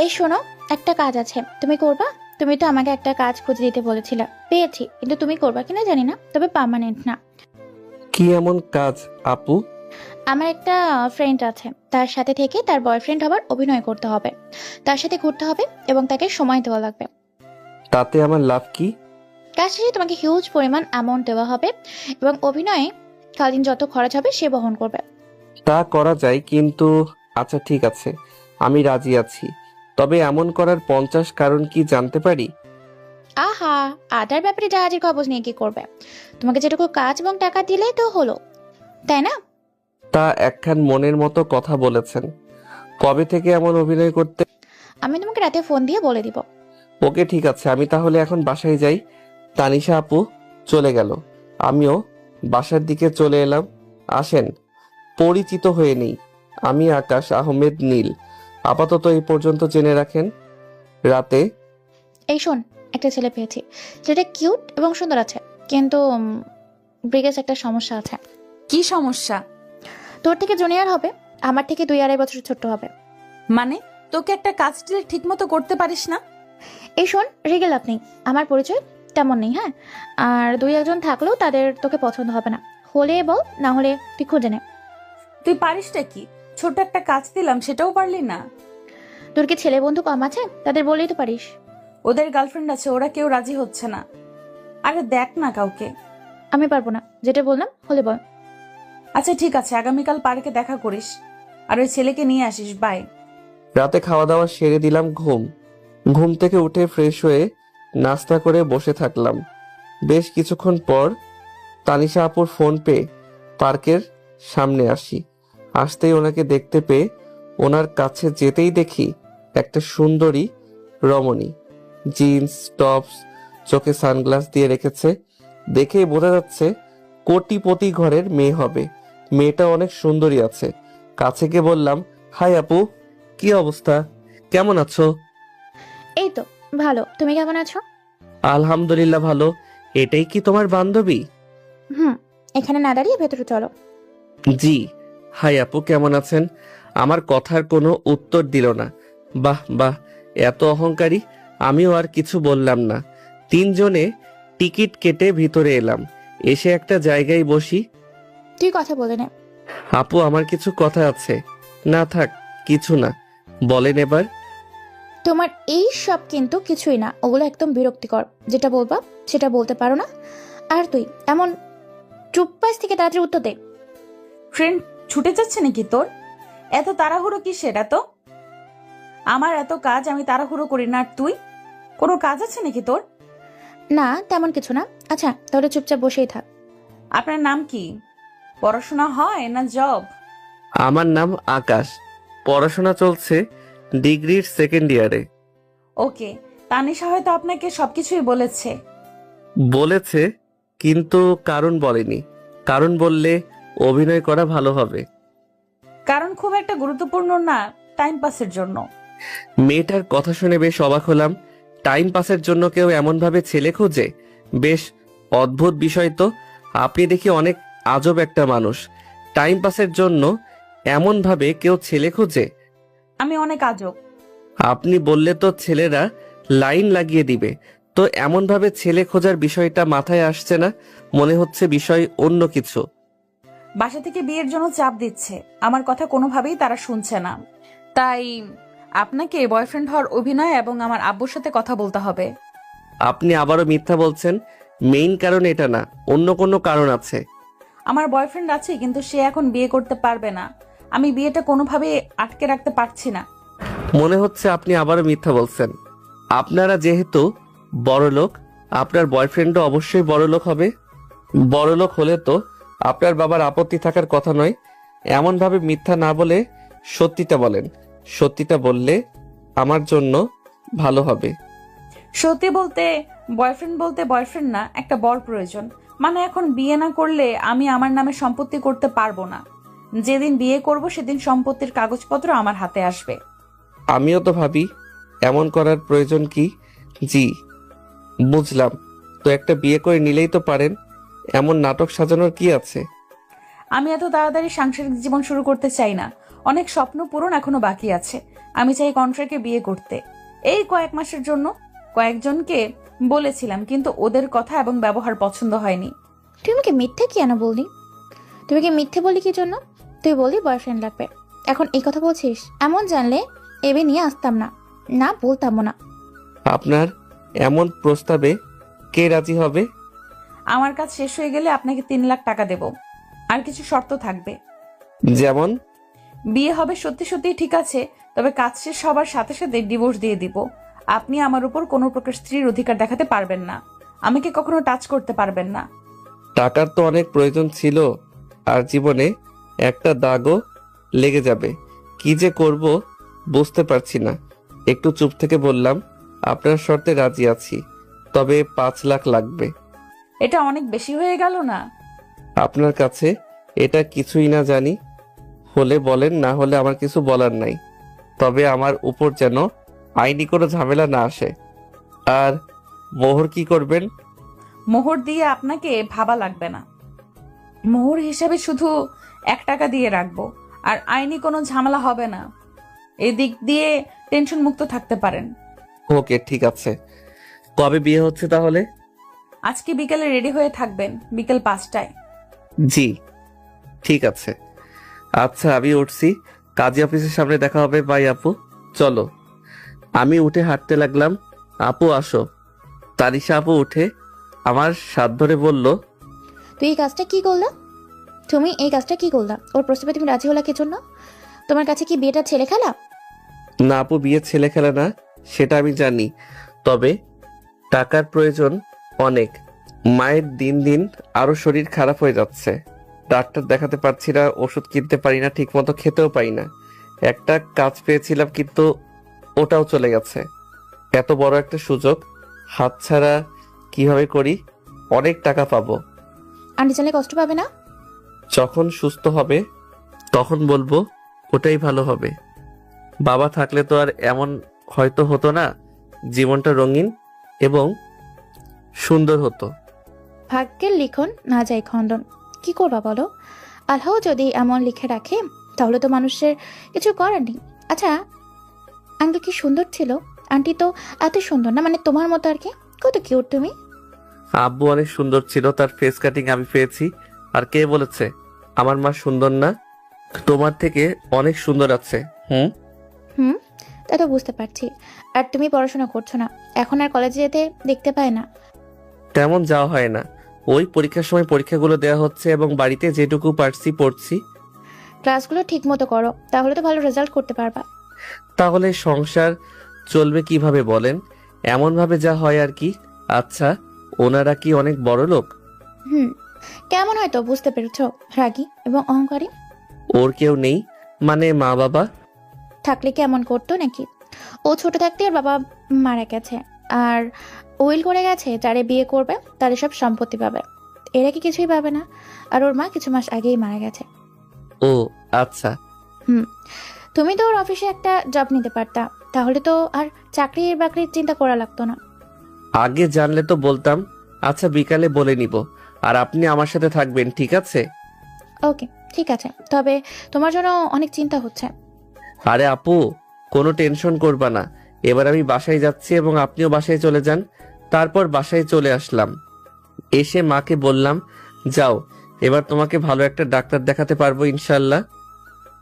এই শোনো, একটা কাজ আছে, তুমি করবা? তুমি তো আমাকে একটা কাজ খুঁজে দিতে বলেছিলে, পেয়েছি, কিন্তু তুমি করবা কিনা জানি না, তবে পার্মানেন্ট না। কি এমন কাজ আপু? আমার একটা ফ্রেন্ড আছে, তার সাথে থেকে তার বয়ফ্রেন্ড হবার অভিনয় করতে হবে, তার সাথে ঘুরতে হবে এবং তাকে সময় দেওয়া লাগবে। তাতে আমার লাভ কি? কাজ শেষে তোমাকে হিউজ পরিমাণ অ্যামাউন্ট দেওয়া হবে এবং অভিনয়ে কালীন যত খরচ হবে সে বহন করবে। তা করা যায়, কিন্তু আচ্ছা ঠিক আছে, আমি রাজি আছি। তবে এমন করার 50 কারণ কি জানতে পারি? আহা, আদার ব্যাপারে জাহাজের খবর নিয়ে কি করবে? তোমাকে যেটুকু কাজ এবং টাকা দিলেই তো হলো, তাই না? তা একখান মনের মতো কথা বলেছেন। কবে থেকে এমন অভিনয় করতে? আমি তোমাকে রাতে ফোন দিয়ে বলে দিব। ওকে ঠিক আছে, আমি তাহলে এখন বাসায় যাই। তানিশা আপু চলে গেল, আমিও বাসার দিকে চলে এলাম। আসেন পরিচিত হয়ে নেই, আমি আকাশ আহমেদ নীল। আপাতত এই পর্যন্ত জেনে রাখেন। রাতে এই শোন, একটা ছেলে পেয়েছি, ছেলেটা কিউট এবং সুন্দর আছে, কিন্তু ব্রিগেজ একটা সমস্যা আছে। কি সমস্যা? তোর থেকে জুনিয়র হবে, আমার থেকে 2-2.5 বছর ছোট হবে। মানে তোকে একটা কাজ দিলে ঠিক মতো করতে পারিস না? এই শোন, রেগে লাভ নেই, আমার পরিচয় তেমন নেই, হ্যাঁ? আর 2-1 জন থাকলেও তাদের তোকে পছন্দ হবে না, হলে বল, না হলে তুই খুঁজে নে। তুই পারিসটা কি? ছোট একটা কাজ দিলাম, সেটাও পারলি না? তোর কি ছেলে বন্ধু কম আছে? তাদের বললেই তো পারিস। ওদের গার্লফ্রেন্ড আছে, ওরা কেউ রাজি হচ্ছে না। আরে দেখ না কাউকে। আমি পারবো না, যেটা বললাম হলে বল। আচ্ছা ঠিক আছে, আগামীকাল পার্কে দেখা করিস, আর ওই ছেলেকে নিয়ে আসিস। বাই। রাতে খাওয়া দাওয়া সেরে দিলাম, ঘুম থেকে উঠে ফ্রেশ হয়ে নাস্তা করে বসে থাকলাম। বেশ কিছুক্ষণ পর তানিশা আপুর ফোন পেয়ে পার্কের সামনে আসি। আসতেই ওনাকে দেখতে পেয়ে ওনার কাছে যেতেই দেখি একটা সুন্দরী রমণী, জিন্স টপস, চোখে সানগ্লাস দিয়ে রেখেছে। দেখেই বোঝা যাচ্ছে কোটিপতি ঘরের মেয়ে হবে। মেয়েটা অনেক সুন্দরী আছে। কাছে গিয়ে বললাম, হাই আপু, কি অবস্থা, কেমন আছো? এই তো ভালো, তুমি কেমন আছো? আলহামদুলিল্লাহ ভালো। এটাই কি তোমার বান্ধবী? হুম, এখানে না দাঁড়িয়ে ভেতরে চলো। জি। হাই আপু, কেমন আছেন? আমার কথার কোনো উত্তর দিল না। বাহ বাহ, এত অহংকারী। আমিও আর কিছু বললাম না। তিনজনে টিকিট কেটে ভিতরে এলাম। এসে একটা জায়গায় বসি। তুই কথা বলে নে। আপু, আমার কিছু কথা আছে। না থাক, কিছু না, বলেন এবার। তোমার এই সব কিন্তু কিছুই না, ওগুলো একদম বিরক্তিকর। যেটা বলবা সেটা বলতে পারো না। আর তুই এমন চুপপাস থেকে তাড়াতাড়ি উত্তর দে। ট্রেন ছুটে যাচ্ছে নাকি তোর? এত তাড়াহুড়ো কিসের এত? আমার এত কাজ, আমি তাড়াহুড়ো করি না। আর তুই, কোনো কাজ আছে নাকি তোর? না, তেমন কিছু না। আচ্ছা তাহলে চুপচাপ বসেই থাক। আপনার নাম কি? পড়াশোনা হয় না জব? আমার নাম আকাশ, পড়াশোনা চলছে ডিগ্রির সেকেন্ড ইয়ারে। ওকে, তানিশা হয়তো আপনাকে সবকিছুই বলেছে। বলেছে, কিন্তু কারণ বলেনি। কারণ বললে অভিনয় করা ভালো হবে। কারণ খুব একটা গুরুত্বপূর্ণ না, টাইম পাসের জন্য। মেয়েটার কথা শুনে বেশ অবাক হলাম। টাইম পাসের জন্য কেউ এমন ভাবে ছেলে খোঁজে? বেশ অদ্ভুত বিষয় তো। আপনি দেখি অনেক আজব একটা মানুষ। টাইম পাসের জন্য এমন ভাবে কেউ ছেলে খোঁজে? আমি অনেক আজব। আপনি বললে তো ছেলেরা লাইন লাগিয়ে দিবে। তো এমন ভাবে ছেলে খোঁজার বিষয়টা মাথায় আসছে না, মনে হচ্ছে বিষয় অন্য কিছু। বাসা থেকে বিয়ের জন্য চাপ দিচ্ছে, আমার কথা কোনোভাবেই তারা শুনছে না। তাই আপনাকে বয়ফ্রেন্ড হওয়ার অভিনয় এবং আমার আব্বুর সাথে কথা বলতে হবে। আপনি আবারও মিথ্যা বলছেন। মেইন কারণ এটা না, অন্য কোনো কারণ আছে। আমার বয়ফ্রেন্ড আছে, কিন্তু সে এখন বিয়ে করতে পারবে না। আমি বিয়েটা কোনোভাবেই আটকে রাখতে পারছি না। মনে হচ্ছে আপনি আবারও মিথ্যা বলছেন। আপনারা যেহেতু বড়লোক, আপনার বয়ফ্রেন্ডও অবশ্যই বড়লোক হবে। বড়লোক হলে তো আপনার বাবার আপত্তি থাকার কথা নয়। এমন ভাবে মিথ্যা না বলে সত্যিটা বলেন। সত্যিটা বললে আমার জন্য ভালো হবে। সত্যি বলতে, বয়ফ্রেন্ড না, একটা বর প্রয়োজন। মানে এখন বিয়ে না করলে আমি আমার নামে সম্পত্তি করতে পারবো না। যেদিন বিয়ে করব সেদিন সম্পত্তির কাগজপত্র আমার হাতে আসবে। আমিও তো ভাবি এমন করার প্রয়োজন কি। জি, বুঝলাম। তো একটা বিয়ে করে নিলেই তো পারেন, এমন নাটক সাজানোর কি আছে? আমি এত তাড়াতাড়ি সাংসারিক জীবন শুরু করতে চাই না। অনেক স্বপ্ন পূরণ এখনো বাকি আছে। আমি চাই কন্ট্রাক্টে বিয়ে করতে। এই কয়েক মাসের জন্য কয়েকজনকে বলেছিলাম, কিন্তু ওদের কথা এবং ব্যবহার পছন্দ হয়নি। তুই আমাকে মিথ্যে কেন বললি? তুমি কি মিথ্যে বলি কি জন্য? তুই বললি বয়ফ্রেন্ড লাগবে, এখন এই কথা বলছিস? এমন জানলে এবে নিয়ে আসতাম না, না বলতামও না। আপনার এমন প্রস্তাবে কে রাজি হবে? আমার কাজ শেষ হয়ে গেলে আপনাকে 3 লাখ টাকা দেব। আর কিছু শর্ত থাকবে। যেমন? বিয়ে হবে সত্যি সত্যি ঠিক আছে, তবে কাজ শেষ হবার সাথে সাথে ডিভোর্স দিয়ে দিব। আপনি আমার উপর কোনো প্রকার স্ত্রীর অধিকার দেখাতে পারবেন না, আমাকে কখনো টাচ করতে পারবেন না। টাকার তো অনেক প্রয়োজন ছিল, আর জীবনে একটা দাগও লেগে যাবে। কি যে করব বুঝতে পারছি না। একটু চুপ থেকে বললাম, আপনার শর্তে রাজি আছি, তবে 5 লাখ লাগবে। এটা অনেক বেশি হয়ে গেল না? আপনার কাছে এটা কিছুই না জানি, হলে বলেন, না হলে আমার কিছু বলার নাই। তবে আমার উপর যেন আইনি কোনো ঝামেলা না আসে। আর মোহর কি করবেন? মোহর দিয়ে আপনাকে ভাবা লাগবে না। মোহর হিসাবে শুধু 1 টাকা দিয়ে রাখবো, আর আইনি কোনো ঝামেলা হবে না। এদিক দিয়ে টেনশন মুক্ত থাকতে পারেন। ওকে, ঠিক আছে। কবে বিয়ে হচ্ছে তাহলে? আজকে বিকেলে রেডি হয়ে থাকবেন, বিকেল 5টায়। জি, ঠিক আছে। আচ্ছা, আমি উঠছি। কাজী অফিসের সামনে দেখা হবে। বাই আপু, চলো। আমি উঠে হাঁটতে লাগলাম। আপু আসো। তানিশা আপু উঠে আমার হাত ধরে বলল, তুই এই কাজটা কি করলা? তুমি এই কাজটা কি করলা? ওর প্রস্তাবে তুমি রাজি হলা কি জন্য? তোমার কাছে কি বিয়েটা ছেলে খেলা? না আপু, বিয়ে ছেলে খেলা না, সেটা আমি জানি। তবে টাকার প্রয়োজন অনেক। মায়ের দিন দিন আরো শরীর খারাপ হয়ে যাচ্ছে। ডাক্তার দেখাতে পারছি না, ওষুধ কিনতে পারি না, ঠিক মতো খেতেও পারি না। একটা কাজ পেয়েছিলাম, কিন্তু ওটাও চলে গেছে। এত বড় একটা সুযোগ হাতছাড়া কিভাবে করি? অনেক টাকা পাবো। আন্টি জানলে কষ্ট পাবে না? যখন সুস্থ হবে তখন বলবো, ওটাই ভালো হবে। বাবা থাকলে তো আর এমন হয়তো হতো না, জীবনটা রঙিন এবং সুন্দর হতো। ভাগ্যের লিখন না যায় খণ্ডন, কি করবা বলো? আল্লাহ যদি এমন লিখে রাখে তাহলে তো মানুষের কিছু করার নেই। আচ্ছা, আঙ্কেল কি সুন্দর ছিল? আন্টি তো এত সুন্দর না, মানে তোমার মতো আর কি। কত কিউট তুমি। আব্বু অনেক সুন্দর ছিল, তার ফেস কাটিং আমি পেয়েছি। আর কে বলেছে আমার মা সুন্দর না? তোমার থেকে অনেক সুন্দর আছে। হুম, তা তো বুঝতে পারছি। আর তুমি পড়াশোনা করছো না, এখন আর কলেজে যেতে দেখতে পায় না। তেমন যাওয়া হয় না, ওই পরীক্ষার সময় পরীক্ষাগুলো দেওয়া হচ্ছে এবং বাড়িতে যেটুকু পারছি পড়ছি। ক্লাসগুলো ঠিক মতো করো, তাহলে তো ভালো রেজাল্ট করতে পারবা। তাহলে সংসার চলবে কিভাবে বলেন? এমন ভাবে যা হয় আর কি। আচ্ছা, ওনারা কি অনেক বড় লোক? হুম, কেমন হয়তো বুঝতে পেরেছ, রাগী এবং অহংকারী। ওর কেউ নেই? মানে মা বাবা? থাকলে কি এমন করতো নাকি? ও ছোট থাকতে আর বাবা মারা গেছে, আর উইল করে গেছে যারে বিয়ে করবে তারে সব সম্পত্তি পাবে। এরা কি কিছুই পাবে না। আর ওর মা কিছু মাস আগেই মারা গেছে। ও আচ্ছা। তুমি তো ওর অফিসে একটা জব নিতে পারতা, তাহলে তো আর চাকরির বাকরির চিন্তা করা লাগতো না। আগে জানলে তো বলতাম। আচ্ছা, বিকালে বলে নিব। আর আপনি আমার সাথে থাকবেন, ঠিক আছে? ওকে, ঠিক আছে, তবে তোমার জন্য অনেক চিন্তা হচ্ছে। আরে আপু, কোনো টেনশন করবা না। এবার আমি বাসায় যাচ্ছি এবং আপনিও বাসায় চলে যান। তারপর বাসায় চলে আসলাম। এসে মাকে বললাম, যাও, এবার তোমাকে ভালো একটা ডাক্তার দেখাতে পারবো ইনশাল্লাহ।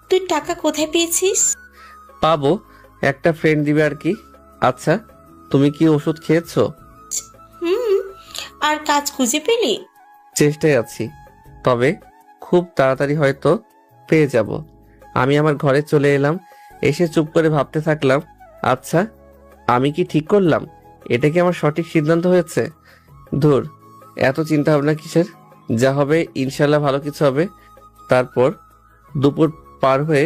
তুই টাকা কোথায় পেয়েছিস? পাবো, একটা ফ্রেন্ড দিবে আর কি। আচ্ছা, তুমি কি ওষুধ খেয়েছো? হুম, আর কাজ খুঁজে পেলি? চেষ্টায় আছি, তবে খুব তাড়াতাড়ি হয়তো পেয়ে যাব। আমি আমার ঘরে চলে এলাম। এসে চুপ করে ভাবতে থাকলাম, আচ্ছা, আমি কি ঠিক করলাম? এটা কি আমার সঠিক সিদ্ধান্ত হয়েছে? ধুর, এত চিন্তা ভাবনা কিসের? যা হবে ইনশাল্লাহ ভালো কিছু হবে। তারপর দুপুর পার হয়ে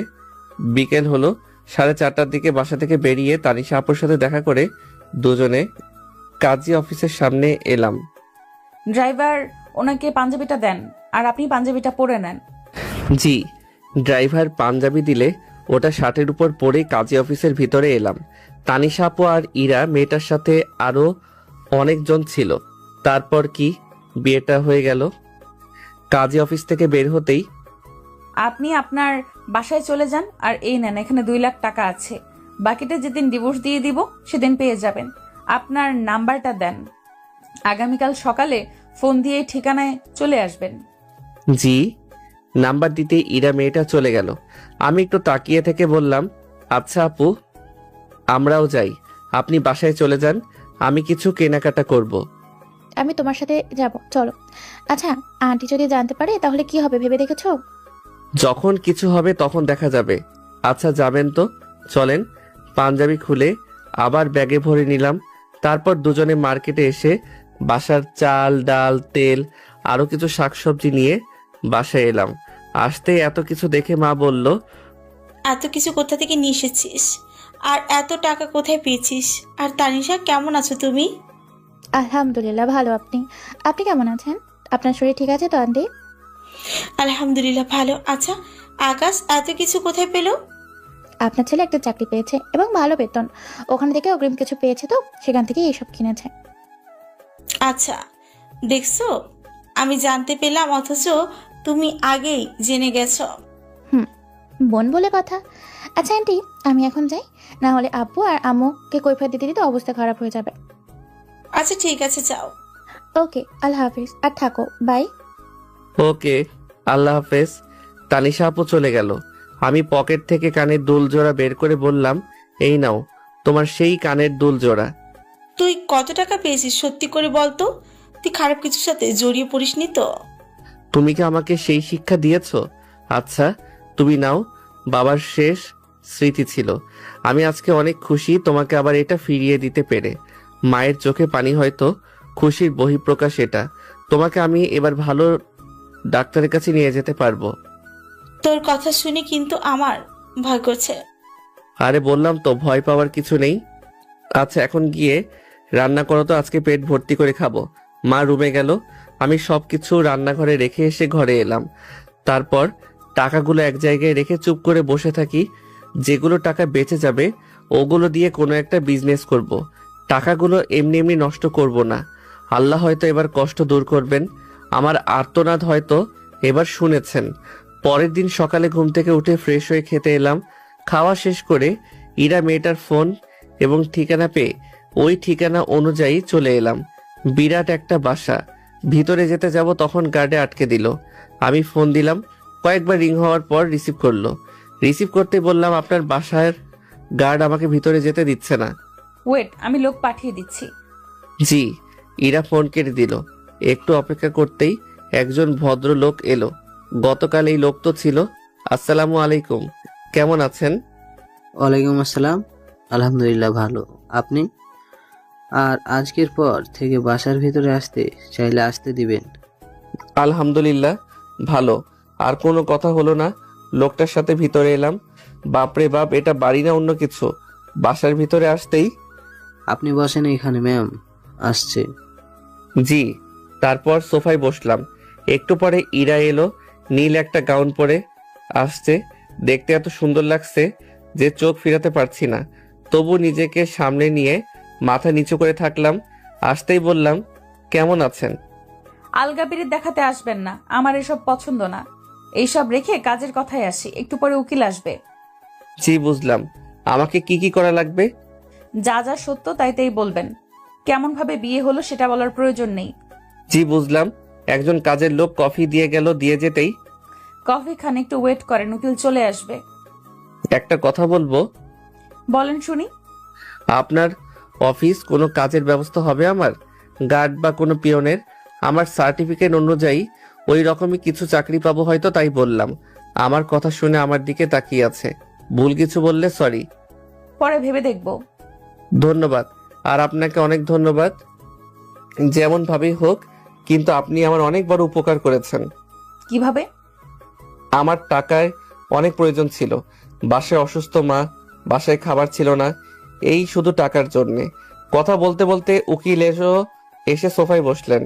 বিকেল হলো। 4:30টার দিকে বাসা থেকে বেরিয়ে তানিশা আপুর সাথে দেখা করে দুজনে কাজী অফিসের সামনে এলাম। ড্রাইভার, ওনাকে পাঞ্জাবিটা দেন, আর আপনি পাঞ্জাবিটা পরে নেন। জি। ড্রাইভার পাঞ্জাবি দিলে ওটা শার্টের উপর পরে কাজী অফিসের ভিতরে এলাম। তানিশা আপু আর ইরা মেয়েটার সাথে আরো অনেকজন ছিল। তারপর কি বিয়েটা হয়ে গেল। কাজী অফিস থেকে বের হতেই আপনি আপনার বাসায় চলে যান, আর এই নেন, এখানে 2 লাখ টাকা আছে। বাকিটা যেদিন ডিভোর্স দিয়ে দিব সেদিন পেয়ে যাবেন। আপনার নাম্বারটা দেন, আগামীকাল সকালে ফোন দিয়ে ঠিকানায় চলে আসবেন। জি। নাম্বার দিতেই ইরা মেয়েটা চলে গেল। আমি একটু তাকিয়ে থেকে বললাম, আচ্ছা আপু, আমরাও যাই। আপনি বাসায় চলে যান, আমি কিছু কেনাকাটা করব। আমি তোমার সাথে যাব, চলো। আচ্ছা, আন্টি যদি জানতে পারে তাহলে কি হবে ভেবে দেখেছো? যখন কিছু হবে তখন দেখা যাবে। আচ্ছা যাবেন তো, চলেন। পাঞ্জাবি খুলে আবার ব্যাগে ভরে নিলাম। তারপর দুজনে মার্কেটে এসে বাসার চাল, ডাল, তেল, আরো কিছু শাকসবজি নিয়ে বাসায় এলাম। আসতে এত কিছু দেখে মা বলল, এত কিছু কোথা থেকে নিয়ে এসেছিস? আর এত টাকা কোথায় পেয়েছিস? আর তানিশা, কেমন আছো তুমি? আলহামদুলিল্লাহ ভালো। আপনি আপনি কেমন আছেন? আপনার শরীর ঠিক আছে তো আন্টি? আলহামদুলিল্লাহ ভালো। আচ্ছা, আকাশ এত কিছু কোথায় পেলো? আপনার ছেলে একটা চাকরি পেয়েছে এবং ভালো বেতন, ওখান থেকে অগ্রিম কিছু পেয়েছে, তো সেখান থেকে এইসব কিনেছে। আচ্ছা, দেখছো, আমি জানতে পেলাম অথচ তুমি আগেই জেনে গেছো। বোন বলে কথা। আচ্ছা আন্টি, আমি এখন যাই, না হলে আব্বু আর আম্মুকে কৈফিয়ত দিতে দিতে অবস্থা খারাপ হয়ে যাবে। আচ্ছা ঠিক আছে, যাও। ওকে, আল্লাহ হাফিজ, আর থাকো, বাই। ওকে, আল্লাহ হাফেজ। তানিশা আপু চলে গেল। আমি পকেট থেকে কানের দুল জোড়া বের করে বললাম, এই নাও তোমার সেই কানের দুল জোড়া। তুই কত টাকা পেয়েছিস সত্যি করে বলতো? তুই খারাপ কিছুর সাথে জড়িয়ে পড়িসনি তো? তুমি কি আমাকে সেই শিক্ষা দিয়েছো? আচ্ছা তুমি নাও, বাবার শেষ স্মৃতি ছিল। আমি আজকে অনেক খুশি তোমাকে আবার এটা ফিরিয়ে দিতে পেরে। মায়ের চোখে পানি, হয়তো খুশির বহিঃপ্রকাশ এটা। তোমাকে আমি এবার ভালো ডাক্তারের কাছে নিয়ে যেতে পারবো। তোর কথা শুনে কিন্তু আমার ভয় করছে। আরে বললাম তো, ভয় পাওয়ার কিছু নেই। আচ্ছা এখন গিয়ে রান্না করো তো, আজকে পেট ভর্তি করে খাবো। মা রুমে গেল, আমি সবকিছু রান্নাঘরে রেখে এসে ঘরে এলাম। তারপর টাকাগুলো এক জায়গায় রেখে চুপ করে বসে থাকি। যেগুলো টাকা বেঁচে যাবে ওগুলো দিয়ে কোনো একটা বিজনেস করব। টাকাগুলো এমনি এমনি নষ্ট করব না। আল্লাহ হয়তো এবার কষ্ট দূর করবেন। আমার আর্তনাদ হয়তো এবার শুনেছেন। পরের দিন সকালে ঘুম থেকে উঠে ফ্রেশ হয়ে খেতে এলাম। খাওয়া শেষ করে ইরা মেয়েটার ফোন এবং ঠিকানা পেয়ে ওই ঠিকানা অনুযায়ী চলে এলাম। বিরাট একটা বাসা। ভিতরে যেতে যাব তখন গার্ডে আটকে দিল। আমি ফোন দিলাম, কয়েকবার রিং হওয়ার পর রিসিভ করলো। রিসিভ করতে বললাম, আপনার বাসার গার্ড আমাকে ভিতরে যেতে দিচ্ছে না। ওয়েট, আমি লোক পাঠিয়ে দিচ্ছি। জি। ইরা ফোন কেটে দিল। একটু অপেক্ষা করতেই একজন ভদ্রলোক এলো। গতকাল এই লোক তো ছিল। আসসালামু আলাইকুম, কেমন আছেন? ওয়ালাইকুম আসসালাম। আলহামদুলিল্লাহ ভালো। আপনি? আর আজকের পর থেকে বাসার ভিতরে আসতে চাইলে আসতে দিবেন। আলহামদুলিল্লাহ ভালো। আর কোনো কথা হলো না। লোকটার সাথে ভিতরে এলাম। বাপরে বাপ, এটা বাড়ি না অন্য কিছু। বাসার ভিতরে আসতেই, আপনি বসেন এখানে, ম্যাম আসছে। জি। তারপর সোফায় বসলাম। একটু পরে ইরা এলো, নীল একটা গাউন পরে আসছে। দেখতে এত সুন্দর লাগছে যে চোখ ফিরাতে পারছি না। তবু নিজেকে সামনে নিয়ে মাথা নিচু করে থাকলাম। আসতেই বললাম, কেমন আছেন? আলগাবিরি দেখাতে আসবেন না, আমার এসব পছন্দ না। এইসব রেখে কাজের কথায় আসি, একটু পরে উকিল আসবে। জি বুঝলাম। আমাকে কি কি করা লাগবে? যা যা সত্য তাই বলবেন। কেমন ভাবে বিয়ে হলো সেটা বলার প্রয়োজন নেই। জি বুঝলাম। একজন কাজের লোক কফি দিয়ে গেল, দিয়ে যেতেই, কফি খান, একটু ওয়েট করেন, উকিল চলে আসবে। একটা কথা বলবো। বলেন শুনি। আপনার অফিস কোনো কাজের ব্যবস্থা হবে আমার? গার্ড বা কোনো পিয়নের? আমার সার্টিফিকেট অনুযায়ী ওই রকমই কিছু চাকরি পাবো হয়তো, তাই বললাম। আমার কথা শুনে আমার দিকে তাকিয়ে আছে। ভুল কিছু বললে সরি। পরে ভেবে দেখব। ধন্যবাদ। আর আপনাকে অনেক ধন্যবাদ। যেমন ভাবেই হোক, কিন্তু আপনি আমার অনেক বড় উপকার করেছেন। কিভাবে? আমার টাকায় অনেক প্রয়োজন ছিল। বাসায় অসুস্থ মা, বাসায় খাবার ছিল না, এই শুধু টাকার জন্যে। কথা বলতে বলতে উকিল এসে সোফায় বসলেন।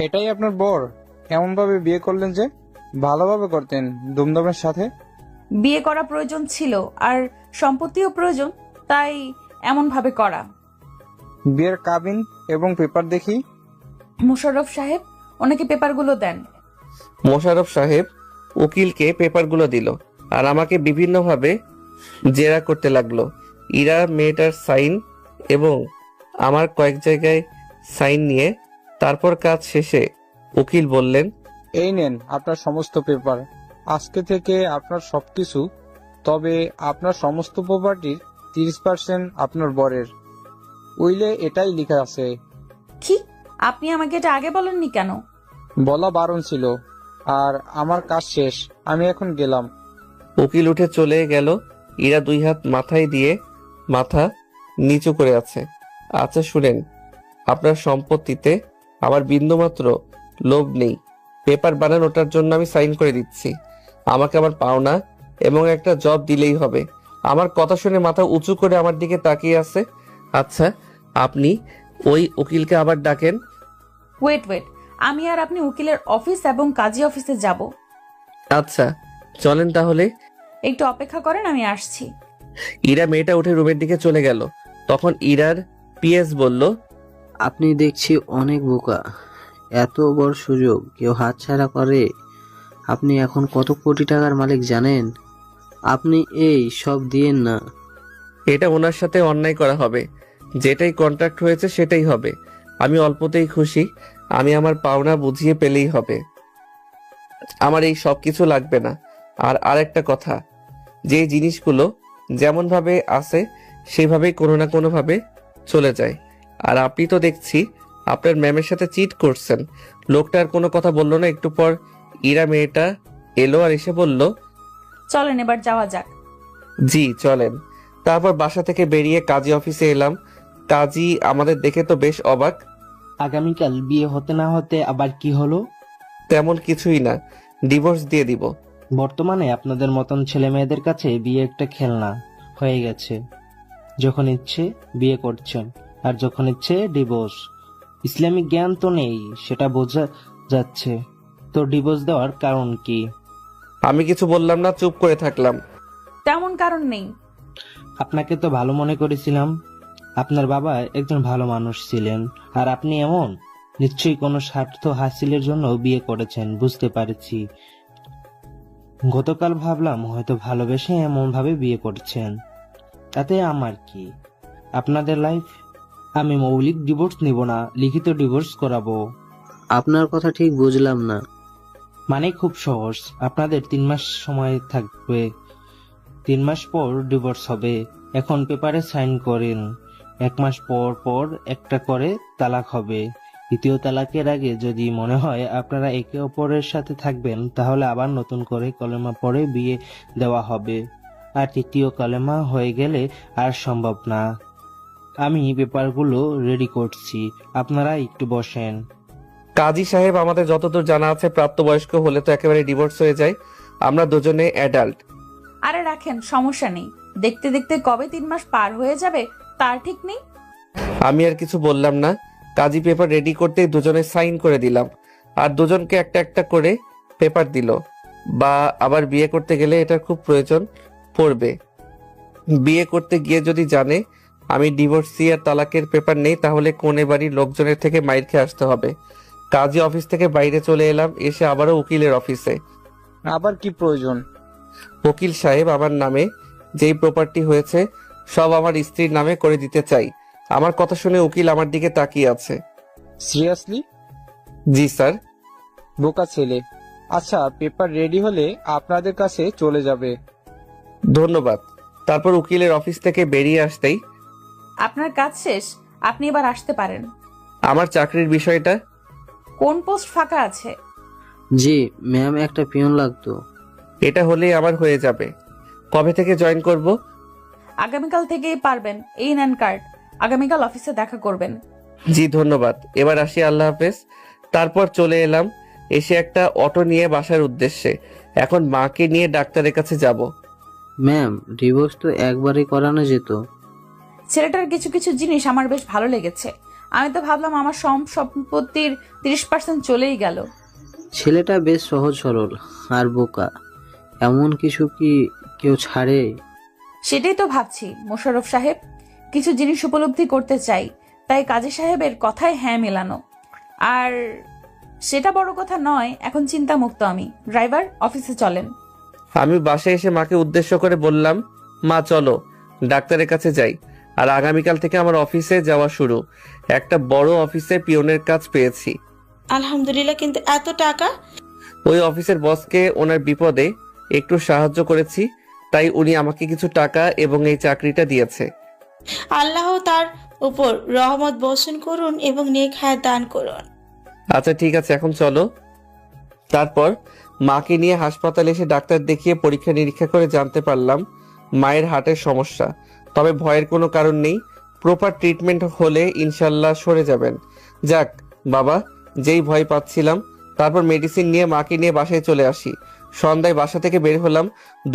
এটাই আপনার বর? এমন ভাবে বিয়ে করলেন যে? ভালোভাবে করতেন, ধুমধামের সাথে। বিয়ে করা প্রয়োজন ছিল, আর সম্পত্তিও প্রয়োজন, তাই এমন ভাবে করা। বিয়ের কাবিন এবং পেপার দেখি। মুশাররফ সাহেব, ওনাকে পেপারগুলো দেন। মোশাররফ সাহেব উকিলকে পেপারগুলো দিল আর আমাকে বিভিন্নভাবে জেরা করতে লাগলো। ইরা মেয়েটার সাইন এবং আমার কয়েক জায়গায় সাইন নিয়ে তারপর কাজ শেষে উকিল বললেন, এই নেন আপনার সমস্ত পেপার। আজকে থেকে আপনার সবকিছু, তবে আপনার সমস্ত প্রপার্টির 30% আপনার বরের। উইলে এটাই লেখা আছে। কি? আপনি আমাকে এটা আগে বলেননি কেন? বলা বারণ ছিল। আর আমার কাজ শেষ, আমি এখন গেলাম। উকিল উঠে চলে গেল। ইরা 2 হাত মাথায় দিয়ে মাথা নিচু করে আছে। আচ্ছা শুনেন, আপনার সম্পত্তিতে আমার বিন্দুমাত্র লোভ নেই। পেপার বানানোটার জন্য আমি সাইন করে দিচ্ছি। আমাকে আমার পাওনা এবং একটা জব দিলেই হবে। আমার কথা শুনে মাথা উঁচু করে আমার দিকে তাকিয়ে আছে। আচ্ছা, আপনি ওই উকিলকে আবার ডাকেন। ওয়েট, আমি আর আপনি উকিলের অফিস এবং কাজী অফিসে যাব। আচ্ছা চলেন তাহলে। একটু অপেক্ষা করেন, আমি আসছি। ইরা মেয়েটা উঠে রুমের দিকে চলে গেল। তখন ইরার পিএস বলল, আপনি দেখছি অনেক বোকা। এত বড় সুযোগ কেউ হাতছাড়া করে? আপনি এখন কত কোটি টাকার মালিক জানেন? আপনি এই সব দিয়েন না। এটা ওনার সাথে অন্যায় করা হবে। যেটাই কন্ট্রাক্ট হয়েছে সেটাই হবে। আমি অল্পতেই খুশি। আমি আমার পাওনা বুঝিয়ে পেলেই হবে। আমার এই সব কিছু লাগবে না। আর আরেকটা কথা, যে জিনিসগুলো যেমন ভাবে আছে সেভাবেই কোনো না কোনো ভাবে চলে যায়। আর আপনি তো দেখছি আপনার ম্যামের সাথে চিট করছেন। লোকটা আর কোনো কথা বললো না। একটু পর ইরা মেয়েটা এলো আর এসে বলল, চলেন এবার যাওয়া যাক। জি চলেন। তারপর বাসা থেকে বেরিয়ে কাজী অফিসে এলাম। কাজী আমাদের দেখে তো বেশ অবাক। আগামীকাল বিয়ে হতে না হতে আবার কি হলো? তেমন কিছুই না, ডিভোর্স দিয়ে দিব। বর্তমানে আপনাদের মতন ছেলে মেয়েদের কাছে বিয়ে একটা খেলনা হয়ে গেছে। যখন ইচ্ছে বিয়ে করছেন, আর যখন ইচ্ছে ডিভোর্স। ইসলামিক জ্ঞান তো নেই, সেটা বোঝা যাচ্ছে। তো ডিভোর্স দেওয়ার কারণ কি? আমি কিছু বললাম না, চুপ করে থাকলাম। তেমন কারণ নেই। আপনাকে তো ভালো মনে করেছিলাম। আপনার বাবা একজন ভালো মানুষ ছিলেন, আর আপনি এমন। নিশ্চয়ই কোনো স্বার্থ হাসিলের জন্য বিয়ে করেছেন, বুঝতে পারছি। গতকাল ভাবলাম হয়তো ভালোবেসে এমন ভাবে বিয়ে করছেন। তাতে আমার কি? আপনাদের লাইফ। আমি মৌলিক ডিভোর্স নিব না, লিখিত ডিভোর্স করাবো। আপনার কথা ঠিক বুঝলাম না। মানে খুব সহজ, আপনাদের 3 মাস সময় থাকবে। 3 মাস পর ডিভোর্স হবে। এখন পেপারে সাইন করেন। 1 মাস পর পর একটা করে তালাক হবে। দ্বিতীয় তালাকের আগে যদি মনে হয় আপনারা একে অপরের সাথে থাকবেন, তাহলে আবার নতুন করে কলেমা পড়ে বিয়ে দেওয়া হবে। আর তৃতীয় কলেমা হয়ে গেলে আর সম্ভব না। আমি পেপারগুলো রেডি করছি, আপনারা একটু বসেন। কাজী সাহেব, আমাদের যতদূর জানা আছে প্রাপ্তবয়স্ক হলে তো একেবারে ডিভোর্স হয়ে যায়। আমরা দুজনে অ্যাডাল্ট। আরে রাখেন, সমস্যা নেই। দেখতে দেখতে কবে 3 মাস পার হয়ে যাবে তার ঠিক নেই। আমি আর কিছু বললাম না। কাজী পেপার রেডি করতেই দুজনে সাইন করে দিলাম। আর দুজনকে একটা একটা করে পেপার দিল। বা আবার বিয়ে করতে গেলে এটার খুব প্রয়োজন পড়বে। বিয়ে করতে গিয়ে যদি জানে আমি ডিভোর্সি আর তালাকের পেপার নেই, তাহলে কোনে বাড়ির লোকজনের থেকে মাইর খেয়ে আসতে হবে। কাজী অফিস থেকে বাইরে চলে এলাম। এসে আবারও উকিলের অফিসে। আবার কি প্রয়োজন? উকিল সাহেব, আমার নামে যেই প্রপার্টি হয়েছে সব আমার স্ত্রীর নামে করে দিতে চাই। আমার কথা শুনে উকিল আমার দিকে তাকিয়ে আছে। সিরিয়াসলি? জি স্যার। বোকা ছেলে। আচ্ছা, পেপার রেডি হলে আপনাদের কাছে চলে যাবে। ধন্যবাদ। তারপর উকিলের অফিস থেকে বেরিয়ে আসতেই, আপনার কাজ শেষ, আপনি এবার আসতে পারেন। আমার চাকরির বিষয়টা? কোন পোস্ট ফাঁকা আছে? জি ম্যাম, একটা পিয়ন লাগতো। এটা হলেই আমার হয়ে যাবে। কবে থেকে জয়েন করব? আগামীকাল থেকেই পারবেন। এই নেন কার্ড, আগামীকাল অফিসে দেখা করবেন। জি ধন্যবাদ। এবার আসি, আল্লাহ হাফেজ। তারপর চলে এলাম। এসে একটা অটো নিয়ে বাসার উদ্দেশ্যে। এখন মাকে নিয়ে ডাক্তারের কাছে যাব। ম্যাম, ডিভোর্স তো একবারই করানো যেত। ছেলেটার কিছু কিছু জিনিস আমার বেশ ভালো লেগেছে। আমি তো ভাবলাম আমার সম্পত্তির 30% চলেই গেল। ছেলেটা বেশ সহজ সরল আর বোকা। এমন কিছু কি কেউ ছাড়ে? সেটাই তো ভাবছি মোশাররফ সাহেব। কিছু জিনিস উপলব্ধি করতে চাই, তাই কাজী সাহেবের কথায় হ্যাঁ মেলানো। আর সেটা বড় কথা নয়, এখন চিন্তামুক্ত আমি। ড্রাইভার, অফিসে চলেন। আমি বাসায় এসে মাকে উদ্দেশ্য করে বললাম, মা চলো ডাক্তারের কাছে যাই। আর আগামীকাল থেকে আমার অফিসে যাওয়া শুরু। একটা বড় অফিসে পিয়নের কাজ পেয়েছি। আলহামদুলিল্লাহ, কিন্তু এত টাকা? ওই অফিসের বসকে ওনার বিপদে একটু সাহায্য করেছি, তাই উনি আমাকে কিছু টাকা এবং এই চাকরিটা দিয়েছে। আল্লাহ তার উপর রহমত বর্ষণ করুন এবং নেক হায়াত দান করুন। আচ্ছা ঠিক আছে, এখন চলো। তারপর মাকে নিয়ে হাসপাতালে এসে ডাক্তার দেখিয়ে পরীক্ষা নিরীক্ষা করে জানতে পারলাম মায়ের হার্টের সমস্যা। তবে ভয়ের কোনো কারণ নেই, প্রপার ট্রিটমেন্ট হলে ইনশাল্লাহ সরে যাবেন। যাক বাবা, যেই ভয় পাচ্ছিলাম। তারপর মেডিসিন নিয়ে মাকে নিয়ে বাসায় চলে আসি। সন্ধ্যায় বাসা থেকে বের হলাম,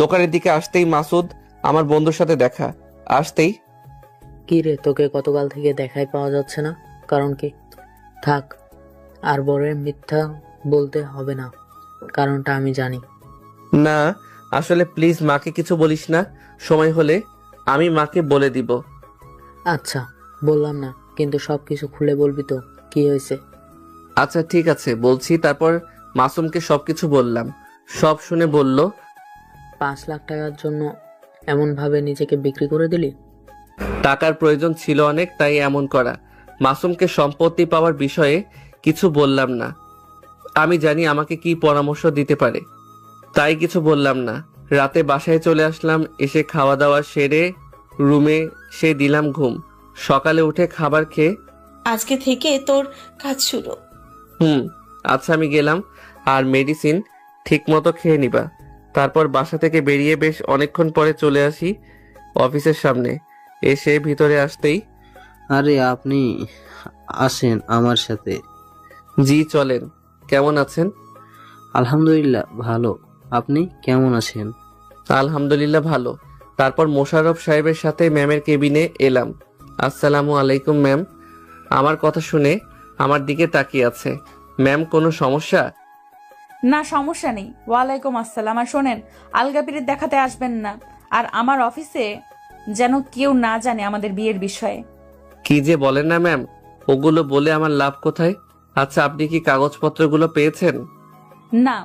দোকানের দিকে আসতেই মাসুদ আমার বন্ধুর সাথে দেখা। আসতেই, কি রে, তোকে গতকাল থেকে দেখাই পাওয়া যাচ্ছে না, কারণ কি? থাক, আর বড় মিথ্যা বলতে হবে না, কারণটা আমি জানি। না আসলে প্লিজ মাকে কিছু বলিস না, সময় হলে আমি মাকে বলে দিব। আচ্ছা বললাম না, কিন্তু সবকিছু খুলে বলবি তো, কি হয়েছে? আচ্ছা ঠিক আছে বলছি। তারপর মাসুমকে সবকিছু বললাম। সব শুনে বলল, 5 লাখ টাকার জন্য এমন ভাবে নিজেকে বিক্রি করে দিলি? টাকার প্রয়োজন ছিল অনেক, তাই এমন করা। মাসুমকে সম্পত্তি পাওয়ার বিষয়ে কিছু বললাম না। আমি জানি আমাকে কি পরামর্শ দিতে পারে, তাই কিছু বললাম না। রাতে বাসায় চলে আসলাম, এসে খাওয়া দাওয়া সেরে রুমে সে দিলাম ঘুম। সকালে উঠে খাবার খেয়ে, আজকে থেকে তোর কাজ শুরু। আচ্ছা আমি গেলাম। আর মেডিসিন ঠিক মতো খেয়ে নিবা। তারপর বাসা থেকে বেরিয়ে বেশ অনেকক্ষণ পরে চলে আসি অফিসের সামনে। এসে ভিতরে আসতেই, আরে আপনি আসেন আমার সাথে। জি চলেন। কেমন আছেন? আলহামদুলিল্লাহ ভালো, আপনি কেমন আছেন? আলহামদুলিল্লাহ ভালো। তারপর মোশাররফ সাহেবের সাথে ম্যামের কেবিনে এলাম। আসসালামু আলাইকুম ম্যাম। আমার কথা শুনে আমার দিকে তাকিয়ে আছে। ম্যাম কোনো সমস্যা? না সমস্যা নেই। ওয়ালাইকুম আসসালাম। আর শোনেন, আলগাপিরিত দেখাতে আসবেন না। আর আমার অফিসে যেন কেউ না জানে আমাদের বিয়ের বিষয়ে। কি যে বলেন না ম্যাম, ওগুলো বলে আমার লাভ কোথায়? আচ্ছা আপনি কি কাগজপত্রগুলো পেয়েছেন? না,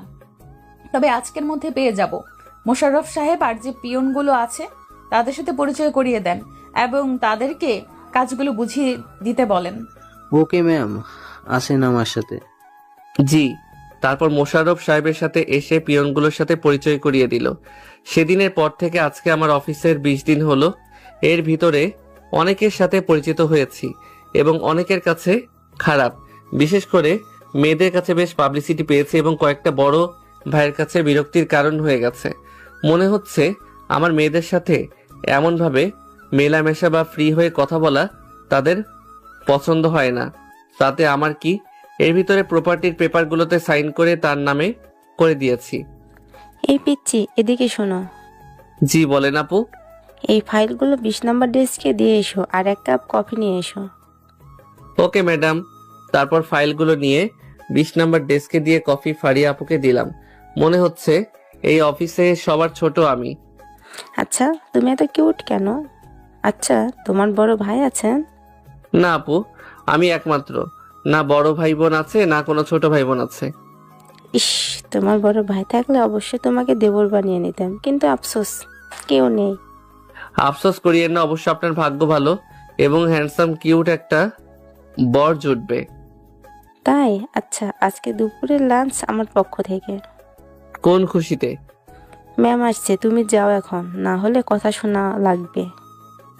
তবে আজকের মধ্যে পেয়ে যাব। মোশাররফ সাহেব আর যে পিয়নগুলো আছে তাদের সাথে পরিচয় করিয়ে দেন এবং তাদেরকে কাজগুলো বুঝিয়ে দিতে বলেন। ওকে ম্যাম, আসেন আমার সাথে। জি। তারপর মোশাররফ সাহেবের সাথে এসে পিয়নগুলোর সাথে পরিচয় করিয়ে দিল। সেদিনের পর থেকে আজকে আমার অফিসের 20 দিন হলো। এর ভিতরে অনেকের সাথে পরিচিত হয়েছি এবং অনেকের কাছে খারাপ, বিশেষ করে মেয়েদের কাছে বেশ পাবলিসিটি পেয়েছি এবং কয়েকটা বড় ভাইয়ের কাছে বিরক্তির কারণ হয়ে গেছে। মনে হচ্ছে আমার মেয়েদের সাথে এমনভাবে মেলামেশা বা ফ্রি হয়ে কথা বলা তাদের পছন্দ হয় না। তাতে আমার কি? এর ভিতরে প্রপার্টির পেপারগুলোতে সাইন করে তার নামে করে দিয়েছি। এই পিচ্ছি, এদিকে শোনো। জি বলেন আপু। এই ফাইলগুলো 20 নম্বর ডেস্কে দিয়ে এসো, আর 1 কাপ কফি নিয়ে এসো। Okay madam. তারপর ফাইলগুলো নিয়ে 20 নম্বর ডেস্কে দিয়ে কফি ফারিয়া আপুকে দিলাম। মনে হচ্ছে এই অফিসে সবার ছোট আমি। আচ্ছা, তুমি এত কিউট কেন? আচ্ছা, তোমার বড় ভাই আছেন? না আপু, আমি একমাত্র। না বড় ভাই বোন আছে, না কোনো ছোট ভাই বোন আছে। ইস, তোমার বড় ভাই থাকলে অবশ্যই তোমাকে দেবর বানিয়ে নিতাম, কিন্তু আফসোস কেউ নেই। আফসোস করিয়েন না, অবশ্য আপনার ভাগ্য ভালো এবং হ্যান্ডসাম কিউট একটা বর জুটবে। তাই? আচ্ছা, আজকে দুপুরের লাঞ্চ আমার পক্ষ থেকে। কোন খুশিতে? ম্যাম আসছে, তুমি যাও এখন, না হলে কথা শোনা লাগবে।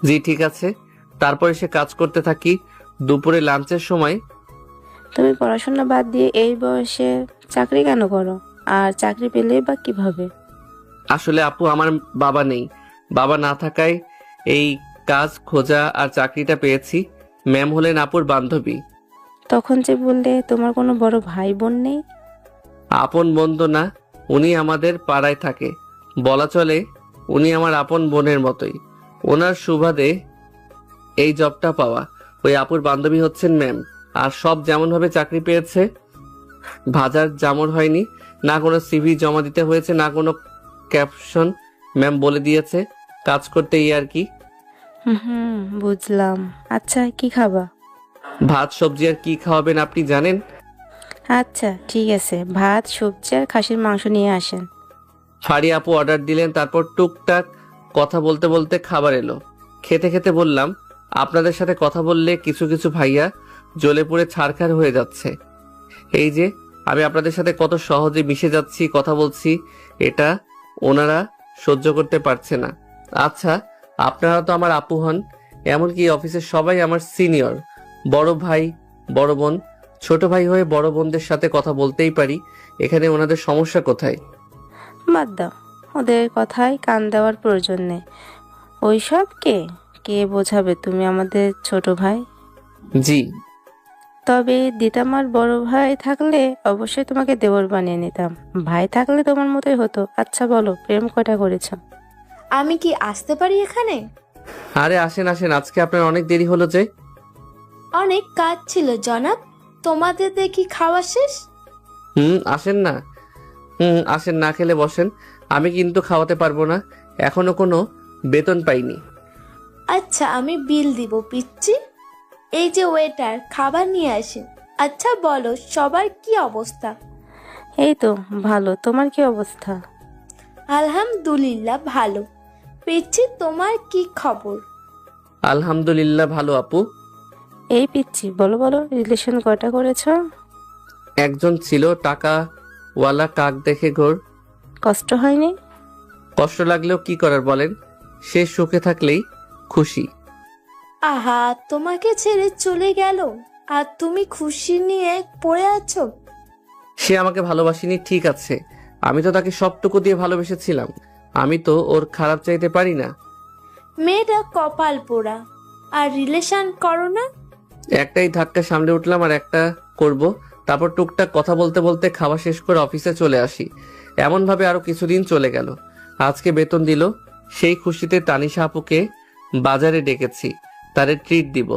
জি ঠিক আছে। তারপর এসে কাজ করতে থাকি। দুপুরে লাঞ্চের সময়, তুমি পড়াশোনা বাদ দিয়ে এই বয়সে চাকরি কেন করো? আর চাকরি পেলেই বা কিভাবে? আসলে আপু আমার বাবা নেই। বাবা না থাকায় এই কাজ খোঁজা আর চাকরিটা পেয়েছি। ম্যাম হলেন আপুর বান্ধবী। তখন যে বললে তোমার কোনো বড় ভাই বোন নেই। আপন বন্ধু না, উনি আমাদের পাড়ায় থাকে। বলা চলে উনি আমার আপন বোনের মতোই। ওনার সুবাদে এই জবটা পাওয়া। ওই আপুর বান্ধবী হচ্ছেন ম্যাম। আর সব যেমন ভাবে চাকরি পেয়েছে, ভাজার জামর হয়নি, না কোনো সিভি জমা দিতে হয়েছে, না কোনো ক্যাপশন। ম্যাম বলে দিয়েছে কাজ করতে, এই আর কি। হুম, বুঝলাম। আচ্ছা, কি খাবা? ভাত সবজি। আর কি খাওয়াবেন আপনি জানেন? আচ্ছা ঠিক আছে, ভাত সবজি আর খাসির মাংস নিয়ে আসেন। ফারি আপু অর্ডার দিলেন, তারপর টুকটাক কথা বলতে বলতে খাবার এলো। খেতে খেতে বললাম, আপনাদের সাথে কথা বললে কিছু কিছু ভাইয়া জ্বলে পুড়ে ছারখার হয়ে যাচ্ছে। এই যে আমি আপনাদের সাথে কত সহজে মিশে যাচ্ছি, কথা বলছি, এটা ওনারা সহ্য করতে পারছে না। আচ্ছা, আপনারা তো আমার আপু হন, এমনকি অফিসের সবাই আমার সিনিয়র। বড় ভাই, বড় বোন, ছোট ভাই হয়ে বড় বোনদের সাথে কথা বলতেই পারি। এখানে ওনাদের সমস্যা কোথায়? বাদ দাও, ওদের কথায় কান দেওয়ার প্রয়োজন নেই। ওইসব কে কে বোঝাবে, তুমি আমাদের ছোট ভাই। জি। তবে দিতামার বড় ভাই থাকলে অবশ্যই তোমাকে দেওর বানিয়ে নিতাম। ভাই থাকলে তোমার মতোই হতো। আচ্ছা বলো, প্রেম কয়টা করেছ? আমি কি আসতে পারি এখানে? আরে আসেন আসেন, আজকে আপনার অনেক দেরি হলো যে। অনেক কাজ ছিল জনাব। তোমাদের দেখি খাওয়া শেষ। আসেন না। আসেন, না খেলে বসেন। আমি কিন্তু খাওয়াতে পারবো না, এখনো কোনো বেতন পাইনি। আচ্ছা আমি বিল দিব পিচ্চি। এই যে ওয়েটার, খাবার নিয়ে আসেন। আচ্ছা বলো সবার কি অবস্থা? এই তো ভালো, তোমার কি অবস্থা? আলহামদুলিল্লাহ ভালো। পিচ্চি তোমার কি খবর? আলহামদুলিল্লাহ ভালো আপু। এই পিচ্ছি, বলো বলো, রিলেশন কয়টা করেছ? একজন ছিল, টাকাওয়ালা, কাক দেখে ঘোর। কষ্ট হয়নি? কষ্ট লাগলেও কি করার বলেন, সে সুখে থাকলেই খুশি। আহা, তোমাকে ছেড়ে চলে গেল আর তুমি খুশি নিয়ে পড়ে আছো। সে আমাকে ভালোবাসেনি, ঠিক আছে, আমি তো তাকে সবটুকু দিয়ে ভালোবেসেছিলাম। আমি তো ওর খারাপ চাইতে পারি না। মেয়েটা কপাল পোড়া। আর রিলেশন করো না? একটাই ধাক্কা সামলে উঠলাম, আর একটা করব। তারপর টুকটাক কথা বলতে বলতে খাওয়া শেষ করে অফিসে চলে আসি। এমন ভাবে আরো কিছুদিন চলে গেল। আজকে বেতন দিল, সেই খুশিতে তানিশা আপুকে বাজারে ডেকেছি, তারে ট্রিট দিব।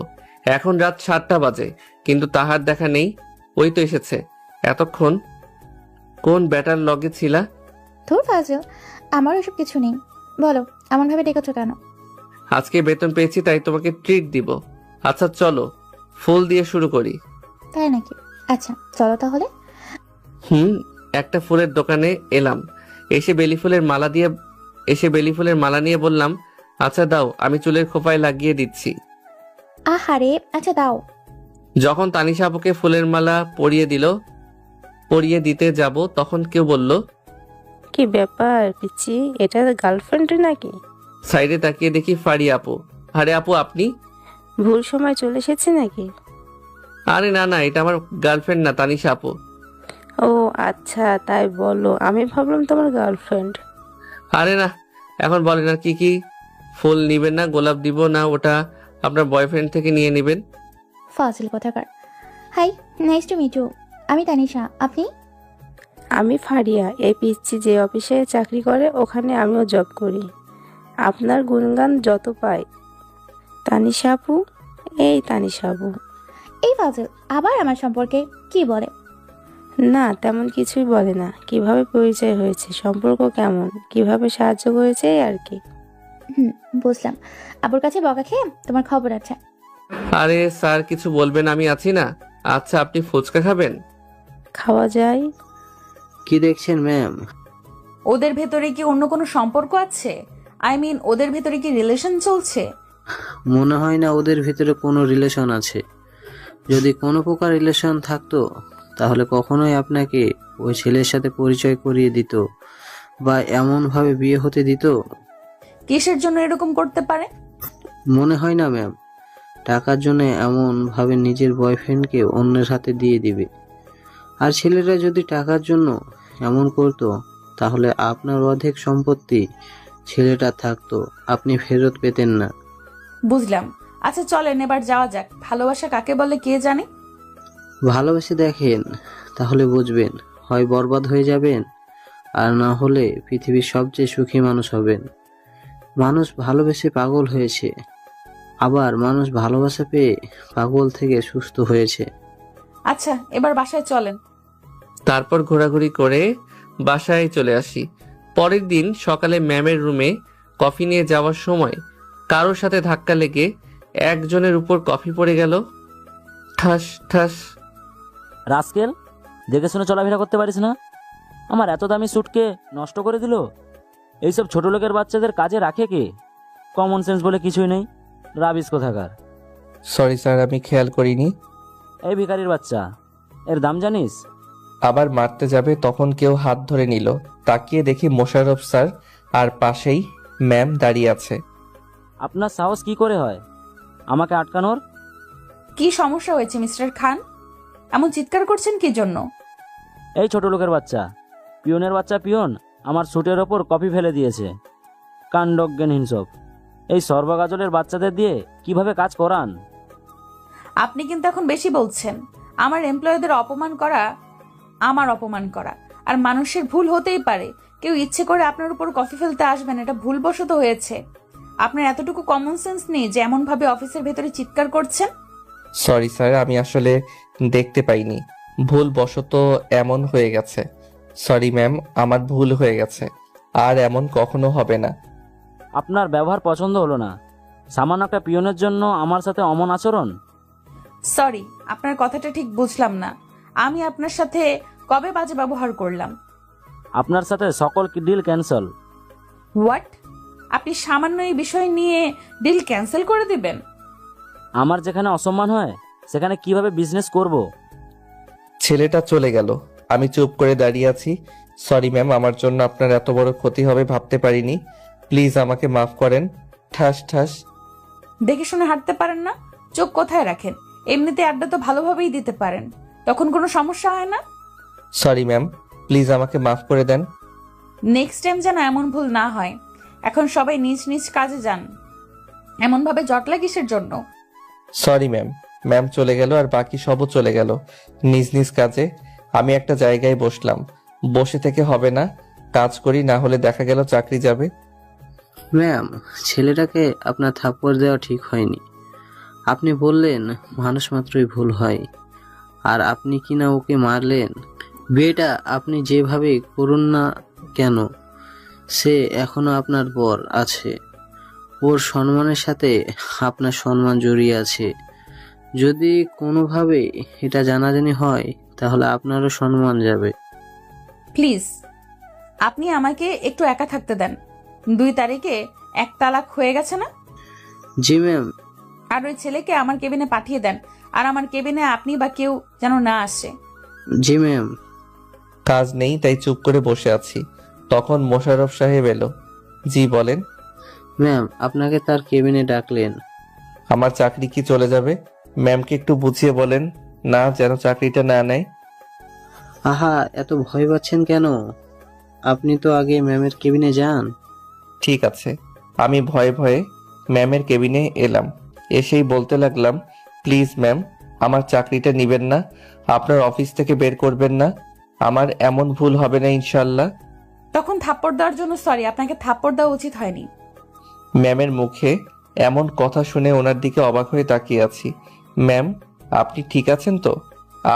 এখন রাত 7টা বাজে, কিন্তু তাহার দেখা নেই। ওই তো এসেছে। এতক্ষণ কোন ব্যাটার লগে ছিলা? ধুর ফাজিল, আমার ওসব কিছু নেই। বলো, এমন ভাবে ডেকেছো কেন? আজকে বেতন পেয়েছি, তাই তোমাকে ট্রিট দিব। আচ্ছা চলো, ফুল দিয়ে শুরু করি। তাই নাকি? আচ্ছা চলো তাহলে। একটা ফুলের দোকানে এলাম। এসে বেলি ফুলের মালা নিয়ে বললাম, আচ্ছা দাও, আমি চুলের খোপায় লাগিয়ে দিচ্ছি। আহারে, আচ্ছা দাও। যখন তানিশা আপুকে ফুলের মালা পরিয়ে দিতে যাব, তখন কেউ বলল, কি ব্যাপার পিচ্ছি, এটা গার্লফ্রেন্ড নাকি? সাইডে তাকিয়ে দেখি ফারি আপু। আরে আপু আপনি? ভুল সময় চলে এসেছে নাকি? আরে না না, এটা আমার গার্লফ্রেন্ড না, তানিশা আপু। ও আচ্ছা, তাই বলো, আমি ভাবলাম তোমার গার্লফ্রেন্ড। আরে না, এখন বলেন আর কি ফুল নিবেন না? গোলাপ দিব না, ওটা আপনার বয়ফ্রেন্ড থেকে নিয়ে নেবেন। ফাজিল কথাকার। Hi, nice to meet you. আমি তানিশা, আপনি? আমি ফারিয়া। এই পিচ্ছি যে অফিসে চাকরি করে ওখানে আমিও জব করি। আপনার গুণগান যত পাই। তানিশা আপু, এই তানিশা আপু। এই ফাজিল আবার আমার সম্পর্কে কি বলে? না তেমন কিছুই বলে না। কিভাবে পরিচয় হয়েছে, সম্পর্ক কেমন, কিভাবে সাহায্য করেছে, এই আর কি। বুঝলাম। আবুর কাছে বকা খেয়ে তোমার খবর আছে। আরে স্যার কিছু বলবেন, আমি আছি না। আচ্ছা আপনি ফুচকা খাবেন? খাওয়া যায়। কি দেখছেন ম্যাম? ওদের ভেতরে কি অন্য কোনো সম্পর্ক আছে? ওদের ভেতরে কি রিলেশন চলছে? মনে হয় না ওদের ভিতরে কোনো রিলেশন আছে। যদি কোনো প্রকার রিলেশন থাকতো তাহলে কখনোই আপনাকে ওই ছেলের সাথে পরিচয় করিয়ে দিত বা এমনভাবে বিয়ে হতে দিত। কিসের জন্য এরকম করতে পারে? মনে হয় না ম্যাম, টাকার জন্য এমনভাবে নিজের বয়ফ্রেন্ডকে অন্যের হাতে দিয়ে দিবে। আর ছেলেরা যদি টাকার জন্য এমন করতো তাহলে আপনার অর্ধেক সম্পত্তি ছেলেটা থাকতো, আপনি ফেরত পেতেন না। বুঝলাম। আচ্ছা চলেন এবার যাওয়া যাক। ভালোবাসা কাকে বলে কে জানে? ভালোবেসে দেখেন, তাহলে বুঝবেন। হয় বরবাদ হয়ে যাবেন, আর না হলে পৃথিবীর সবচেয়ে সুখী মানুষ হবেন। মানুষ ভালোবেসে পাগল হয়েছে, আবার মানুষ ভালোবাসা পেয়ে পাগল থেকে সুস্থ হয়েছে। আচ্ছা এবার বাসায় চলেন। তারপর ঘোরাঘুরি করে বাসায় চলে আসি। পরের দিন সকালে ম্যামের রুমে কফি নিয়ে যাওয়ার সময় কারোর সাথে ধাক্কা লেগে একজনের উপর কফি পড়ে গেল। ঠাস ঠাস। রাস্কেল, দেখে শুনে চলাফেরা করতে পারিস না? আমার এত দামি স্যুটকে নষ্ট করে দিল। এইসব ছোট লোকের বাচ্চাদের কাজে রাখে কে? কমন সেন্স বলে কিছুই নেই, রাবিস কোথাকার। সরি স্যার, আমি খেয়াল করিনি। এই ভিখারির বাচ্চা, এর দাম জানিস? আবার মারতে যাবে তখন কেউ হাত ধরে নিল। তাকিয়ে দেখি মোশাররফ স্যার আর পাশেই ম্যাম দাঁড়িয়ে আছে। আপনার সাহস কি করে হয় আমাকে আটকানোর? কি সমস্যা হয়েছে মিস্টার খান? এমন চিৎকার করছেন কি জন্য? এই ছোট লোকের বাচ্চা, পিয়নের বাচ্চা পিয়ন আমার স্যুটের ওপর কফি ফেলে দিয়েছে। কাণ্ডজ্ঞানহীন সব। এই সর্বগাজলের বাচ্চাদের দিয়ে কিভাবে কাজ করান? আপনি কিন্তু এখন বেশি বলছেন। আমার এমপ্লয়ীদের অপমান করা আমার অপমান করা। আর মানুষের ভুল হতেই পারে। কেউ ইচ্ছে করে আপনার উপর কফি ফেলতে আসবেন, এটা ভুলবশত হয়েছে। আপনার এতটুকু কমন সেন্স নেই যে এমন ভাবে অফিসের ভেতরে চিৎকার করছেন। সরি স্যার, আমি আসলে দেখতে পাইনি, ভুলবশত এমন হয়ে গেছে। সরি ম্যাম, আমার ভুল হয়ে গেছে, আর এমন কখনো হবে না। আপনার ব্যবহার পছন্দ হলো না। সামান্য একটা পিয়নের জন্য আমার সাথে অমন আচরণ? সরি, আপনার কথাটা ঠিক বুঝলাম না। আমি আপনার সাথে কবে বাজে ব্যবহার করলাম? আপনার সাথে সকল ডিল ক্যান্সেল। হোয়াট? আপনি সামান্য এই বিষয় নিয়ে ডিল ক্যান্সেল করে দিবেন? আমার যেখানে অসম্মান হয় সেখানে কিভাবে বিজনেস করব? ছেলেটা চলে গেল, আমি চুপ করে দাঁড়িয়ে আছি। সরি ম্যাম, আমার জন্য আপনার এত বড় ক্ষতি হবে ভাবতে পারিনি। প্লিজ আমাকে মাফ করেন। ঠাস ঠাস। দেখে শুনে হাঁটতে পারেন না? চোখ কোথায় রাখেন? এমনিতে আড্ডা তো ভালোভাবেই দিতে পারেন, তখন কোনো সমস্যা হয় না। সরি ম্যাম, প্লিজ আমাকে মাফ করে দেন। নেক্সট টাইম যেন এমন ভুল না হয়। এখন সবাই নিজ নিজ কাজে যান। এমন ভাবে জটলা কিসের জন্য? Sorry ma'am. ম্যাম চলে গেল আর বাকি সবও চলে গেল নিজ নিজ কাজে। আমি একটা জায়গায় বসলাম। বসে থেকে হবে না, কাজ করি, না হলে দেখা গেল চাকরি যাবে। ম্যাম, ছেলেটাকে আপনার থাপ্পড় দেওয়া ঠিক হয়নি। আপনি বললেন মানুষ মাত্রই ভুল হয়, আর আপনি কিনা ওকে মারলেন। বিয়েটা আপনি যেভাবে করুন না কেন, সে এখনো আপনার বর আছে। ওর সম্মানের সাথে আপনার সম্মান জড়িয়ে আছে। যদি কোনোভাবে এটা জানাজানি হয় তাহলে আপনারও সম্মান যাবে। প্লিজ আপনি আমাকে একটু একা থাকতে দেন। 2 তারিখে 1 তালাক হয়ে গেছে না? জি ম্যাম। আর ওই ছেলেকে আমার কেবিনে পাঠিয়ে দেন, আর আমার কেবিনে আপনি বা কেউ যেন না আসে। জি ম্যাম। কাজ নেই তাই চুপ করে বসে আছি। তখন মোশাররফ সাহেব এলো। জি বলেন। ম্যাম, আপনাকে তার কেবিনে ডাকলেন। আমার চাকরি কি চলে যাবে? ম্যামকে একটু বুঝিয়ে বলেন না, যেন চাকরিটা না নেয়। আহা, এত ভয় পাচ্ছেন কেন? আপনি তো আগে ম্যামের কেবিনে যান। ঠিক আছে। আমি ভয়ে ভয়ে ম্যামের কেবিনে এলাম। এসেই বলতে লাগলাম, প্লিজ ম্যাম, আমার চাকরিটা নিবেন না, আপনার অফিস থেকে বের করবেন না। আমার এমন ভুল হবে না ইনশাল্লাহ। তখন থাপ্পড় দেওয়ার জন্য সরি, আপনাকে থাপ্পড় দেওয়া উচিত হয়নি। ম্যামের মুখে এমন কথা শুনে ওনার দিকে অবাক হয়ে তাকিয়ে আছি। ম্যাম, আপনি ঠিক আছেন তো?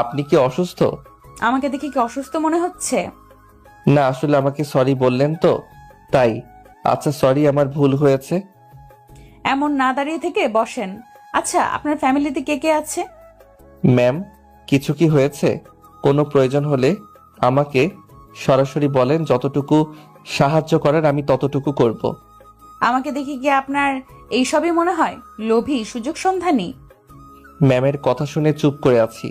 আপনি কি অসুস্থ? আমাকে দেখে কি অসুস্থ মনে হচ্ছে? না, আসলে আমাকে সরি বললেন তো তাই। আচ্ছা সরি, আমার ভুল হয়েছে। এমন না দাঁড়িয়ে থেকে বসেন। আচ্ছা, আপনার ফ্যামিলিতে কে কে আছে? ম্যাম, কিছু কি হয়েছে? কোনো প্রয়োজন হলে আমাকে সরাসরি বলেন, যতটুকু সাহায্য করার আমি ততটুকু করব। আমাকে দেখে কি আপনার এইসবই মনে হয়? লোভী, সুযোগ সন্ধানী? ম্যামের কথা শুনে চুপ করে আছি।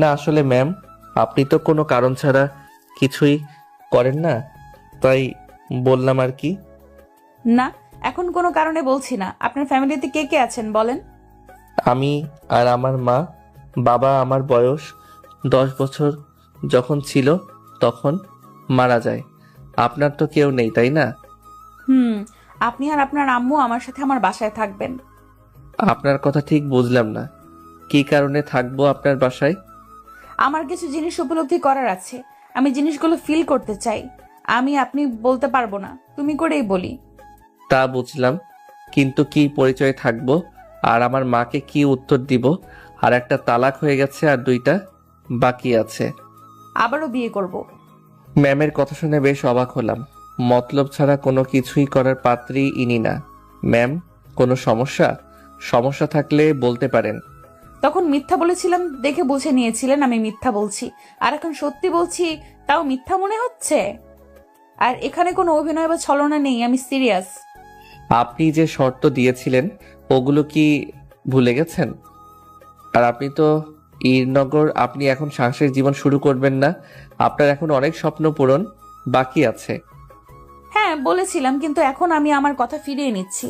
না আসলে ম্যাম, আপনি তো কোনো কারণ ছাড়া কিছুই করেন না, তাই বললাম আর কি। না, এখন কোনো কারণে বলছি না। আপনার ফ্যামিলিতে কে কে আছেন বলেন? আমি আর আমার মা। বাবা আমার বয়স 10 বছর যখন ছিল তখন মারা যায়। আপনার তো কেউ নেই তাই না? আপনি আর আপনার আম্মু আমার সাথে আমার বাসায় থাকবেন। আপনার কথা ঠিক বুঝলাম না। কি কারণে থাকবো আপনার বাসায়? আমার কিছু জিনিস উপলব্ধি করার আছে। আমি জিনিসগুলো ফিল করতে চাই। আপনি বলতে পারবো না, তুমি করেই বলি। তা বুঝলাম, কিন্তু কি পরিচয় থাকবো আর আমার মাকে কি উত্তর দিব? আর একটা তালাক হয়ে গেছে আর 2টা বাকি আছে। আবারও বিয়ে করব। ম্যামের কথা শুনে বেশ অবাক হলাম। মতলব ছাড়া কোনো কিছুই করার পাত্রী ইনি না। ম্যাম, কোনো সমস্যা? সমস্যা থাকলে বলতে পারেন। তখন মিথ্যা বলেছিলাম দেখে বুঝে নিয়েছিলেন আমি মিথ্যা বলছি, আর এখন সত্যি বলছি তাও মিথ্যা মনে হচ্ছে? আর এখানে কোনো অভিনয় বা ছলনা নেই, আমি সিরিয়াস। আপনি যে শর্ত দিয়েছিলেন ওগুলো কি ভুলে গেছেন? আর আপনি তো ঈরনগর, আপনি এখন সাংসারিক জীবন শুরু করবেন না? আপনার এখন অনেক স্বপ্ন পূরণ বাকি আছে। হ্যাঁ বলেছিলাম, কিন্তু এখন আমি আমার কথা ফিরিয়ে নিচ্ছি।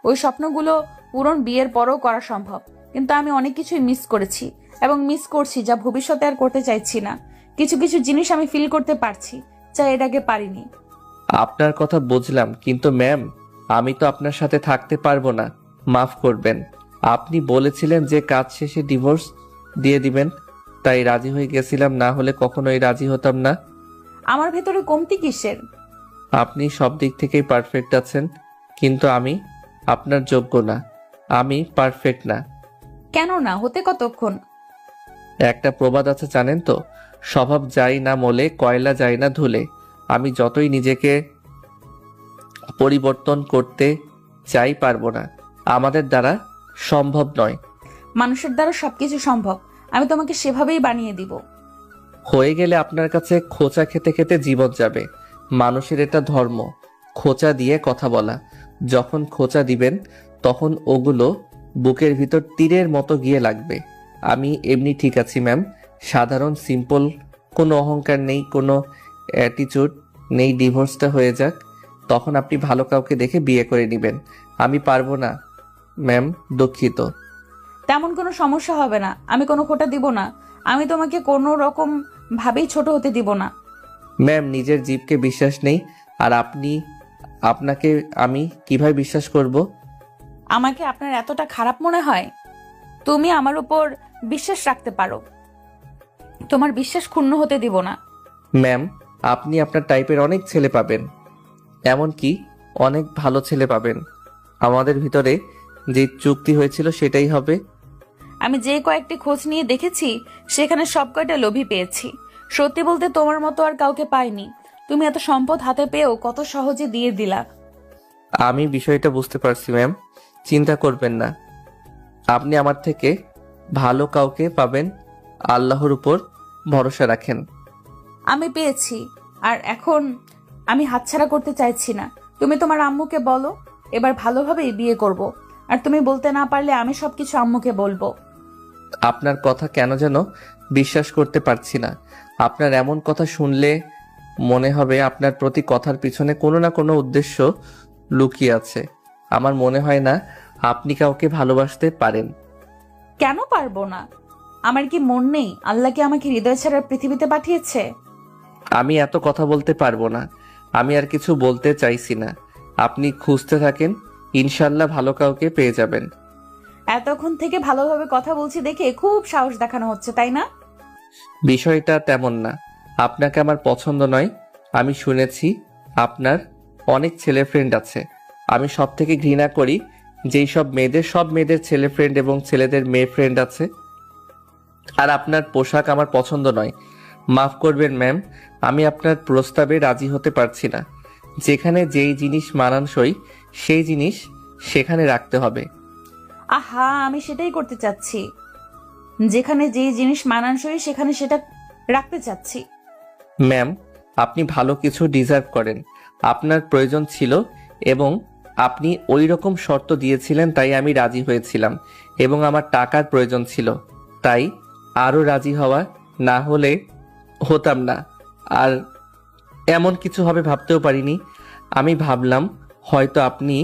ওই স্বপ্নগুলো পূরণ বিয়ের পরেও করা সম্ভব, কিন্তু আমি অনেক কিছুই মিস করেছি এবং মিস করছি, যা ভবিষ্যতে আর করতে চাইছি না। কিছু কিছু জিনিস আমি ফিল করতে পারছি, যা এর আগে পারিনি। আপনার কথা বুঝলাম, কিন্তু ম্যাম আমি তো আপনার সাথে থাকতে পারবো না। মাফ করবেন, আপনি বলেছিলেন যে কাজ শেষে ডিভোর্স দিয়ে দিবেন, তাই রাজি হয়ে গেছিলাম, না হলে কখনোই রাজি হতাম না। আমার ভেতরে কমতি কিসের? আপনি সব দিক থেকেই পারফেক্ট আছেন, কিন্তু আমি আপনার যোগ্য না। আমি পারফেক্ট না। কেন না হতে? কতক্ষণ? একটা প্রবাদ আছে জানেন তো, স্বভাব যায় না মলে, কয়লা যায় না ধুলে। আমি যতই নিজেকে পরিবর্তন করতে চাই পারবো না, আমাদের দ্বারা সম্ভব নয়। মানুষের দ্বারা সবকিছু সম্ভব, আমি তোমাকে সেভাবেই বানিয়ে দিব। হয়ে গেলে আপনার কাছে খোঁচা খেতে খেতে জীবন যাবে। মানুষের এটা ধর্ম, খোঁচা দিয়ে কথা বলা। যখন খোঁচা দিবেন তখন ওগুলো বুকের ভিতর তীরের মতো গিয়ে লাগবে। আমি এমনি ঠিক আছি ম্যাম, সাধারণ সিম্পল, কোনো অহংকার নেই, কোনো অ্যাটিটিউড নেই। ডিভোর্সটা হয়ে যাক, তখন আপনি ভালো কাউকে দেখে বিয়ে করে নেবেন। আমি পারবো না ম্যাম, দুঃখিত। তেমন কোনো সমস্যা হবে না, আমি কোনো খোটা দিব না। আমি তোমাকে কোনো রকম ভাবেই ছোট হতে দিব না। ম্যাম নিজের জীবকে বিশ্বাস নেই, আর আপনাকে আমি কিভাবে বিশ্বাস করব? আমাকে আপনার এতটা খারাপ মনে হয়? তুমি আমার উপর বিশ্বাস রাখতে পারো, তোমার বিশ্বাস ক্ষুণ্ণ হতে দিব না। ম্যাম আপনি আপনার টাইপের অনেক ছেলে পাবেন, এমনকি অনেক ভালো ছেলে পাবেন। আমাদের ভিতরে যে চুক্তি হয়েছিল সেটাই হবে। আমি যে কয়েকটি খোঁজ নিয়ে দেখেছি সেখানে সব কয়টা লোভী পেয়েছি। সত্যি বলতে তোমার মতো আর কাউকে পাইনি। তুমি এত সম্পদ হাতে পেয়েও কত সহজে দিয়ে দিলা। আমি বিষয়টা বুঝতে পারছি ম্যাম, চিন্তা করবেন না। আপনি আমার থেকে ভালো কাউকে পাবেন, আল্লাহর উপর ভরসা রাখেন। আমি পেয়েছি, আর এখন আমি হাতছাড়া করতে চাইছি না। তুমি তোমার আম্মুকে বলো এবার ভালোভাবেই বিয়ে করব, আর তুমি বলতে না পারলে আমি সবকিছু আম্মুকে বলবো। আপনার কথা কেন যেন বিশ্বাস করতে পারছি না। আপনার এমন কথা শুনলে মনে হবে আপনার প্রতি কথার পিছনে কোনো না কোনো উদ্দেশ্য লুকিয়ে আছে। আমার মনে হয় না আপনি কাউকে ভালোবাসতে পারেন। কেন পারবো না? আমার কি মন নেই? আল্লাহ কি আমাকে হৃদয় ছাড়া পৃথিবীতে পাঠিয়েছে? আমি এত কথা বলতে পারবো না, আমি আর কিছু বলতে চাইছি না। আপনি খুঁজতে থাকেন, ইনশাল্লাহ ভালো কাউকে পেয়ে যাবেন। এতক্ষণ থেকে ভালোভাবে কথা বলছি দেখে খুব সাহস দেখানো হচ্ছে, তাই না? বিষয়টা তেমন না, আপনাকে আমার পছন্দ নয়। আমি শুনেছি আপনার অনেক ছেলে ফ্রেন্ড আছে। আমি সব থেকে ঘৃণা করি যেই সব মেয়েদের ছেলে ফ্রেন্ড এবং ছেলেদের মেয়ে ফ্রেন্ড আছে। আর আপনার পোশাক আমার পছন্দ নয়। মাফ করবেন ম্যাম, আমি আপনার প্রস্তাবে রাজি হতে পারছি না। যেখানে যেই জিনিস মানানসই সেই জিনিস সেখানে রাখতে হবে। আহা, আমি সেটাই করতে চাচ্ছি। যেখানে যে জিনিস মানানসই সেখানে সেটা রাখতে চাচ্ছি। ম্যাম আপনি ভালো কিছু ডিজার্ভ করেন, আপনার প্রয়োজন ছিল এবং আপনি ওই রকম শর্ত দিয়েছিলেন, তাই আমি রাজি হয়েছিলাম। এবং আমার টাকার প্রয়োজন ছিল, তাই আরও রাজি হওয়া, না হলে হতাম না। আর এমন কিছু হবে ভাবতেও পারিনি। আমি ভাবলাম হয়তো আপনি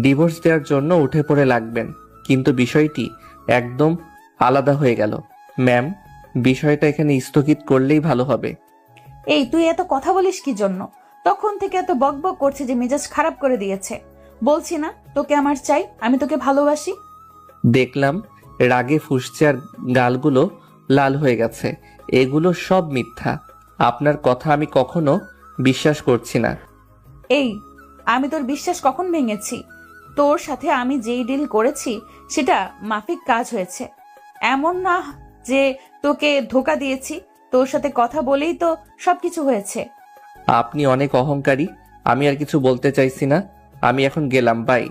ডিভোর্স দেওয়ার জন্য উঠে পড়ে লাগবেন, কিন্তু বিষয়টি একদম আলাদা হয়ে গেল। ম্যাম বিষয়টা এখানে স্থগিত করলেই ভালো হবে। এই তুই এত কথা বলিস কি জন্য? তখন থেকে এত বকবক করছে যে মেজাজ খারাপ করে দিয়েছে। বলছি না তোকে আমার চাই, আমি তোকে ভালোবাসি। দেখলাম রাগে ফুঁসছে আর গালগুলো লাল হয়ে গেছে। এগুলো সব মিথ্যা, আপনার কথা আমি কখনো বিশ্বাস করছি না। এই আমি তোর বিশ্বাস কখন ভেঙেছি? তোর সাথে আমি যেই ডিল করেছি সেটা মাফিক কাজ হয়েছে। এমন না যে তোকে ধোকা দিয়েছি, তোর সাথে কথা বলেই তো সবকিছু হয়েছে। আপনি অনেক অহংকারী, আমি আর কিছু বলতে চাইছি না। আমি এখন গেলাম, বাই।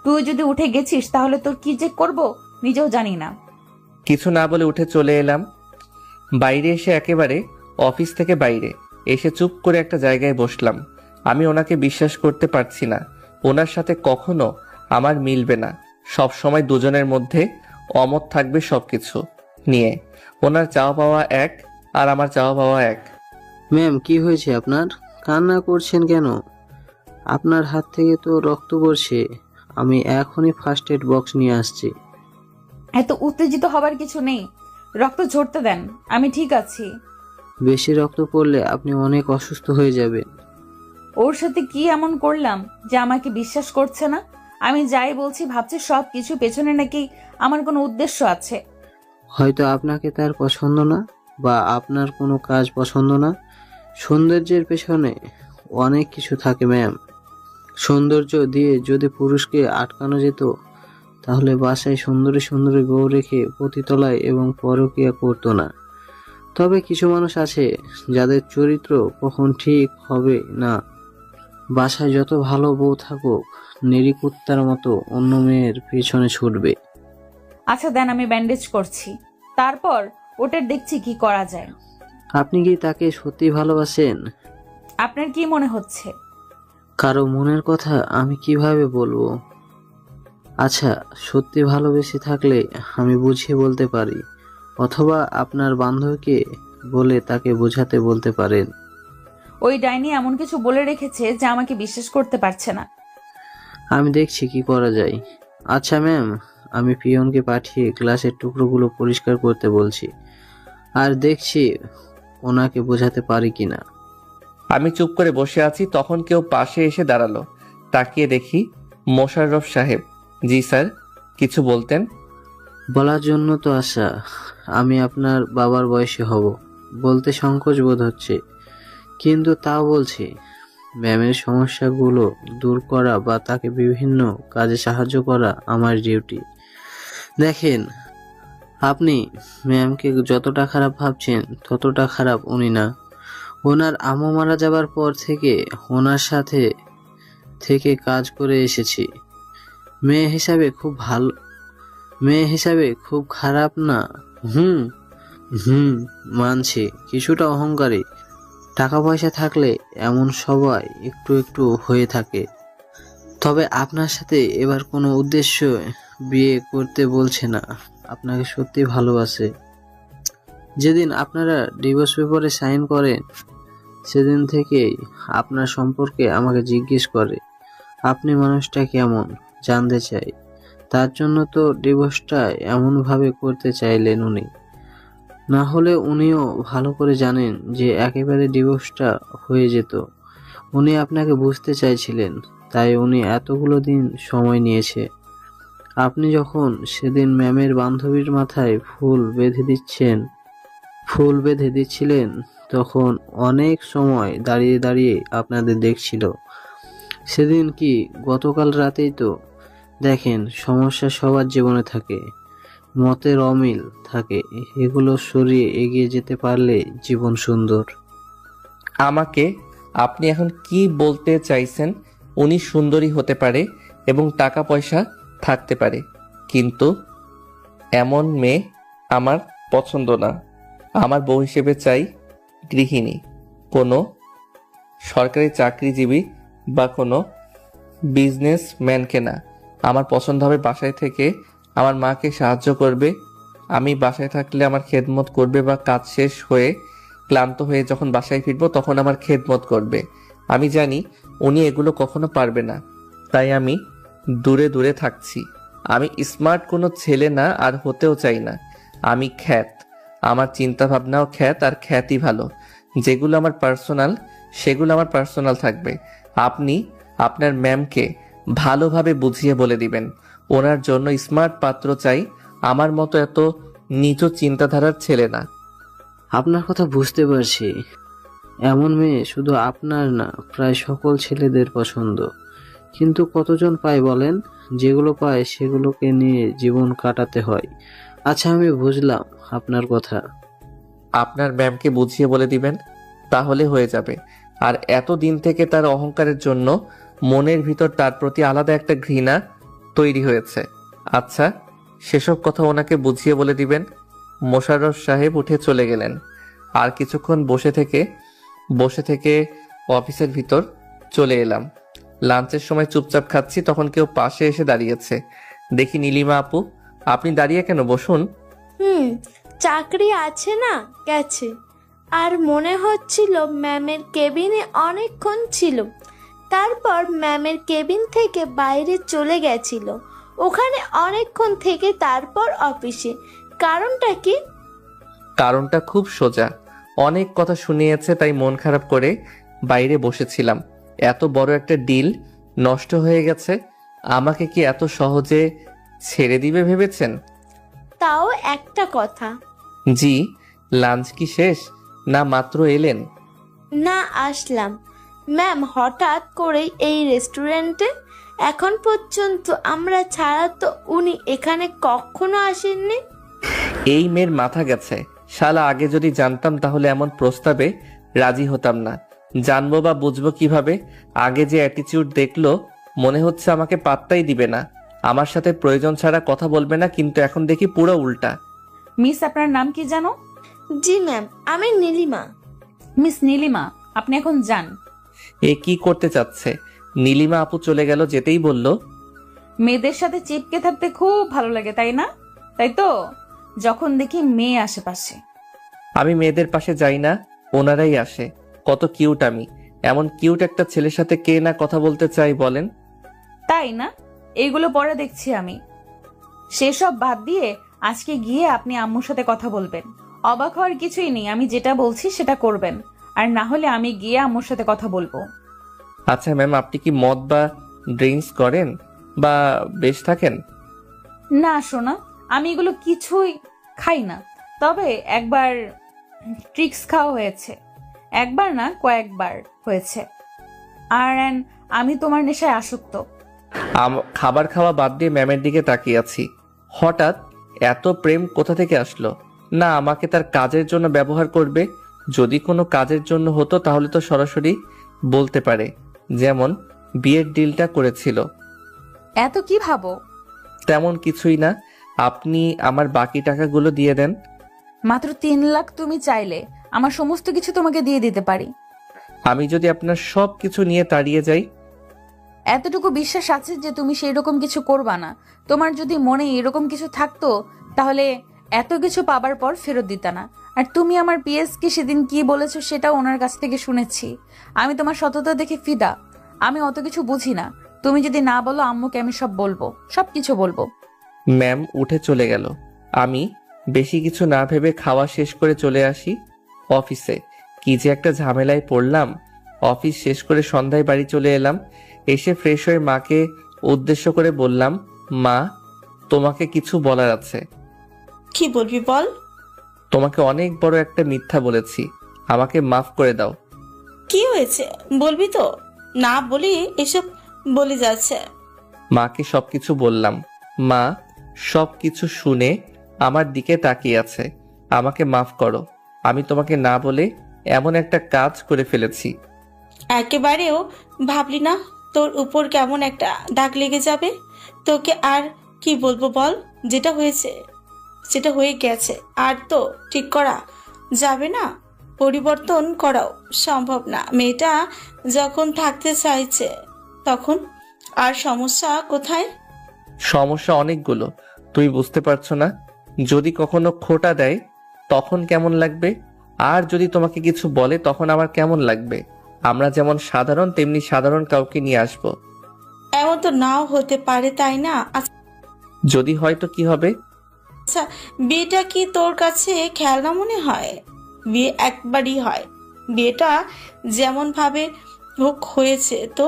তুই যদি উঠে গেছিস তাহলে তোর কি যে করব নিজেও জানি না। কিছু না বলে উঠে চলে এলাম। বাইরে এসে একেবারে অফিস থেকে বাইরে এসে চুপ করে একটা জায়গায় বসলাম। আমি ওনাকে বিশ্বাস করতে পারছি না। ওনার সাথে কখনো আমার মিলবে না। সব সময় দুজনের মধ্যে অমত থাকবে সবকিছু নিয়ে। ওনার চাওয়া পাওয়া এক আর আমার চাওয়া পাওয়া এক। ম্যাম, কি হয়েছে আপনার? কান্না করছেন কেন? আপনার হাত থেকে তো রক্ত পড়ছে। আমি এখনই ফার্স্ট এড বক্স নিয়ে আসছি। এত উত্তেজিত হবার কিছু নেই, রক্ত ঝরতে দেন, আমি ঠিক আছি। বেশি রক্ত পড়লে আপনি অনেক অসুস্থ হয়ে যাবেন। ওর সাথে কি এমন করলাম যে আমাকে বিশ্বাস করছে না? আমি যাই বলছি ভাবছি সব কিছু পেছনে নাকি আমার কোনো উদ্দেশ্য আছে। হয়তো আপনাকে তার পছন্দ না, বা আপনার কোনো কাজ পছন্দ না। সৌন্দর্যের পেছনে অনেক কিছু থাকে ম্যাম। সৌন্দর্য দিয়ে যদি পুরুষকে আটকানো যেত, তাহলে বাসায় সুন্দরী সুন্দরী বউ রেখে পতিতলায় এবং পরকীয়া করতো না। তবে কিছু মানুষ আছে যাদের চরিত্র কখন ঠিক হবে না। বাসায় যত ভালো বউ থাকুক, নিরিকুত্তার মতো অন্য মেয়ের পেছনে ছুটবে। আচ্ছা দেন, আমি ব্যান্ডেজ করছি, তারপর ওটার দেখছি কি করা যায়। আপনি কি তাকে সত্যি ভালোবাসেন? আপনার কি মনে হচ্ছে? কারো মনের কথা আমি কিভাবে বলবো? আচ্ছা, সত্যি ভালোবেসে থাকলে আমি বুঝিয়ে বলতে পারি, অথবা আপনার বান্ধবীকে বলে তাকে বোঝাতে বলতে পারেন। ওই ডাইনি এমন কিছু বলে রেখেছে যে আমাকে বিশ্বাস করতে পারছে না। আমি দেখছি কি করা যায়। আচ্ছা ম্যাম, আমি পিয়নকে পাঠিয়ে গ্লাসের টুকরোগুলো পরিষ্কার করতে বলছি, আর দেখছি ওনাকে বোঝাতে পারি কিনা। আমি চুপ করে বসে আছি, তখন কেউ পাশে এসে দাঁড়ালো। তাকিয়ে দেখি মোশাররফ সাহেব। জি স্যার, কিছু বলতেন? বলার জন্য তো আসা। আমি আপনার বাবার বয়সী হব, বলতে সংকোচ বোধ হচ্ছে, কিন্তু তাও বলছি। ম্যামের সমস্যাগুলো দূর করা বা তাকে বিভিন্ন কাজে সাহায্য করা আমার ডিউটি। দেখেন, আপনি ম্যামকে যতটা খারাপ ভাবছেন ততটা খারাপ উনি না। ওনার আম্মু মারা যাবার পর থেকে ওনার সাথে থেকে কাজ করে এসেছি। মেয়ে হিসাবে খুব খারাপ না। মানছি কিছুটা অহংকারী। টাকা পয়সা থাকলে এমন সবাই একটু একটু হয়ে থাকে। তবে আপনার সাথে এবার কোনো উদ্দেশ্য বিয়ে করতে বলছে না, আপনাকে সত্যি ভালোবাসে। যেদিন আপনারা ডিভোর্স পেপারে সাইন করেন, সেদিন থেকেই আপনার সম্পর্কে আমাকে জিজ্ঞেস করে। আপনি মানুষটা কেমন জানতে চাই। তার জন্য তো ডিভোর্সটা এমনভাবে করতে চাইলেন উনি। না হলে উনিও ভালো করে জানেন যে একেবারে ডিভোর্সটা হয়ে যেত। উনি আপনাকে বুঝতে চাইছিলেন, তাই উনি এতগুলো দিন সময় নিয়েছে। আপনি যখন সেদিন ম্যামের বান্ধবীর মাথায় ফুল বেঁধে দিচ্ছিলেন, তখন অনেক সময় দাঁড়িয়ে দাঁড়িয়ে আপনাদের দেখছিল। সেদিন কি গতকাল রাতেই তো। দেখেন, সমস্যা সবার জীবনে থাকে, মতের অমিল থাকে, এগুলো সরিয়ে এগিয়ে যেতে পারলে জীবন সুন্দর। আমাকে আপনি এখন কি বলতে চাইছেন? উনি সুন্দরী হতে পারে এবং টাকা পয়সা থাকতে পারে, কিন্তু এমন মেয়ে আমার পছন্দ না। আমার বউ হিসেবে চাই গৃহিণী, কোনো সরকারি চাকরিজীবী বা কোনো বিজনেসম্যানকে না। আমার পছন্দ হবে বাসায় থেকে আমার মাকে সাহায্য করবে। আমি বাসায় থাকলে আমার খেদমত করবে, বা কাজ শেষ হয়ে ক্লান্ত হয়ে যখন বাসায় ফিরবো তখন আমার খেদমত করবে। আমি জানি উনি এগুলো কখনো পারবে না, তাই আমি দূরে দূরে থাকছি। আমি স্মার্ট কোনো ছেলে না, আর হতেও চাই না। আমি খ্যাত, আমার চিন্তা ভাবনাও খ্যাত, আর খ্যাতই ভালো। যেগুলো আমার পার্সোনাল সেগুলো আমার পার্সোনাল থাকবে। আপনি আপনার ম্যামকে ভালোভাবে বুঝিয়ে বলে দিবেন ওনার জন্য স্মার্ট পাত্র চাই, আমার মতো এত নিচু চিন্তাধারার ছেলে না। আপনার কথা বুঝতে পারছি। এমন মেয়ে শুধু আপনার না, প্রায় সকল ছেলেদের পছন্দ। কিন্তু কতজন পায় বলেন? যেগুলো পায় সেগুলোকে নিয়ে জীবন কাটাতে হয়। আচ্ছা, আমি বুঝলাম আপনার কথা। আপনার ম্যামকে বুঝিয়ে বলে দিবেন, তাহলে হয়ে যাবে। আর এত দিন থেকে তার অহংকারের জন্য মনের ভিতর তার প্রতি আলাদা একটা ঘৃণা তৈরি হয়েছে। আচ্ছা, সেসব কথা ওনাকে বুঝিয়ে বলে দিবেন। মোশাররফ সাহেব উঠে চলে গেলেন। আর কিছুক্ষণ বসে থেকে অফিসের ভিতর চলে এলাম। লাঞ্চের সময় চুপচাপ খাচ্ছি, তখন কেউ পাশে এসে দাঁড়িয়েছে। দেখি নীলিমা আপু। আপনি দাঁড়িয়ে কেন? বসুন। চাকরি আছে না, গেছে। আর মনে হচ্ছিল ম্যামের কেবিনে অনেকক্ষণ ছিল, তারপর ম্যামের কেবিন থেকে বাইরে চলে গেছিল, ওখানে অনেকক্ষণ থেকে তারপর অফিসে। কারণটা কি? কারণটা খুব সোজা। অনেক কথা শুনিয়েছে, তাই মন খারাপ করে বাইরে বসেছিলাম। এত বড় একটা ডিল নষ্ট হয়ে গেছে, আমাকে কি এত সহজে ছেড়ে দিবে ভেবেছেন? তাও একটা কথা। জি, লাঞ্চ কি শেষ না মাত্র এলেন? না, আসলাম। ম্যাম হঠাৎ করেই এই রেস্টুরেন্টে, এখন পর্যন্ত আমরা ছাড়া তো উনি এখানে কখনো আসেননি। এই মেয়ের মাথা গেছে। শালা, আগে যদি জানতাম তাহলে এমন প্রস্তাবে রাজি হতাম না। জানবো বা বুঝবো কিভাবে? আগে যে অ্যাটিটিউড দেখলো, মনে হচ্ছে আমাকে পাত্তাই দিবে না, আমার সাথে প্রয়োজন ছাড়া কথা বলবে না, কিন্তু এখন দেখি পুরো উল্টা। মিস, আপনার নাম কি জানো? জি ম্যাম, আমি নীলিমা। মিস নীলিমা, আপনি এখন যান। এ কি করতে চাচ্ছে? নীলিমা আপু চলে গেল, যেতেই বলল, মেয়েদের সাথে চিপকে থাকতে খুব ভালো লাগে, তাই না? তাই তো, যখন দেখি মেয়ে আশেপাশে। আমি মেয়েদের পাশে যাই না, ওনারাই আসে। কত কিউট আমি। এমন কিউট একটা ছেলের সাথে কে না কথা বলতে চাই বলেন? তাই না? এইগুলো পরে দেখছি আমি। সেসব বাদ দিয়ে আজকে গিয়ে আপনি আম্মুর সাথে কথা বলবেন। অবাক হওয়ার কিছুই নেই, আমি যেটা বলছি সেটা করবেন। আর না হলে আমি গিয়ে আম্মুর সাথে কথা বলবো। আচ্ছা ম্যাম, আপনি কি মদ বা ড্রিঙ্কস করেন বা বেশ থাকেন? না সোনা, আমি এগুলো কিছুই খাই না। তবে একবার ট্রিক্স খাওয়া হয়েছে। একবার না, কয়েকবার হয়েছে। আর আমি তোমার নেশায় আসক্ত। খাবার খাওয়া বাদ দিয়ে ম্যামের দিকে তাকিয়ে আছি। হঠাৎ এত প্রেম কোথা থেকে আসলো? না আমাকে তার কাজের জন্য ব্যবহার করবে? যদি কোনো কাজের জন্য হতো তাহলে তো সরাসরি বলতে পারে, যেমন বিয়ের ডিলটা করেছিল। এত কি ভাবো? তেমন কিছুই না। আপনি আমার বাকি টাকাগুলো দিয়ে দেন। মাত্র 3 লাখ তুমি চাইলে আমার সমস্ত কিছু তোমাকে দিয়ে দিতে পারি। আমি যদি আপনার সব কিছু নিয়ে তাড়িয়ে যাই? এতটুকু বিশ্বাস আছে যে তুমি সেই রকম কিছু করবা না। তোমার যদি মনে এরকম কিছু থাকতো তাহলে এত কিছু পাবার পর ফেরত দিতা না। আর তুমি আমার পিএসকে সেদিন কি বলেছো সেটাও ওনার কাছ থেকে শুনেছি। আমি তোমার সততা দেখে ফিদা। আমি অত কিছু বুঝি না। তুমি যদি না বলো আম্মুকে আমি সব বলবো, সবকিছু বলবো। ম্যাম উঠে চলে গেল। আমি বেশি কিছু না ভেবে খাওয়া শেষ করে চলে আসি অফিসে। কি যে একটা ঝামেলায় পড়লাম। অফিস শেষ করে সন্ধ্যায় বাড়ি চলে এলাম। এসে ফ্রেশ হয়ে মাকে উদ্দেশ্য করে বললাম, মা, তোমাকে কিছু বলার আছে। কি বলবি বল। তোমাকে অনেক বড় একটা মিথ্যা বলেছি, আমাকে মাফ করে দাও। কি হয়েছে বলবি তো? না বলি এসব বলে যাচ্ছে। মাকে সবকিছু বললাম। মা সবকিছু শুনে আমার দিকে তাকিয়ে আছে। আমাকে মাফ করো, আমি তোমাকে না বলে এমন একটা কাজ করে ফেলেছি। একেবারেও ভাবলি না তোর উপর কেমন একটা দাগ লেগে যাবে। তোকে আর কি বলবো বল, যেটা হয়েছে সেটা হয়ে গেছে, আর তো ঠিক করা যাবে না, পরিবর্তন করাও সম্ভব না। মেয়েটা যখন থাকতে চাইছে তখন আর সমস্যা কোথায়? সমস্যা অনেকগুলো, তুমি বুঝতে পারছো না। যদি কখনো খোটা দেয় তখন কেমন লাগবে, আর যদি তোমাকে কিছু বলে তখন আমার কেমন লাগবে। আমরা যেমন সাধারণ তেমনি সাধারণ কাউকে নিয়ে আসবো। এমন তো নাও হতে পারে, তাই না? যদি হয় তো কি হবে? আচ্ছা, বিয়েটা কি তোর কাছে খেলনা মনে হয়? বিয়ে একবারই হয়। বিয়েটা যেমন ভাবে হোক হয়েছে তো।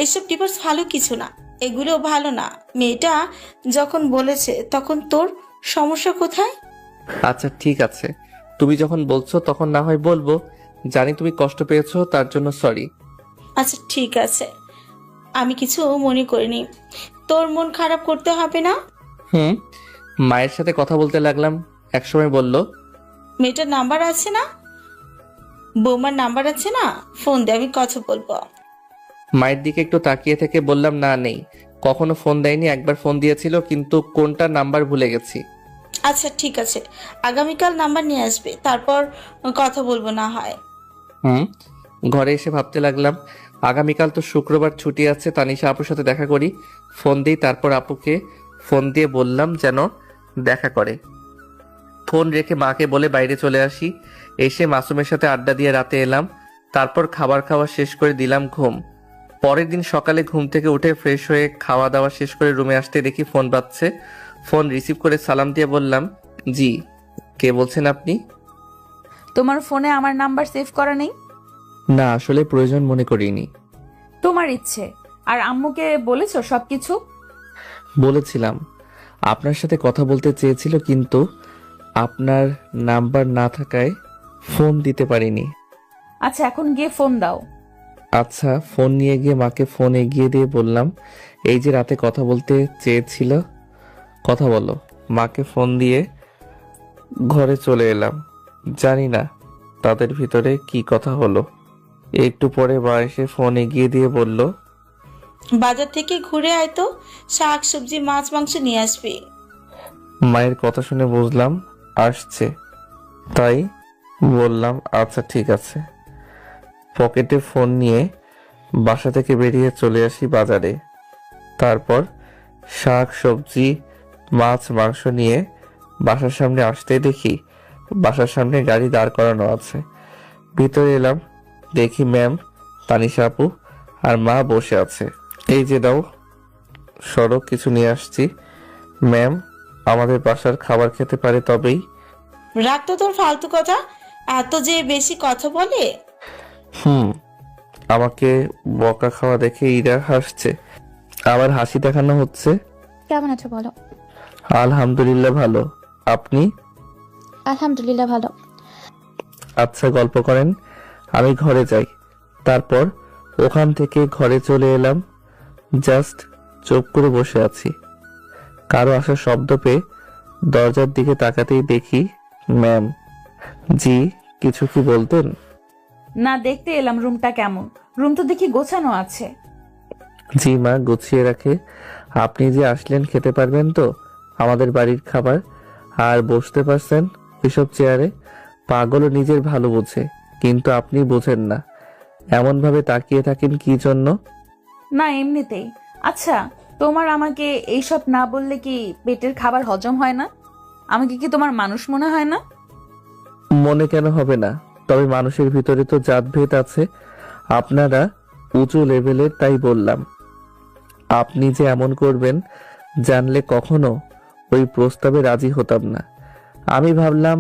এসব ডিভোর্স ভালো কিছু না, এগুলো ভালো না। মেয়েটা যখন বলেছে তখন তোর সমস্যা কোথায়? আচ্ছা ঠিক আছে, তুমি যখন বলছো তখন না হয় বলবো। জানি তুমি কষ্ট পেয়েছো, তার জন্য সরি। আচ্ছা ঠিক আছে, আমি কিছু মনে করিনি। তোর মন খারাপ করতে হবে না। মায়ের সাথে কথা বলতে লাগলাম, একসময় বলল, মেয়েটার নাম্বার আছে না? বৌমার নাম্বার আছে না? ফোন দে, আমি কথা বলবো। মায়ের দিকে একটু তাকিয়ে থেকে বললাম, না নেই। কখনো ফোন দেয়নি, একবার ফোন দিয়েছিল কিন্তু কোনটা নাম্বার ভুলে গেছি। আচ্ছা ঠিক আছে, আগামীকাল নাম্বার নিয়ে আসবে, তারপর কথা বলবো না হয়। ঘরে এসে ভাবতে লাগলাম আগামীকাল তো শুক্রবার ছুটি আছে, তানিশা আপুর সাথে দেখা করি। ফোন দিই, তারপর আপুকে ফোন দিয়ে বললাম যেন দেখা করে। ফোন রেখে মাকে বলে বাইরে চলে আসি। এসে মাসুমের সাথে আড্ডা দিয়ে রাতে এলাম। তারপর খাবার খাওয়া শেষ করে দিলাম ঘুম। পরের দিন সকালে ঘুম থেকে উঠে ফ্রেশ হয়ে খাওয়া দাওয়া শেষ করে রুমে আসতে দেখি ফোন বাজছে। ফোন রিসিভ করে সালাম দিয়ে বললাম, জি, কে বলছেন আপনি? তোমার ফোনে আমার নাম্বার সেভ করা নেই? না, আসলে প্রয়োজন মনে করিনি। তোমার ইচ্ছে। আর আম্মুকে বলেছো সবকিছু? বলেছিলাম, আপনার সাথে কথা বলতে চেয়েছিল কিন্তু আপনার নাম্বার না থাকায় ফোন দিতে পারিনি। আচ্ছা, এখন গিয়ে ফোন দাও। আচ্ছা, ফোন নিয়ে গিয়ে মাকে ফোন এগিয়ে দিয়ে বললাম, এই যে রাতে কথা বলতে চেয়েছিল, কথা বলো। মাকে ফোন দিয়ে ঘরে চলে এলাম। জানি না তাদের ভিতরে কি কথা হলো। একটু পরে মা এসে ফোন এগিয়ে দিয়ে বলল, বাজার থেকে ঘুরে আয় তো, শাক সবজি মাছ মাংস নিয়ে আসবি। মায়ের কথা শুনে বুঝলাম আসছে, তাই বললাম আচ্ছা ঠিক আছে। পকেটে ফোন নিয়ে বাসা থেকে বেরিয়ে চলে আসি বাজারে। তারপর শাক সবজি মাছ মাংস নিয়ে বাসার সামনে আসতে দেখি বাসার সামনে গাড়ি দাঁড় করানো আছে। ভিতরে এলাম, দেখি ম্যাম, তানিশা আপু আর মা বসে আছে। এই যে দাও, সড়ক কিছু নিয়ে আসছি। ম্যাম, আমাদের বাসার খাবার খেতে পারে তবেই। রাখ তো তোর ফালতু কথা, এত যে বেশি কথা বলে। আমাকে বকা খাওয়া দেখে ইরা হাসছে, আবার হাসি দেখানো হচ্ছে। কেমন আছো বলো? আলহামদুলিল্লাহ ভালো, আপনি? আলহামদুলিল্লাহ ভালো। আচ্ছা, গল্প করেন, আমি ঘরে যাই। তারপর ওখান থেকে ঘরে চলে এলাম। জাস্ট চুপ করে বসে আছি। কারো আসার শব্দ পেয়ে দরজার দিকে তাকাতেই দেখি ম্যাম। জি, কিছু কি বলতেন? না, দেখতে এলাম রুমটা কেমন। রুম তো দেখি গোছানো আছে। জি মা, গুছিয়ে রাখে। আপনি যে আসলেন, খেতে পারবেন তো আমাদের বাড়ির খাবার? আর বসতে পারছেন এসব চেয়ারে? পাগলও নিজের ভালো বোঝে, কিন্তু আপনি বোঝেন না। এমন ভাবে তাকিয়ে থাকেন কি জন্য? না, এমনিতেই। আচ্ছা, তোমার আমাকে এইসব না বললে কি পেটের খাবার হজম হয় না? আমাকে কি তোমার মানুষ মনে হয় না? মনে কেন হবে না? তবে মানুষের ভিতরে তো জাতভেদ আছে, আপনারা উঁচু লেভেলের, তাই বললাম। আপনি যে এমন করবেন জানলে কখনো ওই প্রস্তাবে রাজি হতাম না। আমি ভাবলাম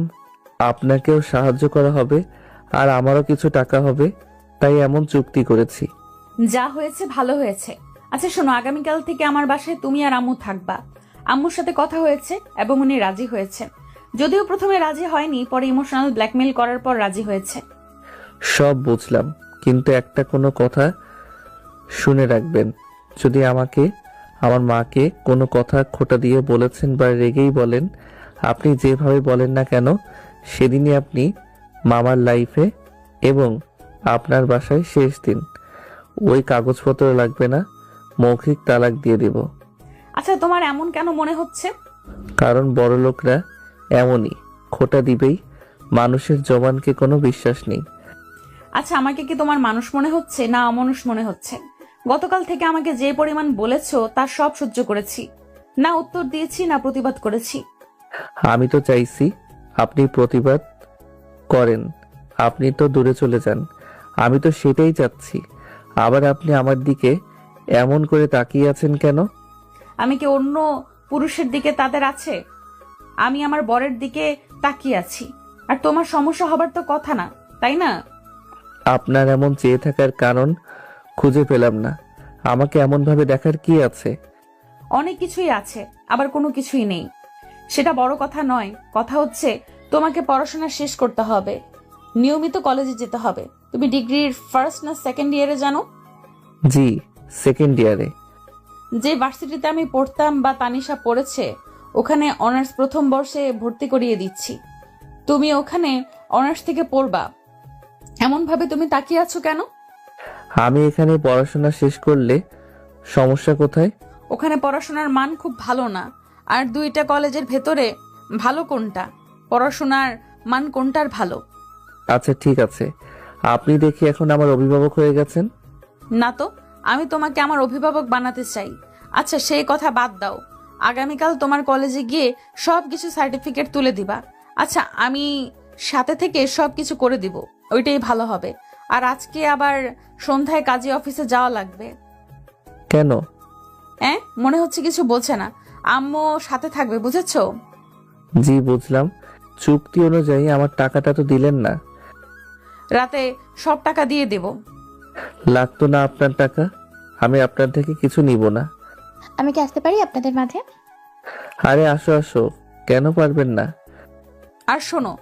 আপনাকেও সাহায্য করা হবে আর আমারও কিছু টাকা হবে, তাই এমন চুক্তি করেছি। যা হয়েছে ভালো হয়েছে। আচ্ছা শোনো, আগামীকাল থেকে আমার বাসায় তুমি আর আম্মু থাকবা। আম্মুর সাথে কথা হয়েছে এবং উনি রাজি হয়েছেন। যদিও প্রথমে রাজি হয়নি, পরে ইমোশনাল ব্ল্যাকমেল করার পর রাজি হয়েছে। সব বুঝলাম, কিন্তু একটা কোনো কথা শুনে রাখবেন। যদি আমাকে, আমার মাকে কোনো কথা খোটা দিয়ে বলেছেন বা রেগেই বলেন, আপনি যেভাবে বলেন না কেন, সেদিনই আপনি মামার লাইফে এবং আপনার বাসায় শেষ দিন। ওই কাগজপত্র লাগবে না, মৌখিক তালাক দিয়ে দেব। আচ্ছা, তোমার এমন কেন মনে হচ্ছে? কারণ বড় লোকরা এমনই, খোটা দিবেই। মানুষের জবানকে কোনো বিশ্বাস নেই। আচ্ছা, আমাকে কি তোমার মানুষ মনে হচ্ছে না অমানুষ মনে হচ্ছে? গতকাল থেকে আমাকে যে পরিমাণ বলেছো তার সব সহ্য করেছি, না উত্তর দিয়েছি না প্রতিবাদ করেছি। আমি তো চাইছি আপনি প্রতিবাদ করেন, আপনি তো দূরে চলে যান। আমি তো সেটাই চাচ্ছি। আবার আপনি আমার দিকে এমন করে তাকিয়ে আছেন কেন? আমি কি অন্য পুরুষের দিকে তাদের আছে? আমি আমার বরের দিকে তাকিয়ে আছি। আর তোমার সমস্যা হবার তো কথা না, তাই না? আপনার এমন চেয়ে থাকার কারণ খুঁজে পেলাম না। আমাকে এমন ভাবে দেখার কি আছে? অনেক কিছুই আছে, আবার কোনো কিছুই নেই। সেটা বড় কথা নয়। কথা হচ্ছে তোমাকে পড়াশোনা শেষ করতে হবে, নিয়মিত কলেজে যেতে হবে। তুমি ডিগ্রির ফার্স্ট না সেকেন্ড ইয়ারে জানো? জি, সেকেন্ড ইয়ারে। যে ভার্সিটিতে আমি পড়তাম বা তানিশা পড়েছে, ওখানে অনার্স প্রথম বর্ষে ভর্তি করিয়ে দিচ্ছি। তুমি ওখানে অনার্স থেকে পড়বা। এমন ভাবে তুমি তাকিয়ে আছো কেন? আমি এখানে পড়াশোনা শেষ করলে সমস্যা কোথায়? ওখানে পড়াশোনার মান খুব ভালো না। আর দুইটা কলেজের ভেতরে ভালো কোনটা? পড়াশোনার মান কোনটার ভালো? আচ্ছা ঠিক আছে, আপনি দেখি এখন আমার অভিভাবক হয়ে গেছেন। না তো, আমি তোমাকে আমার অভিভাবক বানাতে চাই। আচ্ছা সেই কথা বাদ দাও, আগামীকাল তোমার কলেজে গিয়ে সব কিছু সার্টিফিকেট তুলে দিবা। আচ্ছা আমি সাথে থেকে সব কিছু করে দিব, ওইটাই ভালো হবে। আর আজকে আবার সন্ধ্যায় কাজী অফিসে যাওয়া লাগবে। কেন? মনে হচ্ছে কিছু বলছে না। আম্মু সাথে থাকবে, বুঝেছো? জি বুঝলাম। চুক্তি অনুযায়ী আমার টাকাটা তো দিলেন না। রাতে সব টাকা দিয়ে দেব। লাগতো না আপনার টাকা, আমি আপনার থেকে কিছু নিব না। আমি কি আসতে পারি আপনাদের মাঝে? আরে আসো আসো, কেন পারবেন না? আর শোনো,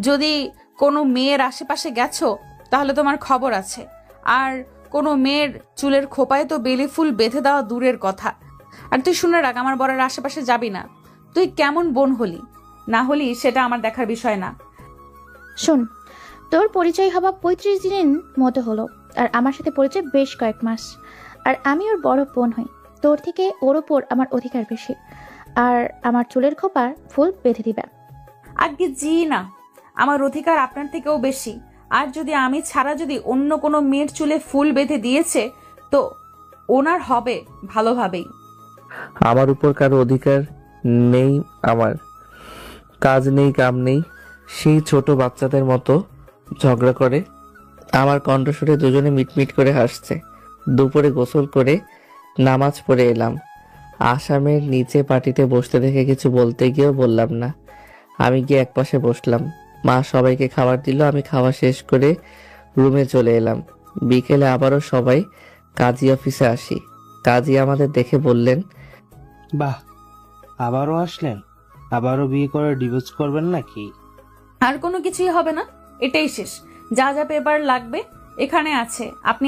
যদি কোনো মেয়ের আশেপাশে গেছো তাহলে তোমার খবর আছে। আর কোনো মেয়ের চুলের খোপায় তো বেলি ফুল বেঁধে দেওয়া দূরের কথা। আর তুই শুনে রাখ, আমার বরের আশেপাশে যাবি না। তুই কেমন বোন হলি না হলি সেটা আমার দেখার বিষয় না। শোন, তোর পরিচয় হওয়া 35 দিনের মতো হলো, আর আমার সাথে পরিচয় বেশ কয়েক মাস। আর আমি ওর বড় বোন হই। তোর থেকে ওর ওপর আমার অধিকার বেশি। আর আমার চুলের খোপার ফুল বেঁধে দিবে। আগে জি না, আমার অধিকার আপনার থেকেও বেশি। আর যদি আমি ছাড়া যদি অন্য কোনো মেয়ের চুলে ফুল বেঁধে দিয়েছে তো ওনার হবে ভালোভাবেই। আমার উপর কারো অধিকার নেই। আমার কাজ নেই, কাম নেই, সেই ছোট বাচ্চাদের মতো ঝগড়া করে। আমার কণ্ঠস্বরে দুজনে মিটমিট করে হাসছে। দুপুরে গোসল করে নামাজ পড়ে এলাম। আসামের নিচে পার্টিতে বসতে দেখে কিছু বলতে গিয়েও বললাম না। আমি গিয়ে একপাশে বসলাম। মা সবাইকে খাবার দিল। আমি খাওয়া শেষ করে রুমে চলে এলাম। বিকেলে আবারও সবাই কাজী অফিসে আসি। কাজী আমাদের দেখে বললেন, বাহ, আবারও আসলেন? আবারও বিয়ে করে ডিভোর্স করবেন নাকি? আর কোনো কিছুই হবে না, এটাই শেষ। যা যা পেপার লাগবে এখানে আছে, আপনি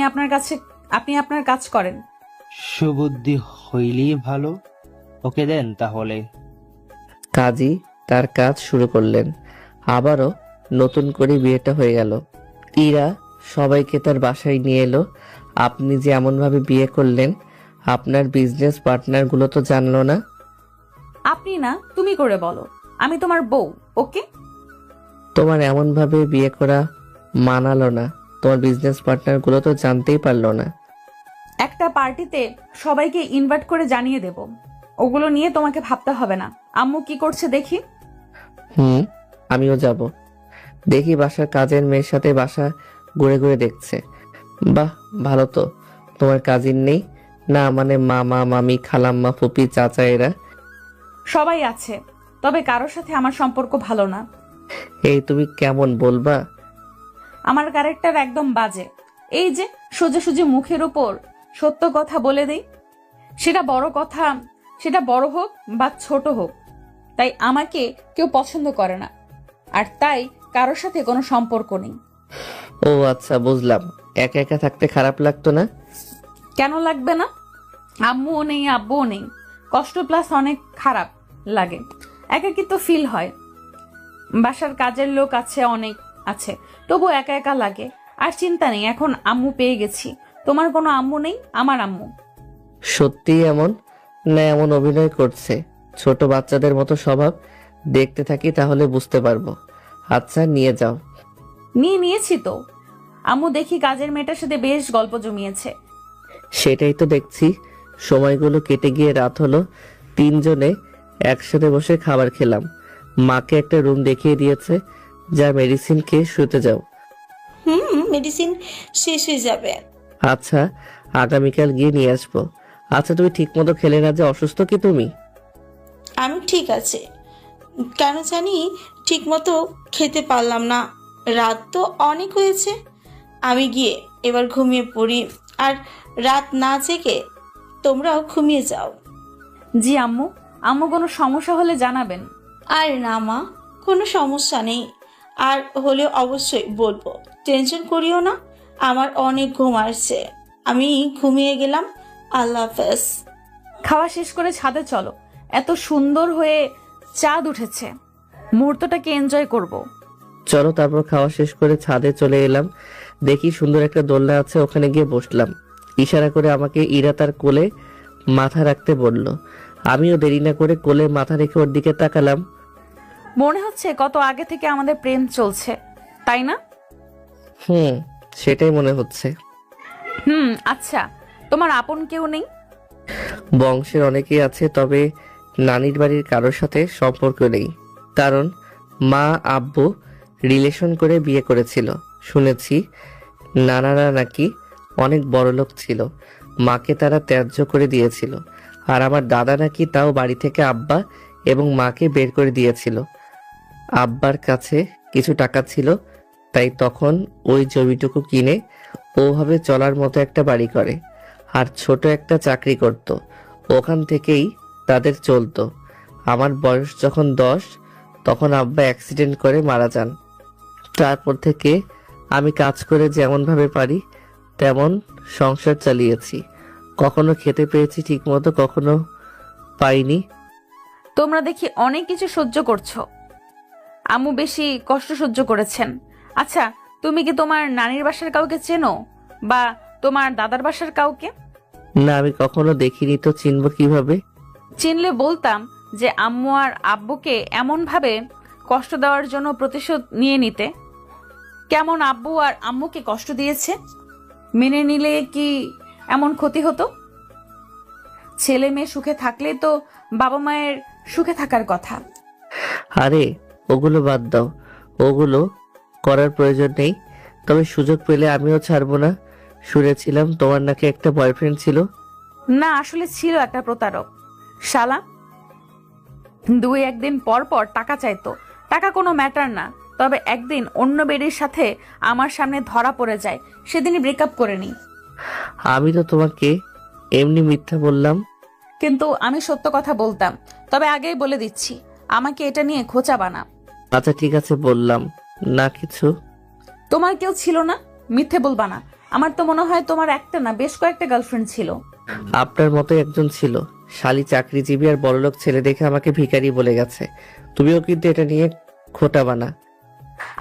আপনার কাজ করেন। সুবুদ্ধি হইলেই ভালো। ওকে দেন তাহলে। কাজী তার কাজ শুরু করলেন। আবারও নতুন করে বিয়েটা হয়ে গেল। ইরা সবাইকে তার বাসায় নিয়ে এলো। আপনি যে এমনভাবে বিয়ে করলেন, আপনার বিজনেস পার্টনারগুলো তো জানলো না। আপনি না, তুমি করে বলো, আমি তোমার বউ। ওকে, তোমার এমনভাবে বিয়ে করা মানালো না। তোমার বিজনেস পার্টনারগুলো তো জানতেই পারলো না। একটা পার্টিতে সবাইকে ইনভাইট করে জানিয়ে দেব, ওগুলো নিয়ে তোমাকে ভাবতে হবে না। আম্মু কি করছে দেখি। আমিও যাব। দেখি বাসার কাজের মেয়ের সাথে বাসা ঘুরে ঘুরে দেখছে। বাহ, ভালো তো। তোমার কাজিন নেই না? মানে মামা, মামি, খালাম্মা, ফুপি, চাচা এরা? সবাই আছে, তবে কারোর সাথে আমার সম্পর্ক ভালো না। এই তুমি কেমন বলবা? আমার ক্যারেক্টার একদম বাজে। এই যে সোজাসুজি মুখের উপর সত্য কথা বলে দেই, সেটা বড় হোক বা ছোট হোক, তাই আমাকে কেউ পছন্দ করে না। আর তাই কারোর সাথে কোনো সম্পর্ক নেই। ও আচ্ছা, বুঝলাম। একা একা থাকতে খারাপ লাগতো না? কেন লাগবে না? আম্মুও নেই, আব্বুও নেই, কষ্ট প্লাস অনেক খারাপ লাগে, একাকিত্ব ফিল হয়। বাসার কাজের লোক আছে, অনেক আছে, তবু একা একা লাগে। আর চিন্তা নেই, এখন আম্মু পেয়ে গেছি। তোমার কোনো আম্মু নেই, আমার আম্মু। সত্যি এমন না এমন অভিনয় করছে? ছোট বাচ্চাদের মতো স্বভাব। দেখতে থাকি তাহলে বুঝতে পারবো। আচ্ছা নিয়ে যাও। নিয়েছি তো। আম্মু দেখি কাজের মেয়েটার সাথে বেশ গল্প জমিয়েছে। সেটাই তো দেখছি। সময়গুলো কেটে গিয়ে রাত হলো। তিনজনে একসাথে বসে খাবার খেলাম। মাকে একটা রুম দেখিয়ে দিয়েছে। যা মেডিসিন খেয়ে শুতে যাও। মেডিসিন শেষ হয়ে যাবে। আচ্ছা, আগামীকাল গিয়ে নিয়ে আসবো। আচ্ছা তুমি ঠিক মতো খেলে না যে, অসুস্থ কি তুমি? আমি ঠিক আছে, কেন জানি ঠিক মতো খেতে পারলাম না। রাত তো অনেক হয়েছে। আমি গিয়ে এবার ঘুমিয়ে পড়ি। আর রাত না জেগে তোমরাও ঘুমিয়ে যাও। জি আম্মু, আম্মু কোনো সমস্যা হলে জানাবেন। আর না মা, কোনো সমস্যা নেই। আর হলেও অবশ্যই বলবো, টেনশন করিও না। আমার অনেক ঘুম আসছে, আমি ঘুমিয়ে গেলাম। আল্লাহ হাফেজ। খাওয়া শেষ করে ছাদে চলো, এত সুন্দর হয়ে চাঁদ উঠেছে, মুহূর্তটাকে এনজয় করব। চলো। তারপর খাওয়া শেষ করে ছাদে চলে এলাম। দেখি সুন্দর একটা দোলনা আছে, ওখানে গিয়ে বসলাম। ইশারা করে আমাকে ইরা তার কোলে মাথা রাখতে বলল। আমিও দেরি না করে কোলে মাথা রেখে ওর দিকে তাকালাম। মনে হচ্ছে কত আগে থেকে আমাদের প্রেম চলছে, তাই না? সেটাই মনে হচ্ছে। আচ্ছা, তোমার আপন কেউ নেই? বংশের অনেকেই আছে, তবে নানির বাড়ির কারোর সাথে সম্পর্ক নেই। কারণ মা আব্বু রিলেশন করে বিয়ে করেছিল। শুনেছি নানারা নাকি অনেক বড়লোক ছিল, মাকে তারা ত্যায্য করে দিয়েছিল। আর আমার দাদা নাকি তাও বাড়ি থেকে আব্বা এবং মাকে বের করে দিয়েছিল। আব্বার কাছে কিছু টাকা ছিল, তাই তখন ওই জমিটুকু কিনে ওভাবে চলার মতো একটা বাড়ি করে আর ছোট একটা চাকরি করত। ওখান থেকেই তাদের চলতো। আমার বয়স যখন 10, তখন আব্বা অ্যাক্সিডেন্ট করে মারা যান। তারপর থেকে আমি কাজ করে যেমনভাবে পারি তেমন সংসার চালিয়েছি। কখনো খেতে পেয়েছি ঠিকমতো, কখনো পাইনি। তোমরা দেখি অনেক কিছু সহ্য করছো। আম্মু বেশি কষ্ট সহ্য করেছেন। আচ্ছা, তুমি কি তোমার নানির বাসার কাউকে চেনো, বা তোমার দাদার বাসার কাউকে? না, আমি কখনো দেখিনি, তো চিনব কিভাবে? চিনলে বলতাম যে আম্মু আর আব্বুকে এমন ভাবে কষ্ট দেওয়ার জন্য প্রতিশোধ নিয়ে নিতে। কেমন আব্বু আর আম্মুকে কষ্ট দিয়েছে, মেনে নিলে কি এমন ক্ষতি হতো? ছেলে মেয়ে সুখে থাকলে তো বাবা মায়ের সুখে থাকার কথা। আরে ওগুলো বাদ দাও, ওগুলো করার প্রয়োজন নেই। তবে সুযোগ পেলে আমিও ছাড়বো না। শুনেছিলাম তোমার নাকি একটা বয়ফ্রেন্ড ছিল। না, আসলে ছিল একটা প্রতারক শালা। 2-1 দিন পর পর টাকা চাইতো। টাকা কোনো ম্যাটার না, তবে একদিন অন্য বেডির সাথে আমার সামনে ধরা পড়ে যায়, সেদিনই ব্রেকআপ করে নিই। আমি তো তোমাকে এমনি মিথ্যা বললাম। কিন্তু আমি সত্য কথা বলতাম। তবে আগেই বলে দিচ্ছি, আমাকে এটা নিয়ে খোঁচা বানা। আচ্ছা ঠিক আছে, বললাম না কিছু। তোমার কেউ ছিল না, মিথ্যে বলবা না। আমার তো মনে হয় তোমার একটা না বেশ কয়েকটা গার্লফ্রেন্ড ছিল। আপনার মতো একজন ছিল, শালি চাকরিজীবী আর বড়লোক ছেলে দেখে আমাকে ভিখারি বলে গেছে। তুমিও কিন্তু এটা নিয়ে খোটা বানা।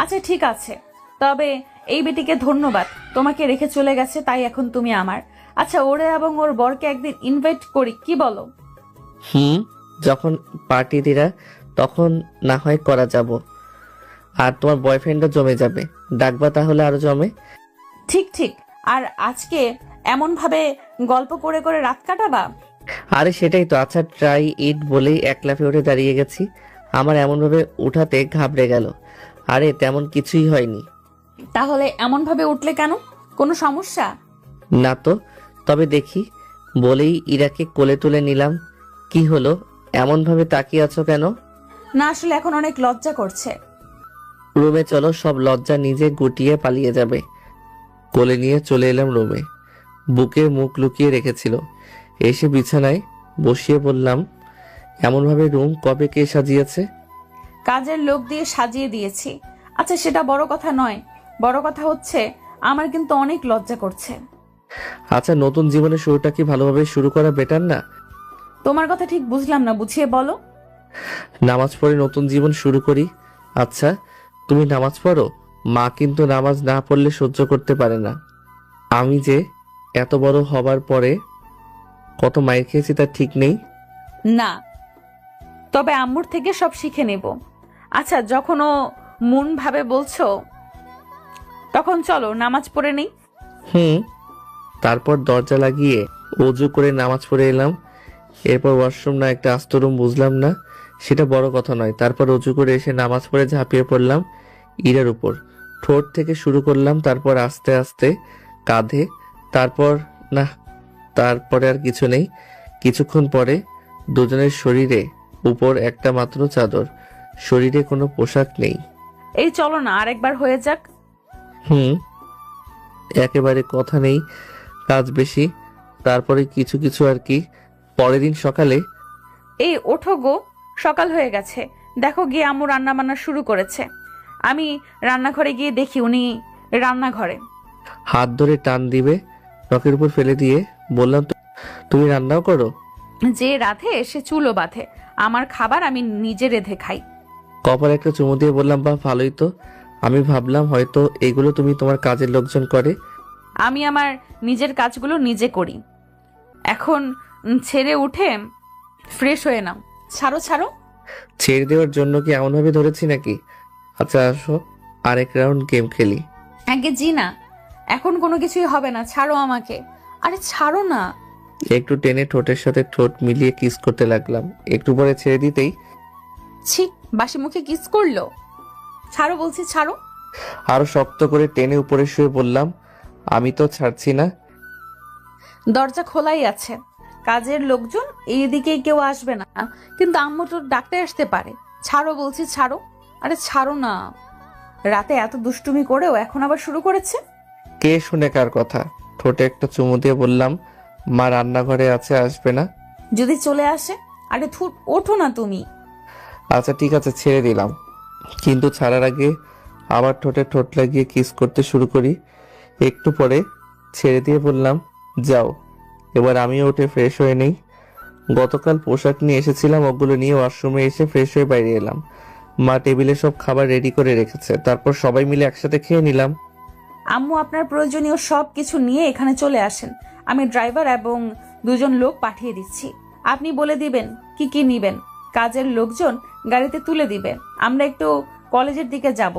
আচ্ছা ঠিক আছে, তবে এই বেটিকে ধন্যবাদ, তোমাকে রেখে চলে গেছে, তাই এখন তুমি আমার। আচ্ছা, ওরে এবং ওর বরকে একদিন ইনভাইট করি, কি বলো? যখন পার্টি দিরা তখন না হয় করা যাব। আর তোমার বয়ফ্রেন্ডও জমে যাবে, ডাকবা তাহলে আরো জমে। ঠিক ঠিক। আর আজকে এমন ভাবে গল্প করে করে রাত কাটাবা? আরে সেটাই তো। আচ্ছা ট্রাই ইট বলেই এক লাফে উঠে দাঁড়িয়ে গেছি। আমার এমনভাবে উঠাতে ঘাবড়ে গেল। আরে তেমন কিছুই হয়নি। তাহলে এমন ভাবে উঠলে কেন, কোনো সমস্যা? না তো, তবে দেখি বলেই ইরাকে কোলে তুলে নিলাম। কি হলো, এমন ভাবে তাকিয়ে আছো কেন? না, আসলে এখন অনেক লজ্জা করছে। রুমে চলো, সব লজ্জা নিজে গুটিয়ে পালিয়ে যাবে। কোলে নিয়ে চলে এলাম রুমে। বুকে মুখ লুকিয়ে রেখেছিল। এসে বিছানায় বসিয়ে বললাম, এমনভাবে রুম কবে কে সাজিয়েছে? কাজের লোক দিয়ে সাজিয়ে দিয়েছি। আচ্ছা, সেটা বড় কথা নয়। বড় কথা হচ্ছে আমার কিন্তু অনেক লজ্জা করছে। আচ্ছা, নতুন জীবনের শুরুটা কি ভালোভাবে শুরু করা বেটার না? তোমার কথা ঠিক বুঝলাম না, বুঝিয়ে বলো। নামাজ পড়ে নতুন জীবন শুরু করি। আচ্ছা তুমি নামাজ পড়ো? মা কিন্তু নামাজ না পড়লে সহ্য করতে পারে না। আমি যে এত বড় হবার পরে কত মাইর খেয়েছি তার ঠিক নেই। না, তবে আম্মুর থেকে সব শিখে নেব। আচ্ছা, যখন ও মন ভাবে বলছো, তখন চলো নামাজ পড়ে নেই। তারপর দরজা লাগিয়ে অজু করে নামাজ পড়ে এলাম। এরপর ওয়াশরুম না একটা আস্ত রুম বুঝলাম না, সেটা বড় কথা নয়। তারপর অজু করে এসে নামাজ পড়ে ঝাঁপিয়ে পড়লাম ইরার উপর। ঠোঁট থেকে শুরু করলাম, তারপর আস্তে আস্তে কাঁধে, তারপর না, তারপরে আর কিছু নেই। কিছুক্ষণ পরে দুজনের শরীরে উপর একটা মাত্র চাদর, শরীরে কোনো পোশাক নেই। এই চলো না আরেকবার হয়ে যাক। একেবারে কথা নেই, কাজ বেশি। তারপরে কিছু কিছু আর কি। পরের দিন সকালে, এই ওঠো গো, সকাল হয়ে গেছে। দেখো গিয়ে আম্মু রান্না বান্না শুরু করেছে। আমি রান্নাঘরে গিয়ে দেখি উনি রান্নাঘরে। হাত ধরে টান দিবে নখের উপর ফেলে দিয়ে বললাম, তুমি রান্নাও করো? যে রাধে সে চুলো বাঁধে। আমার খাবার আমি নিজে রেঁধে খাই। কপাল একটা চুমু দিয়ে বললাম, বাহ ভালোই তো। আমি ভাবলাম হয়তো এগুলো তুমি তোমার কাজের লোকজন করে। আমি আমার নিজের কাজগুলো নিজে করি। এখন ছেড়ে উঠে ফ্রেশ হয়ে নাও। ছাড়ো ছাড়ো। ছেড়ে দেওয়ার জন্য কি এমনভাবে ধরেছি নাকি? আচ্ছা আসো, আরেক রাউন্ড গেম খেলি। আগে জি না, এখন কোনো কিছুই হবে না, ছাড়ো আমাকে। আরে ছাড়ো না। একটু টেনে ঠোঁটের সাথে ঠোঁট মিলিয়ে কিস করতে লাগলাম। একটু পরে ছেড়ে দিতেই ছি, বাসি মুখে কিস করলো। ছাড়ো বলছি, ছাড়ো। আরো শক্ত করে টেনে উপরে শুয়ে বললাম, আমি তো ছাড়ছি না। দরজা খোলাই আছে, কাজের লোকজন এইদিকে কেউ আসবে না, কিন্তু আম্মু তো ডাকতে আসতে পারে। ছাড়ো বলছি, ছাড়ো। আরে ছাড়ো না। রাতে এত দুষ্টুমি করেও এখন আবার শুরু করেছে। কে শুনে কার কথা? ঠোঁটে একটা চুমু দিয়ে বললাম, মা রান্নাঘরে আছে, আসবে না? যদি চলে আসে? আরে ওঠো না তুমি। আচ্ছা ঠিক আছে, ছেড়ে দিলাম। কিন্তু ছাড়ার আগে আবার ঠোঁটে ঠোঁট লাগিয়ে কিস করতে শুরু করি। একটু পরে ছেড়ে দিয়ে বললাম, যাও এবার আমিও উঠে ফ্রেশ হয়ে নেই। গতকাল পোশাক নিয়ে এসেছিলাম, ওগুলো নিয়ে ওয়াশরুমে এসে ফ্রেশ হয়ে বাইরে এলাম। মা টেবিলে সব খাবার রেডি করে রেখেছে, তারপর সবাই মিলে একসাথে খেয়ে নিলাম। আম্মু আপনার প্রয়োজনীয় সব কিছু নিয়ে এখানে চলে আসেন। আমি ড্রাইভার এবং 2 লোক পাঠিয়ে দিচ্ছি। আপনি বলে দিবেন কি কি নিবেন, কাজের লোকজন গাড়িতে তুলে দিবে। আমরা একটু কলেজের দিকে যাব,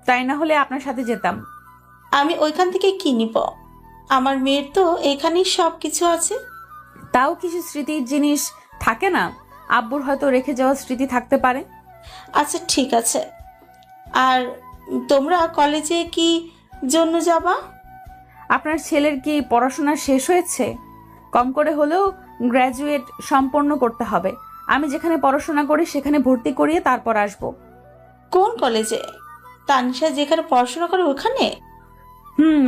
তাই না হলে আপনার সাথে যেতাম। আমি ওইখান থেকে কি নিব? আমার মেয়ের তো এখানেই সব কিছু আছে। তাও কিছু স্মৃতির জিনিস থাকে না, আব্বুর হয়তো রেখে যাওয়া স্মৃতি থাকতে পারে। আচ্ছা ঠিক আছে। আর তোমরা কলেজে কি জন্য যাবা? আপনার ছেলের কি পড়াশোনা শেষ হয়েছে? কম করে হলেও গ্র্যাজুয়েট সম্পন্ন করতে হবে। আমি যেখানে পড়াশোনা করি সেখানে ভর্তি করিয়ে তারপর আসব। কোন কলেজে? তানিশা যেখানে পড়াশোনা করে ওখানে?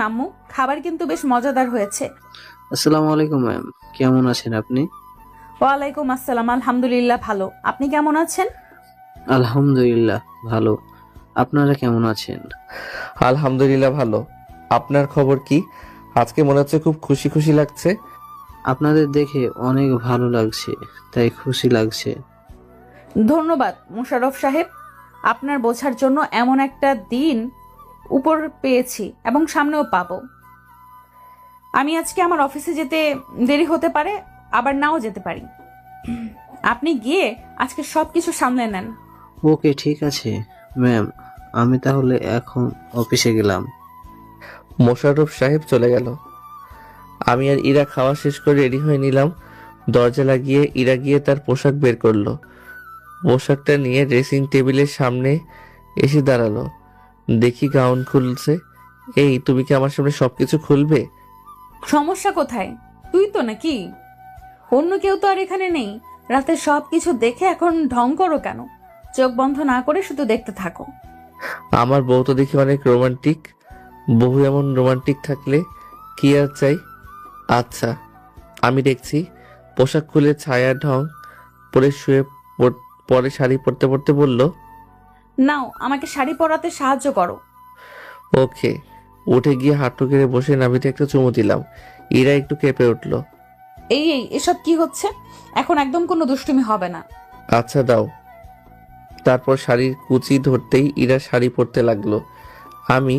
আম্মু, খাবার কিন্তু বেশ মজাদার হয়েছে। আসসালামু আলাইকুম ম্যাম, কেমন আছেন আপনি? ওয়ালাইকুম আসসালাম, আলহামদুলিল্লাহ ভালো। আপনি কেমন আছেন? আলহামদুলিল্লাহ ভালো। আপনারা কেমন আছেন? আলহামদুলিল্লাহ ভালো। আপনার খবর কি? আজকে মনে হচ্ছে খুব খুশি খুশি লাগছে। আপনাদের দেখে অনেক ভালো লাগছে, তাই খুশি লাগছে। ধন্যবাদ মুশাররফ সাহেব, আপনার বোঝার জন্য। এমন একটা দিন উপর পেয়েছি এবং সামনেও পাবো। আমি আজকে আমার অফিসে যেতে দেরি হতে পারে, আবার নাও যেতে পারি। আপনি গিয়ে আজকে সবকিছু সামলে নেন। ওকে ঠিক আছে ম্যাম, আমি তাহলে এখন অফিসে গেলাম। মোশাররফ সাহেব চলে গেল। আমি আর ইরা খাওয়া শেষ করে রেডি হয়ে নিলাম। দরজা লাগিয়ে ইরা গিয়ে তার পোশাক বের করলো। পোশাকটা নিয়ে ড্রেসিং টেবিলের সামনে এসে দাঁড়ালো। দেখি গাউন খুলছে। এই, তুমি কি আমার সামনে সবকিছু খুলবে? সমস্যা কোথায়? তুই তো নাকি? অন্য কেউ তো আর এখানে নেই। রাতে সবকিছু দেখে এখন ঢং করো কেন? চোখ বন্ধ না করে শুধু দেখতে থাকো। আমার বউ তো দেখি অনেক রোমান্টিক। বহু এমন রোমান্টিক থাকলে কি আর চাই। আচ্ছা আমি দেখছি। পোশাক খুলে ছায়া ঢং পরে শুয়ে পরে শাড়ি পরতে পরতে বলল, নাও আমাকে শাড়ি পরাতে সাহায্য করো। ওকে। উঠে গিয়ে হাঁটু গেড়ে বসে নাভিতে একটা চুমু দিলাম। ইরা একটু কেঁপে উঠল। এই এসব কি হচ্ছে? এখন একদম কোনো দুষ্টুমি হবে না। আচ্ছা দাও। তারপর শাড়ির কুচি ধরতেই ইরা শাড়ি পরতে লাগলো। আমি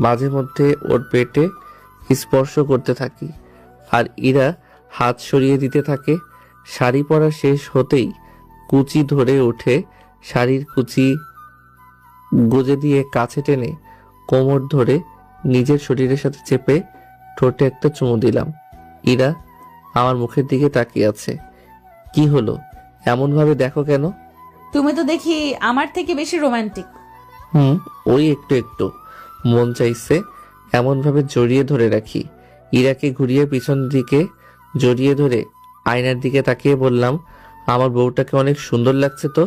মাঝে মধ্যে ওর পেটে স্পর্শ করতে থাকি আর ইরা হাত সরিয়ে দিতে থাকে। শাড়ি পরা শেষ হতেই কুচি ধরে উঠে শাড়ির কুচি গুজে দিয়ে কাছে টেনে কোমর ধরে নিজের শরীরের সাথে চেপে ঠোঁটে একটা চুমু দিলাম। ইরা আমার মুখের দিকে তাকিয়ে আছে। কি হলো, এমন ভাবে দেখো কেন? তুমি তো দেখি আমার থেকে বেশি রোমান্টিক। ওই একটু একটু মন চাইছে এমন ভাবে জড়িয়ে ধরে রাখি। ইরাকে ঘুরিয়ে পিছন দিকে জড়িয়ে ধরে আয়নার দিকে তাকিয়ে বললাম, আমার বউটাকে অনেক সুন্দর লাগছে তো।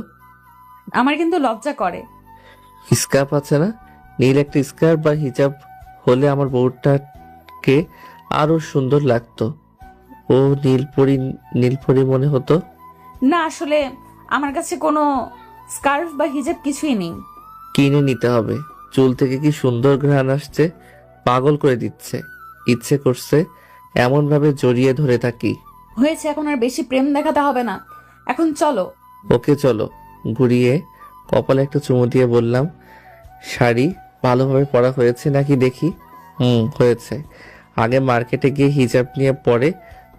আমার কিন্তু লজ্জা করে। স্কার্ফ আছে না? নীল একটা স্কার্ফ বা হিজাব হলে আমার বউটাকে আরো সুন্দর লাগতো। ও নীলপরি মনে হতো। না আসলে আমার কাছে কোনো স্কার্ফ বা হিজাব কিছুই নেই। কিনে নিতে হবে। চুল থেকে কি সুন্দর ঘ্রাণ আসছে, পাগল করে দিচ্ছে। ইচ্ছে করছে এমন ভাবে জড়িয়ে ধরে থাকি। হয়েছে, এখন আর বেশি প্রেম দেখাতে হবে না, এখন চলো। ওকে চলো। ঘুরিয়ে কপালে একটা চুমু দিয়ে বললাম, শাড়ি ভালোভাবে পরা হয়েছে নাকি দেখি। হয়েছে। আগে মার্কেটে গিয়ে হিজাব নিয়ে পরে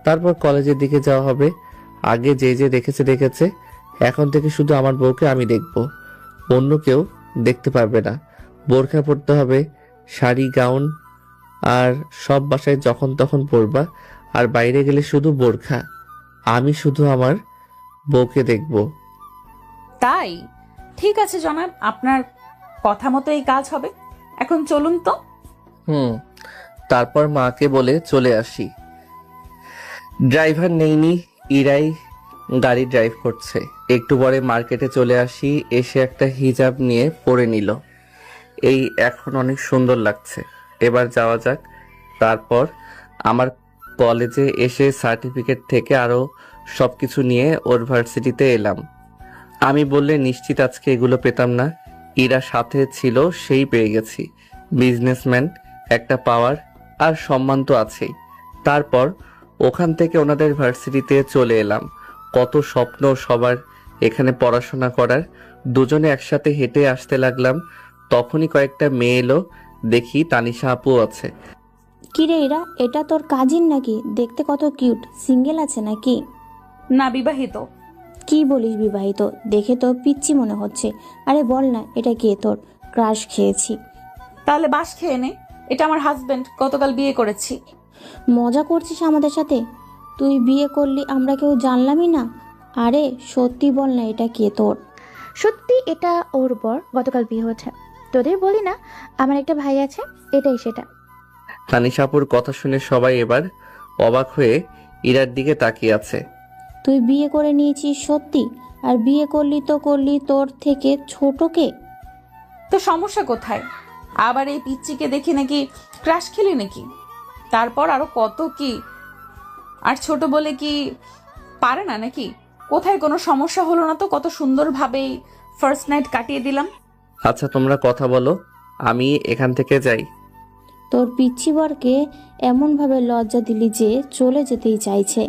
তারপর কলেজের দিকে যাওয়া হবে। আগে যে যে দেখেছে, এখন থেকে শুধু আমার বউকে আমি দেখব, অন্য কেউ দেখতে পারবে না। বোরখা পরতে হবে, শাড়ি গাউন, আর সব বাসায় যখন তখন পরবা, আর বাইরে গেলে শুধু বোরখা। আমি শুধু আমার বউকে দেখব। তাই ঠিক আছে জনাব, আপনার কথা মতো এই কাজ হবে। এখন চলুন তো। তারপর মাকে বলে চলে আসি। ড্রাইভার নেইনি, ইরাই গাড়ি ড্রাইভ করছে। একটু পরে মার্কেটে চলে আসি, এসে একটা হিজাব নিয়ে পরে নিল। এই এখন অনেক সুন্দর লাগছে, এবার যাওয়া যাক। তারপর আমার কলেজে এসে সার্টিফিকেট থেকে আরো সবকিছু নিয়ে ওর ভার্সিটিতে এলাম। আমি বললে নিশ্চিত আজকে এগুলো পেতাম না। ইরা সাথে ছিল, সেই পেয়ে গেছি। বিজনেসম্যান, একটা পাওয়ার আর সম্মান তো আছেই। তারপর ওখান থেকে ওনাদের ভার্সিটিতে চলে এলাম। কত স্বপ্ন সবার এখানে পড়াশোনা করার। দুজনে একসাথে হেঁটে আসতে লাগলাম, তখনই কয়েকটা মেয়ে এলো। দেখি তানিশা আপু আছে। কিরে এরা, এটা তোর কাজিন নাকি? দেখতে কত কিউট। সিঙ্গেল আছে নাকি? না, বিবাহিত। কি বলিস বিবাহিত? দেখে তো পিচ্চি মনে হচ্ছে। আরে বল না, এটা কে তোর? ক্রাশ খেয়েছি। তাহলে বাস খেয়ে নে, এটা আমার হাজবেন্ড, গতকাল বিয়ে করেছি। মজা করছিস আমাদের সাথে? তুই বিয়ে করলি, আমরা কেউ জানলামই না। আরে সত্যি বল না, এটা কে তোর? সত্যি এটা ওর বর, গতকাল বিয়ে হয়েছে। তোদের বলি না আমার একটা ভাই আছে, এটাই সেটা। তানিশা আপুর কথা শুনে সবাই এবার অবাক হয়ে ইরার দিকে তাকিয়ে আছে। তুই বিয়ে করে নিয়েছিস সত্যি? আর বিয়ে করলি তো করলি, তোর থেকে ছোটকে? তো সমস্যা কোথায়? আবার এই পিচ্চিকে দেখি নাকি ক্রাশ খেলি নাকি? তারপর আরো কত কি। আর ছোট বলে কি পারে না নাকি? কোথায় কোনো সমস্যা হলো না তো, কত সুন্দরভাবেই ফার্স্ট নাইট কাটিয়ে দিলাম। আচ্ছা তোমরা কথা বলো, আমি এখান থেকে যাই। তোর পিচ্ছি বরকে এমনভাবে লজ্জা দিলি যে চলে যেতেই চাইছে।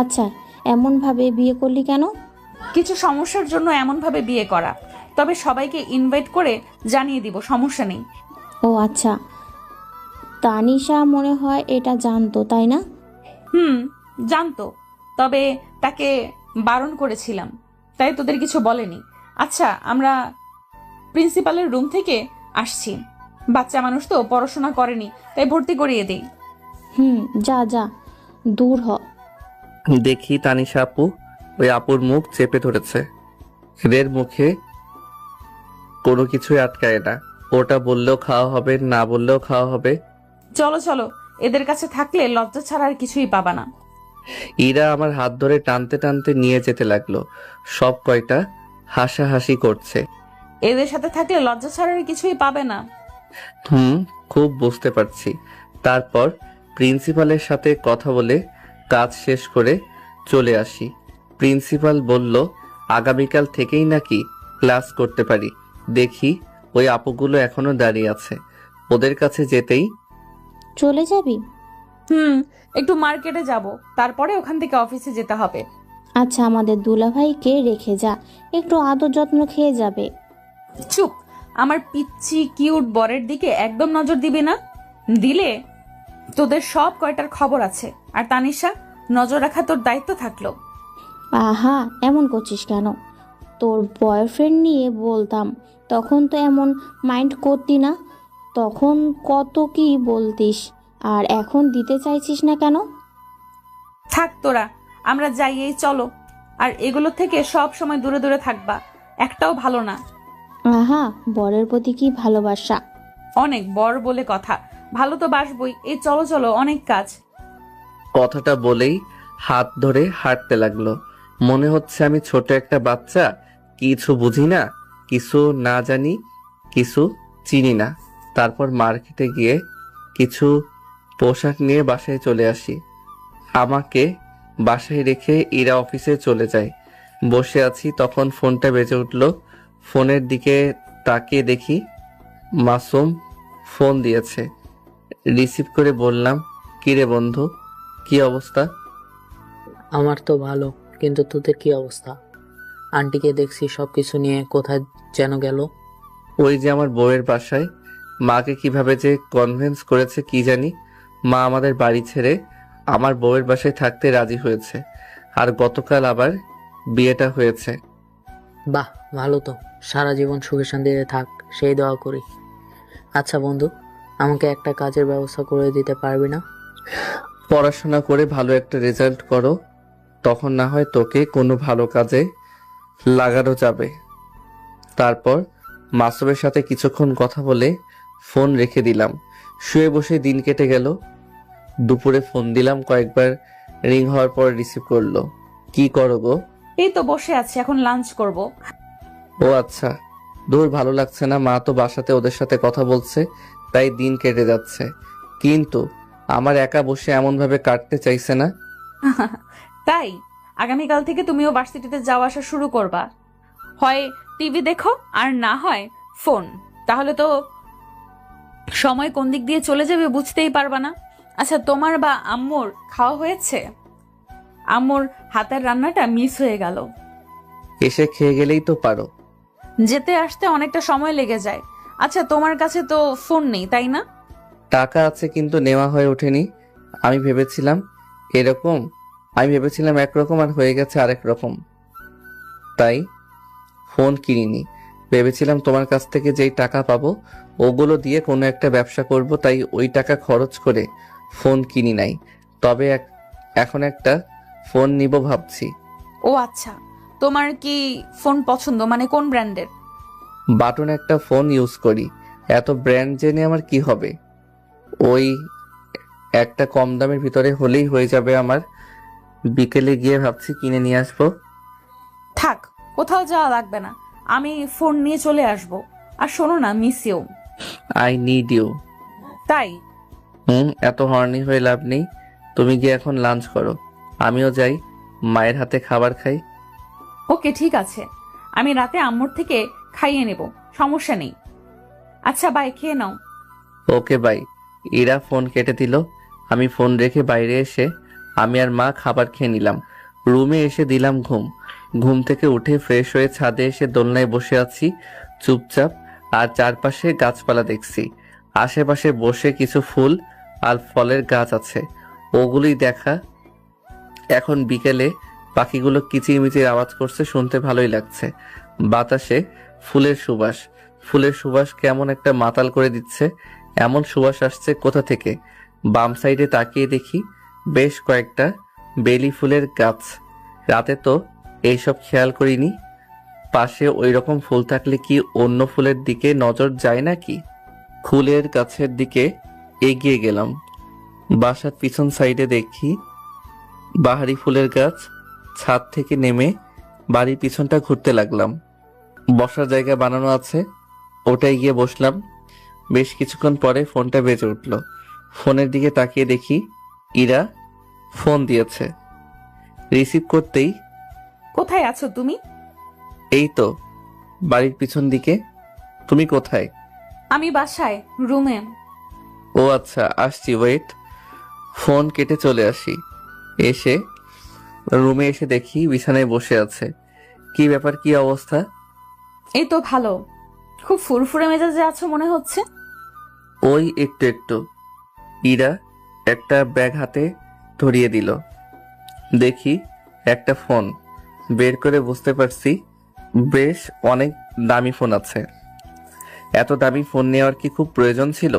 আচ্ছা, এমনভাবে বিয়ে করলি কেন? কিছু সমস্যার জন্য এমনভাবে বিয়ে করা, তবে সবাইকে ইনভাইট করে জানিয়ে দিব, সমস্যা নেই। ও আচ্ছা, তানিশা মনে হয় এটা জানতো, তাই না? জানতো, তবে তাকে বারণ করেছিলাম, তাই তোদের কিছু বলেনি। আচ্ছা, আমরা প্রিন্সিপালের রুম থেকে আসছি। বাচ্চা মানুষ তো, পড়াশোনা করেনি, তাই ভর্তি করিয়ে দেই। যা যা, দূর হ। দেখি তানিশা আপু, ওই আপুর মুখ চেপে ধরেছে। এদের মুখে কোনো কিছুই আটকায় না, ওটা বললেও খাওয়া হবে, না বললেও খাওয়া হবে। চলো চলো, এদের কাছে থাকলে লজ্জা ছাড়া আর কিছুই পাবা না। ইরা আমার হাত ধরে টানতে টানতে নিয়ে যেতে লাগলো। সব কয়টা হাসাহাসি করছে। এদের সাথে থাকলে লজ্জা ছাড়া আর কিছুই পাবে না। খুব বুঝতে পারছি। তারপর প্রিন্সিপালের সাথে কথা বলে কাজ শেষ করে চলে আসি। প্রিন্সিপাল বলল আগামীকাল থেকেই নাকি ক্লাস করতে পারি। দেখি ওই আপুগুলো এখনো দাঁড়িয়ে আছে, ওদের কাছে যেতেই। চলে যাবি? একটু মার্কেটে যাব, তারপরে ওখান থেকে অফিসে যেতে হবে। আচ্ছা, আমাদের দুলাভাইকে রেখে যা, একটু আদর যত্ন খেয়ে যাবে। চুপ, আমার পিচ্ছি কিউট বরের দিকে একদম নজর দিবি না, দিলে তোদের সব কয়টার খবর আছে। আর তানিশা, নজর রাখা তোর দায়িত্ব থাকলো। আহা, এমন করছিস কেন? তোর বয়ফ্রেন্ড নিয়ে বলতাম তখন তো এমন মাইন্ড করতি না, তখন কত কি বলতিস, আর এখন দিতে চাইছিস না কেন? থাক তোরা, আমরা যাই, এই চলো। আর এগুলো থেকে সব সময় দূরে দূরে থাকবা, একটাও ভালো না। আহা, বরের প্রতি কি ভালোবাসা! অনেক, বর বলে কথা, ভালো তো বাসবই। এই চলো চলো, অনেক কাজ। কথাটা বলেই হাত ধরে হাঁটতে লাগলো। মনে হচ্ছে আমি ছোট একটা বাচ্চা, কিছু বুঝি না, কিছু না জানি, কিছু চিনি না। তারপর মার্কেটে গিয়ে কিছু পোশাক নিয়ে বাসায় চলে আসি। আমাকে বাসায় রেখে ইরা অফিসে চলে যায়। বসে আছি, তখন ফোনটা বেজে উঠল। ফোনের দিকে তাকিয়ে দেখি মাসুম ফোন দিয়েছে। রিসিভ করে বললাম, কিরে বন্ধু, কি অবস্থা? আমার তো ভালো, কিন্তু তোদের কি অবস্থা? আন্টিকে দেখছি সবকিছু নিয়ে কোথায় যেন গেল। ওই যে আমার বউয়ের বাসায়, মাকে কিভাবে যে কনভিন্স করেছে কি জানি। মা আমাদের বাড়ি ছেড়ে আমার বউয়ের বাসায় থাকতে রাজি হয়েছে। আর গতকাল আবার বিয়েটা হয়েছে। বাহ, ভালো তো। সারা জীবন সুখে শান্তিতে থাক, সেই দোয়া করি। আচ্ছা বন্ধু, আমাকে একটা কাজের ব্যবস্থা করে দিতে পারবি না? পড়াশোনা করে ভালো একটা রেজাল্ট করো, তখন না হয় তোকে কোনো ভালো কাজে লাগানো যাবে। তারপর মাসুমের সাথে কিছুক্ষণ কথা বলে ফোন রেখে দিলাম। শুয়ে বসে দিন কেটে গেল। দুপুরে ফোন দিলাম, কয়েকবার রিং হওয়ার পর রিসিভ করলো। কি করো গো? এই তো বসে আছি, এখন লাঞ্চ করব। ও আচ্ছা, দূর ভালো লাগছে না। মা তো বাসাতে ওদের সাথে কথা বলছে, তাই দিন কেটে যাচ্ছে। কিন্তু আমার একা বসে এমন ভাবে কাটতে চাইছে না। তাই আগামীকাল থেকে তুমিও ভার্সিটিতে যাওয়া আসা শুরু করবা। হয় টিভি দেখো আর না হয় ফোন। তাহলে তো সময় কোন দিক দিয়ে চলে যাবে বুঝতেই পারবা না। আচ্ছা, তোমার বা আম্মুর খাওয়া হয়েছে? আম্মুর হাতের রান্নাটা মিস হয়ে গেল। এসে খেয়ে গেলেই তো পারো। যেতে আসতে অনেকটা সময় লেগে যায়। আচ্ছা, তোমার কাছে তো ফোন নেই তাই না? টাকা আছে কিন্তু নেওয়া হয়ে ওঠেনি। আমি ভেবেছিলাম একরকম আর হয়ে গেছে আরেক রকম, তাই ফোন কিনিনি। ভেবেছিলাম তোমার কাছ থেকে যেই টাকা পাবো ওগুলো দিয়ে কোনো একটা ব্যবসা করব, তাই ওই টাকা খরচ করে ফোন কিনি নাই। তবে এখন একটা ফোন নিব ভাবছি। ও আচ্ছা, তোমার কি ফোন পছন্দ? মানে কোন ব্র্যান্ডের? বাটন একটা ফোন ইউজ করি। এত ব্র্যান্ড জেনে আমার কি হবে? ওই একটা কম দামের ভিতরে হলেই হয়ে যাবে আমার। বিকেলে গিয়ে ভাবছি কিনে নিয়ে আসবো। থাক, কোথাও যাওয়া লাগবে না, আমি ফোন নিয়ে চলে আসব। আর শোনো না, miss you. I need you. তাই? এত হর্নি হয়ে লাভ নেই। তুমি গিয়ে এখন লাঞ্চ করো, আমিও যাই মায়ের হাতে খাবার খাই। ওকে ঠিক আছে, আমি রাতে আম্মুর থেকে খাইয়ে নেব, সমস্যা নেই। আচ্ছা বাই, খেয়ে নাও। Okay bye. ইরা ফোন কেটে দিল। আমি ফোন রেখে বাইরে এসে আমি আর মা খাবার খেয়ে নিলাম। রুমে এসে দিলাম ঘুম থেকে উঠে ফ্রেশ হয়ে ছাদে এসে দোলনায় বসে আছি চুপচাপ, আর চারপাশে গাছপালা দেখছি। আশেপাশে বসে কিছু ফুল আর ফলের গাছ আছে, ওগুলোই দেখা। এখন বিকেলে পাখিগুলো কিচিরমিচির আওয়াজ করছে, শুনতে ভালোই লাগছে। বাতাসে ফুলের সুবাস কেমন একটা মাতাল করে দিচ্ছে। এমন সুবাস আসছে কোথা থেকে? বাম সাইডে তাকিয়ে দেখি বেশ কয়েকটা বেলি ফুলের গাছ। রাতে তো এইসব খেয়াল করিনি। পাশে ওই রকম ফুল থাকলে কি অন্য ফুলের দিকে নজর যায় নাকি? ফুলের গাছের দিকে এগিয়ে গেলাম। বাসার পিছন সাইডে দেখি বাহারি ফুলের গাছ। ছাদ থেকে নেমে বাড়ির পিছনটা ঘুরতে লাগলাম। বসার জায়গা বানানো আছে, ওটাই গিয়ে বসলাম। বেশ কিছুক্ষণ পরে ফোনটা বেজে উঠল। ফোনের দিকে তাকিয়ে দেখি ইরা ফোন দিয়েছে। রিসিভ করতেই, কোথায় আছো তুমি? এই তো বাড়ির পিছন দিকে। তুমি কোথায়? আমি বাসায়, রুমে। ও আচ্ছা, আসছি, ওয়েট। ফোন কেটে চলে আসি। এসে রুমে এসে দেখি বিছানায় বসে আছে। কি ব্যাপার, কি অবস্থা? এই তো ভালো। খুব ফুরফুরে মেজাজে আছো মনে হচ্ছে। ওই একটু। ইরা একটা ব্যাগ হাতে ধরিয়ে দিল। দেখি একটা ফোন বের করে বুঝতে পারছি বেশ অনেক দামি ফোন আছে। এত দামি ফোন নেওয়ার কি খুব প্রয়োজন ছিল?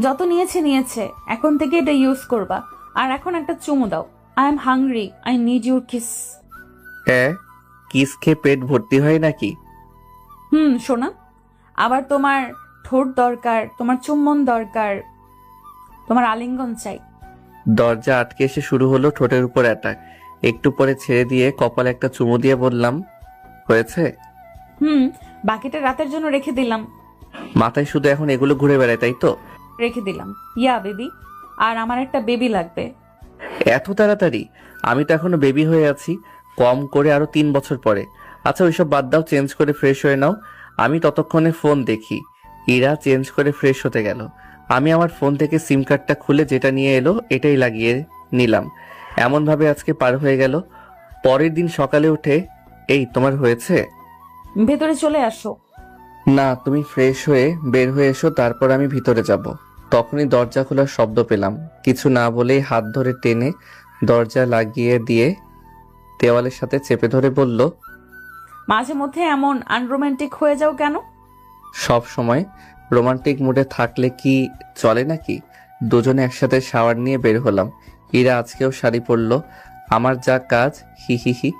যত নিয়েছে, এখন থেকে এটা ইউজ করবা। আর এখন একটা চুমু দাও। I am hungry, I need your kiss. হ্যাঁ, কিস খেয়ে পেট ভর্তি হয় নাকি? শোনা, আবার তোমার ঠোঁট দরকার, তোমার চুম্বন দরকার, তোমার আলিঙ্গন চাই। দরজা আটকে এসে শুরু হলো ঠোঁটের উপর অ্যাটাক। একটু পরে ছেড়ে দিয়ে কপালে একটা চুমু দিয়ে বললাম, হয়েছে? বাকিটা রাতের জন্য রেখে দিলাম। মাথায় শুধু এখন এগুলো ঘুরে বেড়ায়, তাই তো? রেখে দিলাম। ইয়া বেবি, আর আমার একটা বেবি লাগবে। এত তাড়াতাড়ি? আমি তো এখনো বেবি হয়ে আছি, কম করে আরো 3 বছর পরে। আচ্ছা ওইসব বাদ দাও, চেঞ্জ করে ফ্রেশ হয়ে নাও। আমি ততক্ষণে ফোন দেখি। ইরা চেঞ্জ করে ফ্রেশ হতে গেল। আমি আমার ফোন থেকে সিম কার্ডটা খুলে যেটা নিয়ে এলো এটাই লাগিয়ে নিলাম। এমন ভাবে আজকে পার হয়ে গেল। পরের দিন সকালে উঠে, এই তোমার হয়েছে? ভেতরে চলে আসো। না, তুমি ফ্রেশ হয়ে বের হয়ে এসো, তারপর আমি ভিতরে যাব। তখনই দরজা খোলার শব্দ পেলাম। কিছু না বলেই হাত ধরে টেনে দরজা লাগিয়ে দিয়ে দেওয়ালের সাথে চেপে ধরে বলল, মাঝে মধ্যে এমন আনরোমান্টিক হয়ে যাও কেন? সব সময় রোমান্টিক মুডে থাকলে কি চলে নাকি? দুজনে একসাথে শাওয়ার নিয়ে বের হলাম। ইরা আজকেও শাড়ি পরলো। আমার যা কাজ, হি হি হি,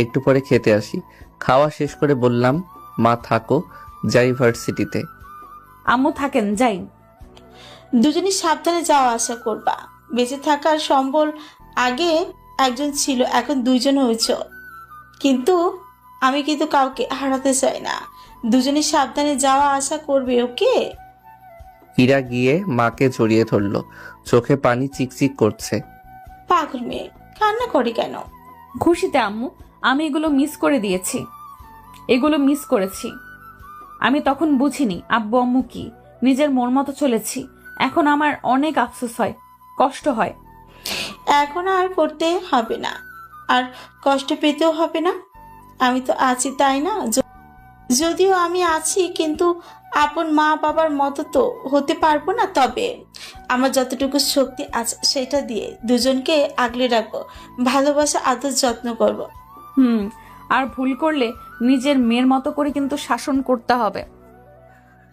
একটু পরে খেতে আসি। খাওয়া শেষ করে বললাম, মা থাকো, যাই ভার্সিটিতে। আম্মু থাকেন, যাই। দুজনই সাবধানে যাওয়া আসা করবা। বেঁচে থাকার সম্বল আগে একজন ছিল, এখন দুইজন হয়েছ। কিন্তু আমি কাউকে হারাতে চাই না। দুজনই সাবধানে যাওয়া আসা করবে, ওকে? ইরা গিয়ে মাকে জড়িয়ে ধরলো। চোখে পানি চিকচিক করছে। পাগল মেয়ে, কান্না করে কেন? খুশিতে আম্মু, আমি এগুলো মিস করে দিয়েছি, এগুলো মিস করেছি। আমি তখন বুঝিনি আব্বু আম্মু কি, নিজের মন মতো চলেছি। এখন আমার অনেক আফসোস হয়, কষ্ট হয়। এখন আর করতে হবে না, আর কষ্ট পেতেও হবে না। আমি তো আছি, তাই না? যদিও আমি আছি, কিন্তু আপন মা বাবার মতো তো হতে পারবো না। তবে আমার যতটুকু শক্তি আছে সেটা দিয়ে দুজনকে আগলে রাখবো, ভালোবাসা, আদর, যত্ন করব। আর ভুল করলে নিজের মেয়ের মতো করে কিন্তু শাসন করতে হবে।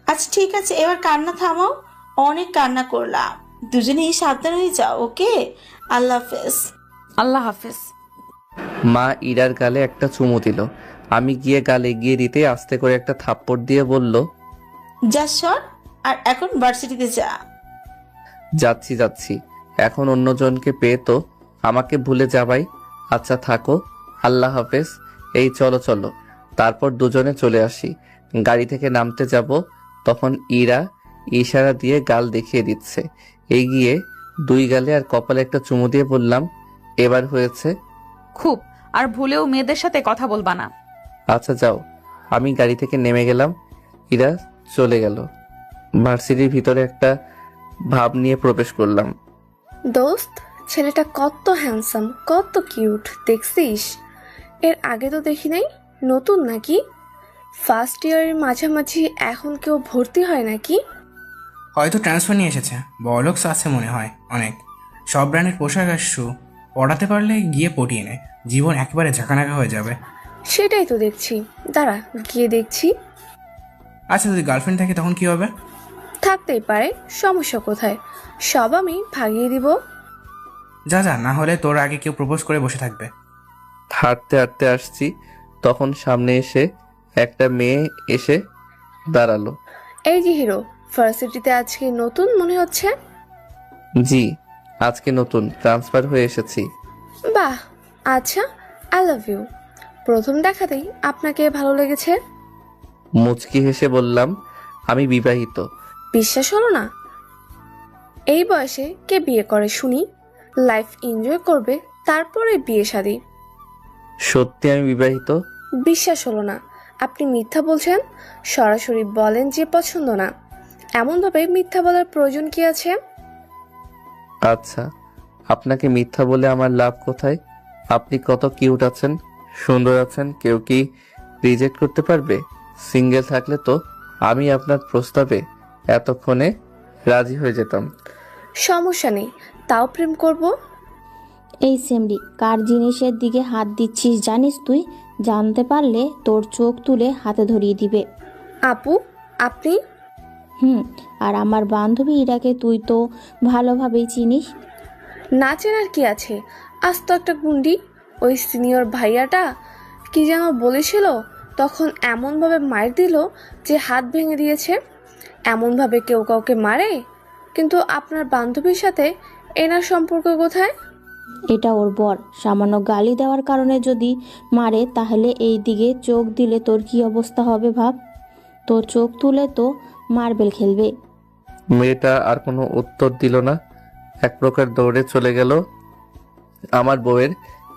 আচ্ছা ঠিক আছে, এবার কান্না থামাও, অনেক কান্না করলাম। দুজনেই সাবধান হয়ে যাও, ওকে? আল্লাহ হাফেজ। আল্লাহ হাফেজ। মা ইরার গালে একটা চুমু দিল। আমি গিয়ে গালে এগিয়ে দিতে আস্তে করে একটা থাপ্পড় দিয়ে বলল, যা সর, আর এখন ভার্সিটিতে যা। যাচ্ছি যাচ্ছি, এখন অন্যজনকে পেয়ে তো আমাকে ভুলে যাবাই। আচ্ছা থাকো, আল্লাহ হাফেজ। এই চলো চলো। তারপর দুজনে চলে আসি। গাড়ি থেকে নামতে যাব, তখন ইরা ইশারা দিয়ে গাল দেখিয়ে দিচ্ছে। এগিয়ে দুই গালে আর কপালে একটা চুমু দিয়ে বললাম, এবার হয়েছে খুব। আর ভুলেও মেয়েদের সাথে কথা বলবা না। আচ্ছা যাও। আমি গাড়ি থেকে নেমে গেলাম। ইরা চলে গেল। ভার্সিটির ভিতরে একটা ভাব নিয়ে প্রবেশ করলাম। দোস্ত, ছেলেটা কত হ্যান্ডসাম, কত কিউট, দেখছিস? এর আগে তো দেখি নাই। নতুন নাকি? ফার্স্ট ইয়ারের মাঝামাঝি এখন কেউ ভর্তি হয় নাকি? হয়তো ট্রান্সফার নিয়ে এসেছে। বড়লোকস আছে মনে হয় অনেক। সব ব্র্যান্ডের পোশাক আর শু পড়াতে পারলে গিয়ে পটিয়ে নেয়, জীবন একেবারে ঝাঁকানাকা হয়ে যাবে। সেটাই তো দেখছি, দাঁড়া গিয়ে দেখছি। আচ্ছা যদি গার্লফ্রেন্ড থাকে তখন কি হবে? থাকতেই পারে, সমস্যা কোথায়? সব আমি ভাগিয়ে দিব। যা যা, না হলে তোর আগে কেউ প্রপোজ করে বসে থাকবে। হাঁটতে হাঁটতে আসছি, তখন সামনে এসে একটা মেয়ে এসে দাঁড়ালো। এই যে হিরো, ভার্সিটিতে আজকে নতুন মনে হচ্ছে। জি, আজকে নতুন ট্রান্সফার হয়ে এসেছি। বাহ, আচ্ছা, আই লাভ ইউ। প্রথম দেখাতেই আপনাকে ভালো লেগেছে? মুচকি হেসে বললাম, আমি বিবাহিত। বিশ্বাস হলো না? এই বয়সে কে বিয়ে করে শুনি? লাইফ এনজয় করবে, তারপরে বিয়ে শাদী। সত্যি আমি বিবাহিত। বিশ্বাস হলো না? আপনি মিথ্যা বলছেন। সরাসরি বলেন যে পছন্দ না। এমনভাবে মিথ্যা বলার প্রয়োজন কি আছে? আচ্ছা, আপনাকে মিথ্যা বলে আমার লাভ কোথায়? আপনি কত কিউট আছেন, সুন্দর আছেন, কেউ কি রিজেক্ট করতে পারবে? সিঙ্গেল থাকলে তো আমি আপনার প্রস্তাবে এতক্ষণে রাজি হয়ে যেতাম। সমস্যা নেই, তাও প্রেম করব। এই সেমরি, কার জিনিসের দিকে হাত দিচ্ছিস জানিস তুই? জানতে পারলে তোর চোখ তুলে হাতে ধরিয়ে দিবে। আপু, আপনি? আর আমার বান্ধবী ইরাকে তুই তো ভালোভাবেই চিনিস। না চেনার কি আছে? আজ তো একটা গুন্ডি। ওই সিনিয়র ভাইয়াটা কি যেন বলেছিল, তখন এমনভাবে মার দিল যে হাত ভেঙে দিয়েছে। এমনভাবে কেউ কাউকে মারে? কিন্তু আপনার বান্ধবীর সাথে এনার সম্পর্ক কোথায়? এটা ওর বর। সামান্য গালি দেওয়ার কারণে যদি মারে, তাহলে এই দিকে চোখ দিলে তোর কি অবস্থা হবে ভাব। তোর চোখ তুলে তো মার্বেল খেলবে। মেয়েটা আর কোনো উত্তর দিল না, এক প্রকার দৌড়ে চলে গেল। আমার বউয়ের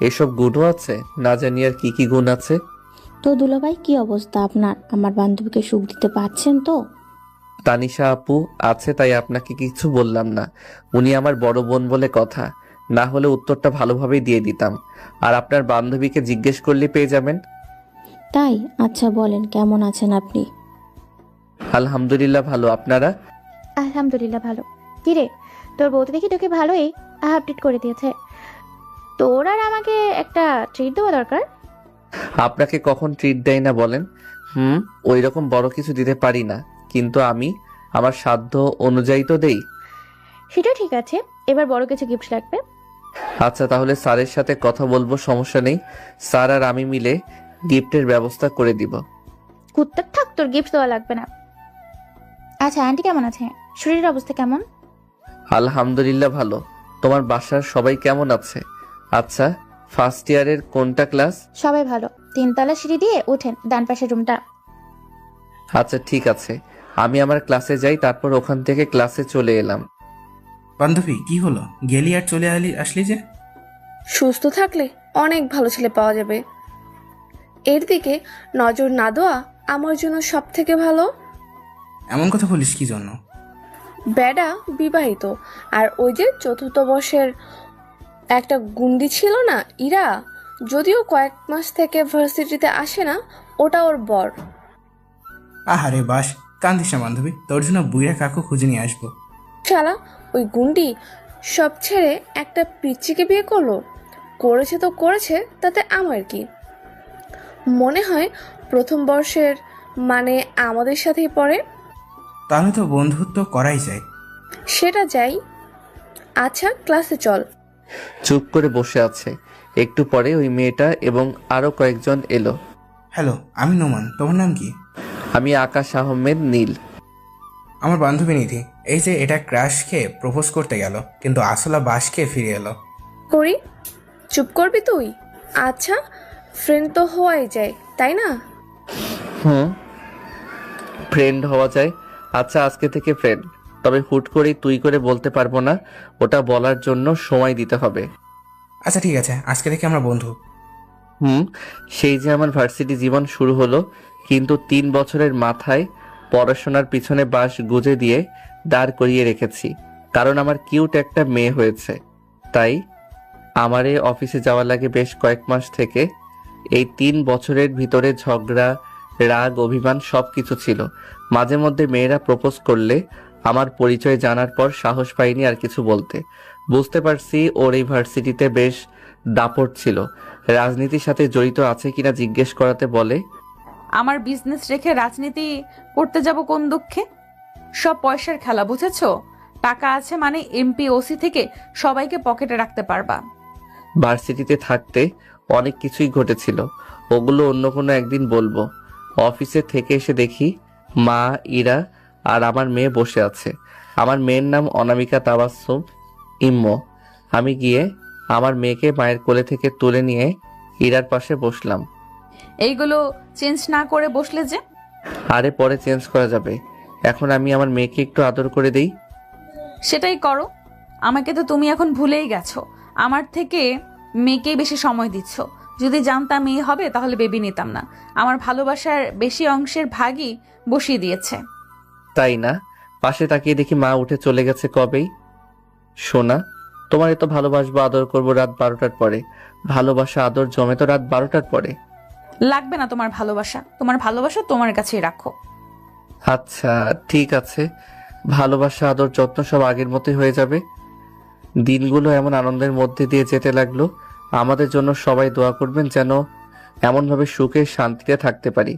এসব গুণও আছে, না জানি আর কি কি গুণ আছে। তো দুলাভাই, কি অবস্থা আপনার? আমার বান্ধবীকে সুখ দিতে পারছেন তো? তানিশা আপু আছে তাই আপনাকে কিছু বললাম না। উনি আমার বড় বোন বলে কথা, না হলে উত্তরটা ভালোভাবেই দিয়ে দিতাম। আর আপনার বান্ধবীকে জিজ্ঞেস করলে পেয়ে যাবেন। তাই? আচ্ছা বলেন, কেমন আছেন আপনি? আলহামদুলিল্লাহ ভালো, আপনারা? আলহামদুলিল্লাহ ভালো। কিরে, তোর বউ তো দেখি তোকে ভালোই আপডেট করে দিয়েছে। তোর আর আমাকে একটা ট্রিট দেওয়া দরকার। আপনাকে কখন ট্রিট দেয় না বলেন? ওই রকম বড় কিছু দিতে পারি না, কিন্তু আমি আমার সাধ্য অনুযায়ী তো দেই। সেটা ঠিক আছে, এবার বড় কিছু গিফট লাগবে। আচ্ছা, তাহলে স্যারের সাথে কথা বলবো, সমস্যা নেই। স্যার আর আমি মিলে গিফটের ব্যবস্থা করে দিব। কুত্তা থাক, তোর গিফট দেওয়া লাগবে না। আচ্ছা, আন্টি কেমন আছে? শরীরের অবস্থা কেমন? আলহামদুলিল্লাহ ভালো। তোমার বাসার সবাই কেমন আছে? আচ্ছা, ফার্স্ট ইয়ারের কোনটা ক্লাস? সবাই ভালো। 3 তলা সিঁড়ি দিয়ে উঠেন, ডান পাশের রুমটা। আচ্ছা ঠিক আছে, আমি আমার ক্লাসে যাই, তারপর ওখান থেকে ক্লাসে চলে এলাম। বান্ধবী কি হলো, গেলি আর চলে আসলি যে? সুস্থ থাকলে অনেক ভালো ছেলে পাওয়া যাবে। এর দিকে নজর না দেওয়া আমার জন্য সব থেকে ভালো। এমন কথা বলিস কি জন্য? বেডা বিবাহিত, আর ওই যে 4র্থ বর্ষের একটা গুন্ডি ছিল না, ইরা, যদিও কয়েক মাস থেকে ভার্সিটিতে আসে না, ওটা ওর বর। আহারে বাস, কান্দিস না বান্ধবী, তোর জন্য বুইরা কাকু খুঁজে নিয়ে আসবো। শালা ওই গুন্ডি সব ছেড়ে একটা পিচ্চিকে বিয়ে করলো। করেছে তো করেছে, তাতে আমার কি? মনে হয় 1ম বর্ষের, মানে আমাদের সাথেই পড়ে। তাহলে তো বন্ধুত্ব করাই যায়। সেটা যাই। আচ্ছা ক্লাসে চল। চুপ করে বসে আছে। একটু পরে ওই মেয়েটা এবং আরো কয়েকজন এলো। হ্যালো, আমি নোমান, তোমার নাম কি? আমি আকাশ আহমেদ নীল। আমার বান্ধবী নিধি। এই যে এটা ক্রাশ খেয়ে প্রপোজ করতে গেল, কিন্তু আসলে বাস খেয়ে ফিরে এলো। করি, চুপ করবি তুই? আচ্ছা, ফ্রেন্ড তো হওয়াই যায়, তাই না? ফ্রেন্ড হওয়া যায়। আচ্ছা, আজকে থেকে ফ্রেন্ড, তবে হুট করেই তুই করে বলতে পারবো না, ওটা বলার জন্য সময় দিতে হবে। আচ্ছা ঠিক আছে, আজকে থেকে আমরা বন্ধু। সেই যে আমার ভার্সিটি জীবন শুরু হলো, কিন্তু 3 বছরের মাথায় পড়াশোনার পিছনে বাঁশ গুজে দিয়ে দাঁড় করিয়ে রেখেছি, কারণ আমার কিউট একটা মেয়ে হয়েছে। তাই আমারে অফিসে যাওয়া লাগে বেশ কয়েক মাস থেকে। এই 3 বছরের ভিতরে ঝগড়া, রাগ, অভিমান সবকিছু ছিল। মাঝে মধ্যে মেয়েরা প্রপোজ করলে আমার পরিচয় জানার পর সাহস পাইনি আর কিছু বলতে। বুঝতে পারছি ওর এই ভার্সিটিতে বেশ দাপট ছিল। রাজনীতির সাথে জড়িত আছে কিনা জিজ্ঞেস করাতে বলে, আমার বিজনেস রেখে রাজনীতি করতে যাব কোন দুঃখে? সব পয়সার খেলা, বুঝেছো? টাকা আছে মানে এমপি ওসি থেকে সবাইকে পকেটে রাখতে পারবা। ভার্সিটিতে থাকতে অনেক কিছুই ঘটেছিল, ওগুলো অন্য কোনো একদিন বলবো। অফিসে থেকে এসে দেখি মা, ইরা আর আমার মেয়ে বসে আছে। আমার মেয়ের নাম অনামিকা তাবাসসুম ইম্মো। আমি গিয়ে আমার মেয়েকে মায়ের কোলে থেকে তুলে নিয়ে ইরার পাশে বসলাম। এইগুলো চেঞ্জ না করে বসলে যে? আরে পরে চেঞ্জ করা যাবে, এখন আমি আমার মেয়েকে একটু আদর করে দেই। সেটাই করো। আমাকে তো তুমি এখন ভুলেই গেছো। আমার থেকে মেয়েকেই বেশি সময় দিচ্ছ। যদি জানতাম মেয়ে হবে তাহলে বেবি নিতাম না। আমার ভালোবাসার বেশি অংশের ভাগই বসিয়ে দিয়েছে। তাই না? পাশে তাকিয়ে দেখি মা উঠে চলে গেছে কবেই। সোনা, তোমার এত ভালোবাসবো, আদর করবো রাত 12টার পরে। ভালোবাসা আদর জমে তো রাত 12টার পরে। লাগবে না তোমার ভালোবাসা। তোমার ভালোবাসা তোমার কাছেই রাখো। আচ্ছা ঠিক আছে, ভালোবাসা আদর যত্ন সব আগের মতোই হয়ে যাবে। দিনগুলো এমন আনন্দের মধ্যে দিয়ে যেতে লাগলো। আমাদের জন্য সবাই দোয়া করবেন যেন এমনভাবে সুখে শান্তিতে থাকতে পারি।